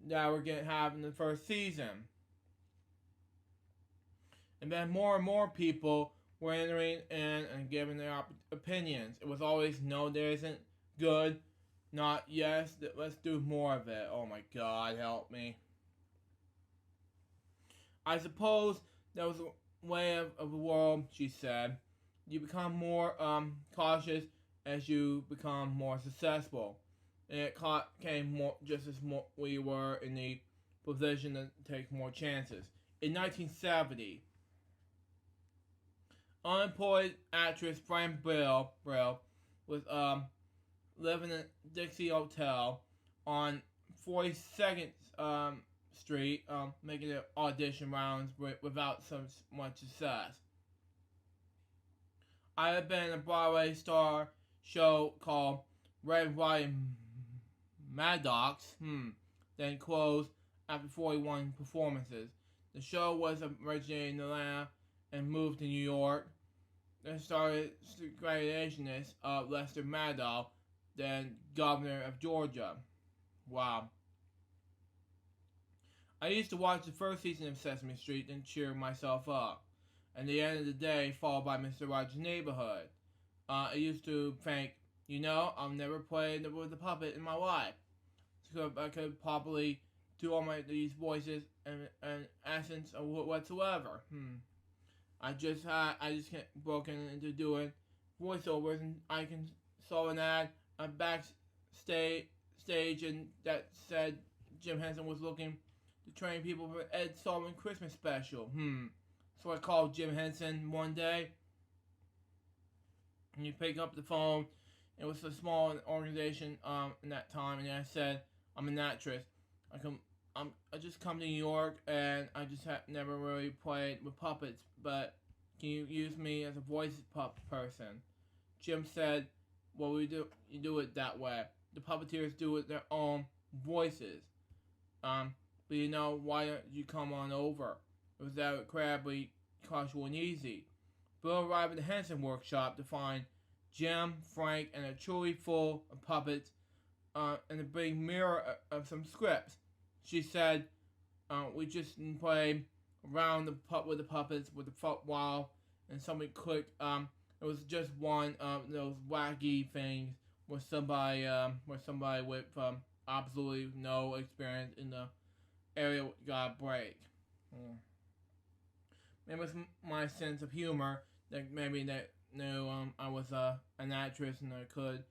that were going to happen in the first season. And then more and more people were entering in and giving their opinions. It was always, no, there isn't, good, not yes, let's do more of it. Oh my God, help me. I suppose that was a way of the world, she said. You become more cautious as you become more successful. And it came more just as we were in the position to take more chances. In 1970, unemployed actress Fran Brill was living in Dixie Hotel on 42nd Street, making the audition rounds without so much success. I had been in a Broadway star show called Red, White, and Maddox, then closed after 41 performances. The show was originated in Atlanta and moved to New York. Then started segregationist Lester Maddox, then governor of Georgia. Wow. I used to watch the first season of Sesame Street and cheer myself up. And the end of the day, followed by Mr. Rogers' Neighborhood. I used to think, I'll never play with a puppet in my life. So I could probably do all these voices and accents or whatsoever. I just broken into doing voiceovers, and I saw an ad backstage and that said Jim Henson was looking to train people for Ed Sullivan Christmas special. So I called Jim Henson one day, and he picked up the phone. It was a small organization in that time, and I said, I'm an actress. I just come to New York, and I just never really played with puppets, but can you use me as a voice person? Jim said, well, you do it that way. The puppeteers do it their own voices. But why don't you come on over? It was that incredibly casual and easy. Bill arrived at the Henson workshop to find Jim, Frank, and a trolley full of puppets and a big mirror of some scripts. She said, we just play around with the puppets with the while, and something clicked. It was just one of those wacky things where somebody with absolutely no experience in the area got a break. It was my sense of humor that maybe that knew I was an actress and I could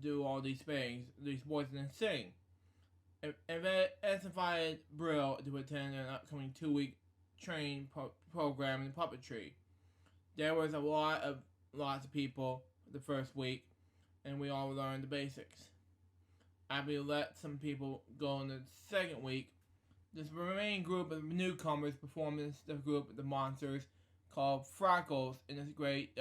do all these things, these voices, and sing. And they invited Brill to attend an upcoming 2-week training program in puppetry. There was lots of people the first week, and we all learned the basics. After we let some people go in the second week, this remaining group of newcomers performed in the group of the monsters called Frackles in this great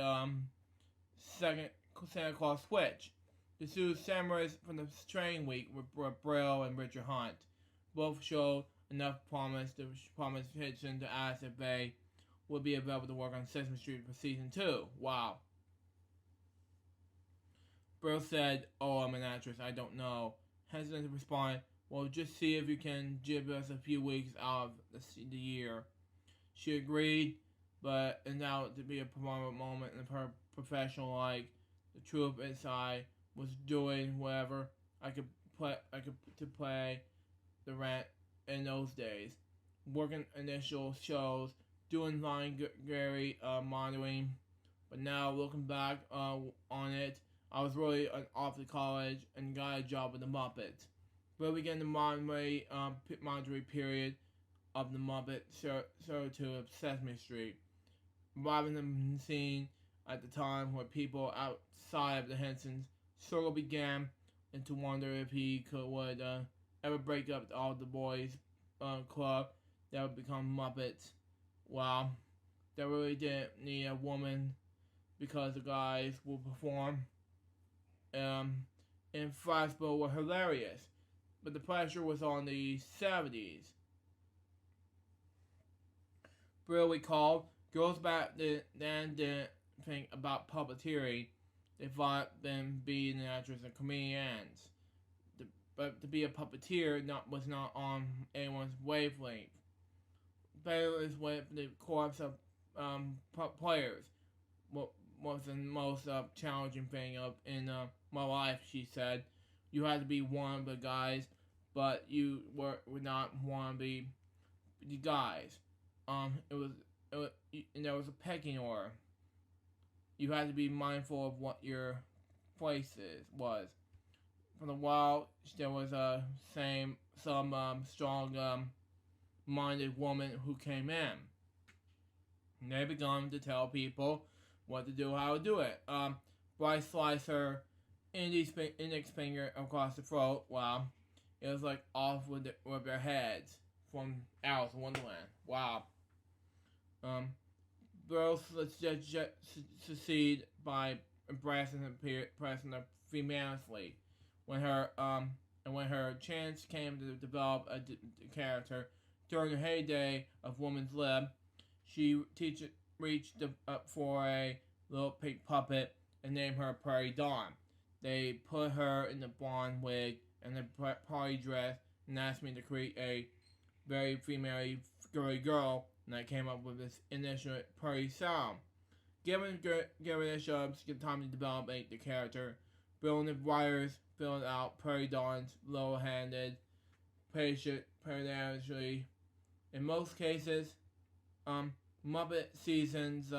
second Santa Claus switch. The two samurais from the training week were Brill and Richard Hunt. Both showed enough promise Hitchens to ask if they would be available to work on Sesame Street for season 2. Wow. Brill said, "Oh, I'm an actress, I don't know." Henson responded, "Well, just see if you can give us a few weeks out of the year." She agreed, but it now to be a prominent moment in her professional life. The truth inside was doing whatever I could to play the rent in those days, working initial shows, doing line Gary monitoring. But now looking back on it, I was really off to college and got a job with the Muppets. But we began the monitoring period of the Muppet Servitude of Sesame Street. Arriving the scene at the time where people outside of the Hensons circle began and to wonder if he would ever break up all the boys club that would become Muppets. Wow, they really didn't need a woman because the guys will perform in Frostbill were hilarious, but the pressure was on the 70s. Brill recalled, girls back then didn't think about puppeteering. They thought them being an actress and comedians. But to be a puppeteer was not on anyone's wavelength. Players with the corps of players. What was the most challenging thing in my life, she said. You had to be one of the guys, but you would not want to be the guys. And there was a pecking order. You had to be mindful of what your place was. For a while, there was some strong-minded woman who came in. And they began to tell people what to do, how to do it. Bryce sliced her index finger across the throat. Wow, it was like off with their heads from Alice in Wonderland. Wow. Girls succeed by embracing her femaninely. When her chance came to develop a character during the heyday of Woman's Lib, she reached up for a little pink puppet and named her Prairie Dawn. They put her in the blonde wig and the party dress and asked me to create a very female girly girl, and I came up with this initial Prairie sound. Given the time to develop the character, Bill and the writers filled out Prairie Dawn's low-handed, patient, pedantically. In most cases, Muppet seasons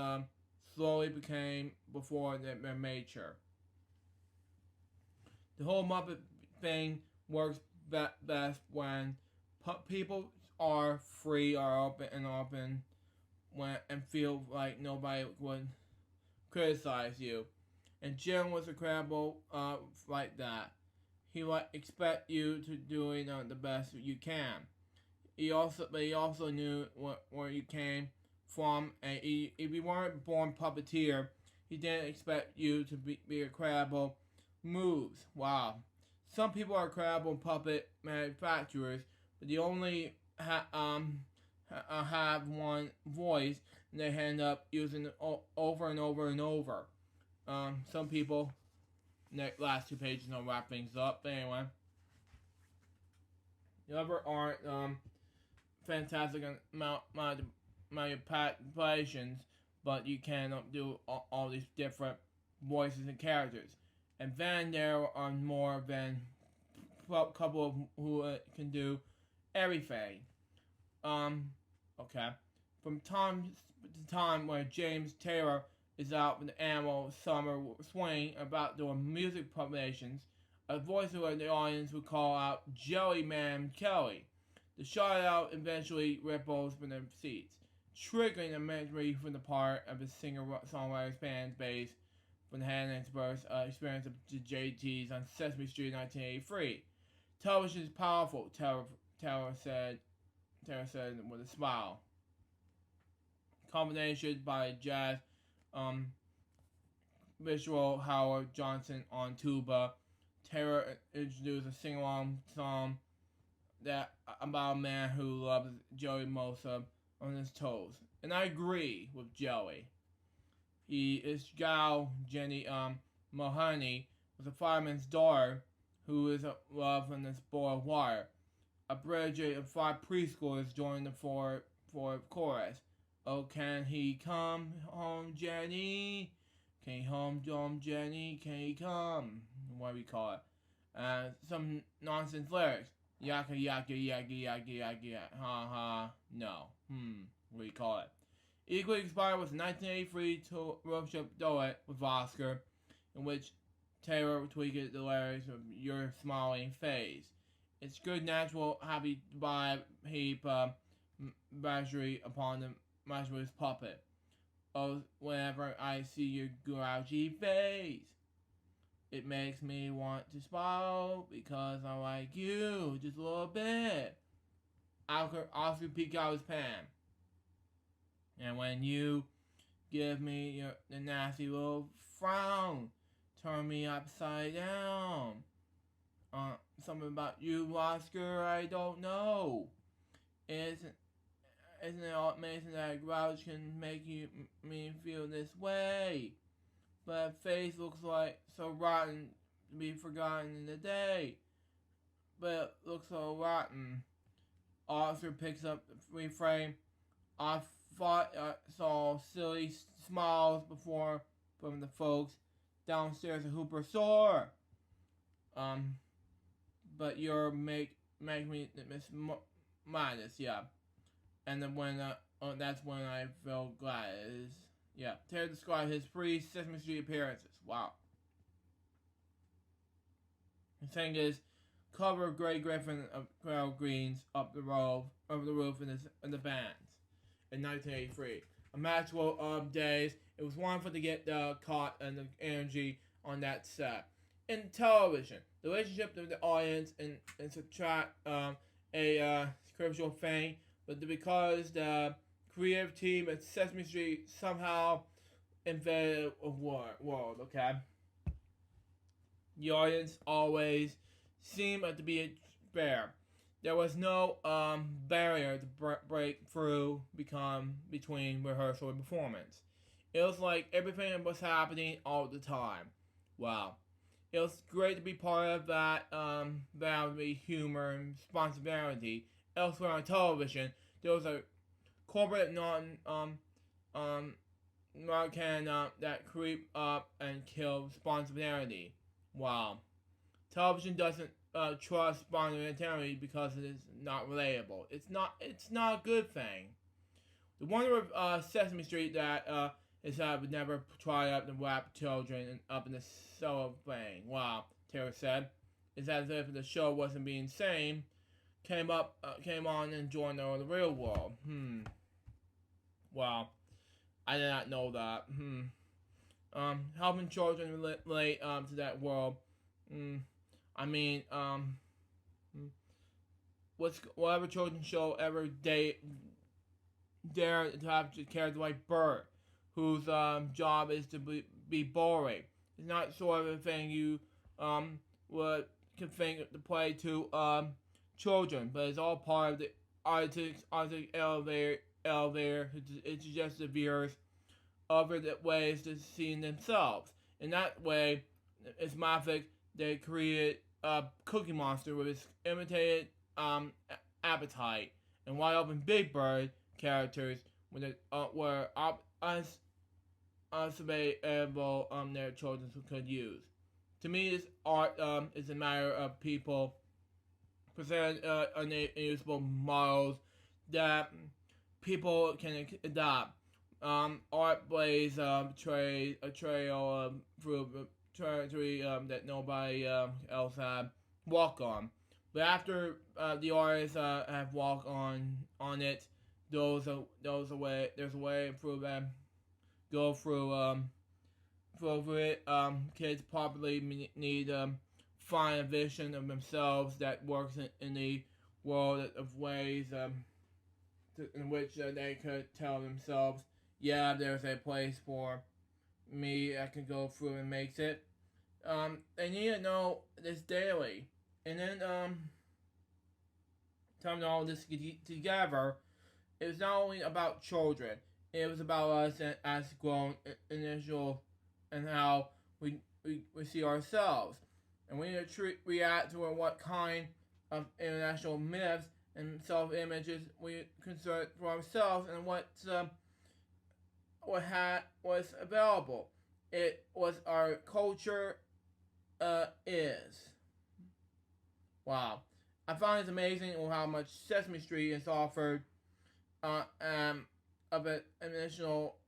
slowly became before their mature. The whole Muppet thing works best when people are free, are open, and feel like nobody would criticize you. And Jim was incredible like that. He would expect you to doing the best you can. He also knew where you came from, and if you weren't born puppeteer, he didn't expect you to be incredible moves. Wow. Some people are incredible puppet manufacturers, but they only have one voice, and they end up using it over and over and over. Some people, the last 2 pages, I'll wrap things up. But anyway, the other aren't fantastic manipulations, but you can do all these different voices and characters. And then there are more than a couple of who can do everything. Okay. From time to time when James Taylor is out with the annual summer swing about doing music publications, a voiceover in the audience would call out Jellyman Kelly. The shout out eventually ripples from their seats, triggering a memory from the part of the singer-songwriter's band's bass from the Hannah's experience of the JTs on Sesame Street in 1983. Television is powerful, Taylor said with a smile. Combination by jazz visual Howard Johnson on tuba. Taylor introduced a sing-along song that about a man who loves Joey Mosa on his toes. And I agree with Joey. He is gal Jenny Mahoney was a fireman's daughter who is love in this boiled water. A bridge of 5 preschoolers joined the for chorus. Oh, can he come home, Jenny? Can he home, Jenny? Can he come? What do we call it? Some nonsense lyrics. Yaka yaka yaka yaka yaka ha ha no. What do you call it? Equally inspired was 1983 workshop duet with Oscar, in which Taylor tweaked the lyrics of Your Smiling Face. It's good, natural, happy vibe, heap, battery upon the Marshall's puppet. Oh, whenever I see your grouchy face, it makes me want to smile because I like you just a little bit. Oscar peek out his pan. And when you give me the nasty little frown, turn me upside down. Something about you, Oscar, I don't know. Isn't it all amazing that a grouch can make me feel this way? But a face looks like so rotten to be forgotten in a day. But it looks so rotten. Oscar picks up the reframe. I thought I saw silly smiles before from the folks downstairs at Hooper Store. But you're make me miss minus, yeah. And then when that's when I feel glad. Taylor described his free Sesame Street appearances. Wow. The thing is, cover of Grey Griffin of Carol Greens up the roof in the bands in 1983. A magical days. It was wonderful to get the caught and the energy on that set. In television, the relationship with the audience and subtract a scriptural thing, but because the creative team at Sesame Street somehow invaded a world, okay? The audience always seemed to be fair. There was no barrier to break through between rehearsal and performance. It was like everything was happening all the time. Wow. It was great to be part of that boundary, humor, and responsibility. Elsewhere on television, there was a corporate that creep up and kill responsibility. Wow. Television doesn't trust spontaneity because it is not relatable. It's not a good thing. The wonder of Sesame Street that is I would never try up and wrap children up in the solo thing. Wow, Taylor said. It's as if the show wasn't being sane, came on and joined the real world. Wow. I did not know that. Helping children relate to that world. Whatever children's show ever dare to have characters like Bert, whose job is to be boring. It's not sort of a thing you could think to play to children, but it's all part of the Isaac elevator it suggests the viewers other ways to see themselves. In that way, it's Maffick they created a Cookie Monster with its imitated appetite, and Wide Open Big Bird characters were unsurveyable their children could use. To me, this art is a matter of people present unusable models that people can adopt. Art plays a trail through territory that nobody else had walked on. But after the artists have walked on it, there's a way through them go through it. Kids probably need find a vision of themselves that works in the world of ways in which they could tell themselves, yeah, there's a place for me. I can go through and makes it. They need to know this daily, and then time all this together. It was not only about children. It was about us as grown individuals and how we see ourselves. And we need to react to what kind of international myths and self-images we consider for ourselves and what was available. It was our culture is. Wow. I find it amazing how much Sesame Street is offered of an initial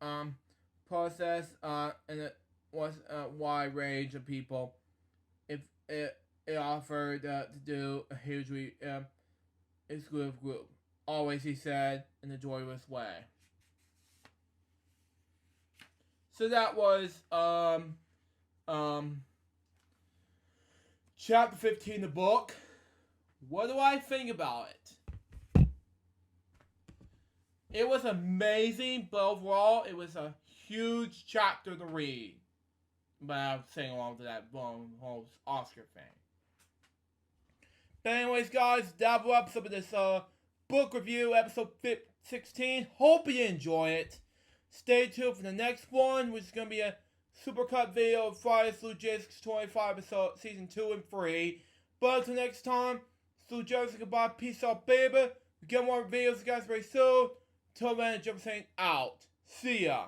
process and it was a wide range of people. If it offered to do a hugely exclusive group. Always, he said, in a joyous way. So that was chapter 15 of the book. What do I think about it? It was amazing, but overall, it was a huge chapter to read. But I'm saying along to that whole Oscar thing. But anyways, guys, that wraps up this book review, episode 16. Hope you enjoy it. Stay tuned for the next one, which is going to be a supercut video of Friday's LukeJ62895's episode season 2 and 3. But until next time, LukeJ, goodbye, peace out, baby. We get more videos, guys, very soon. Till then, Jump saying out. See ya.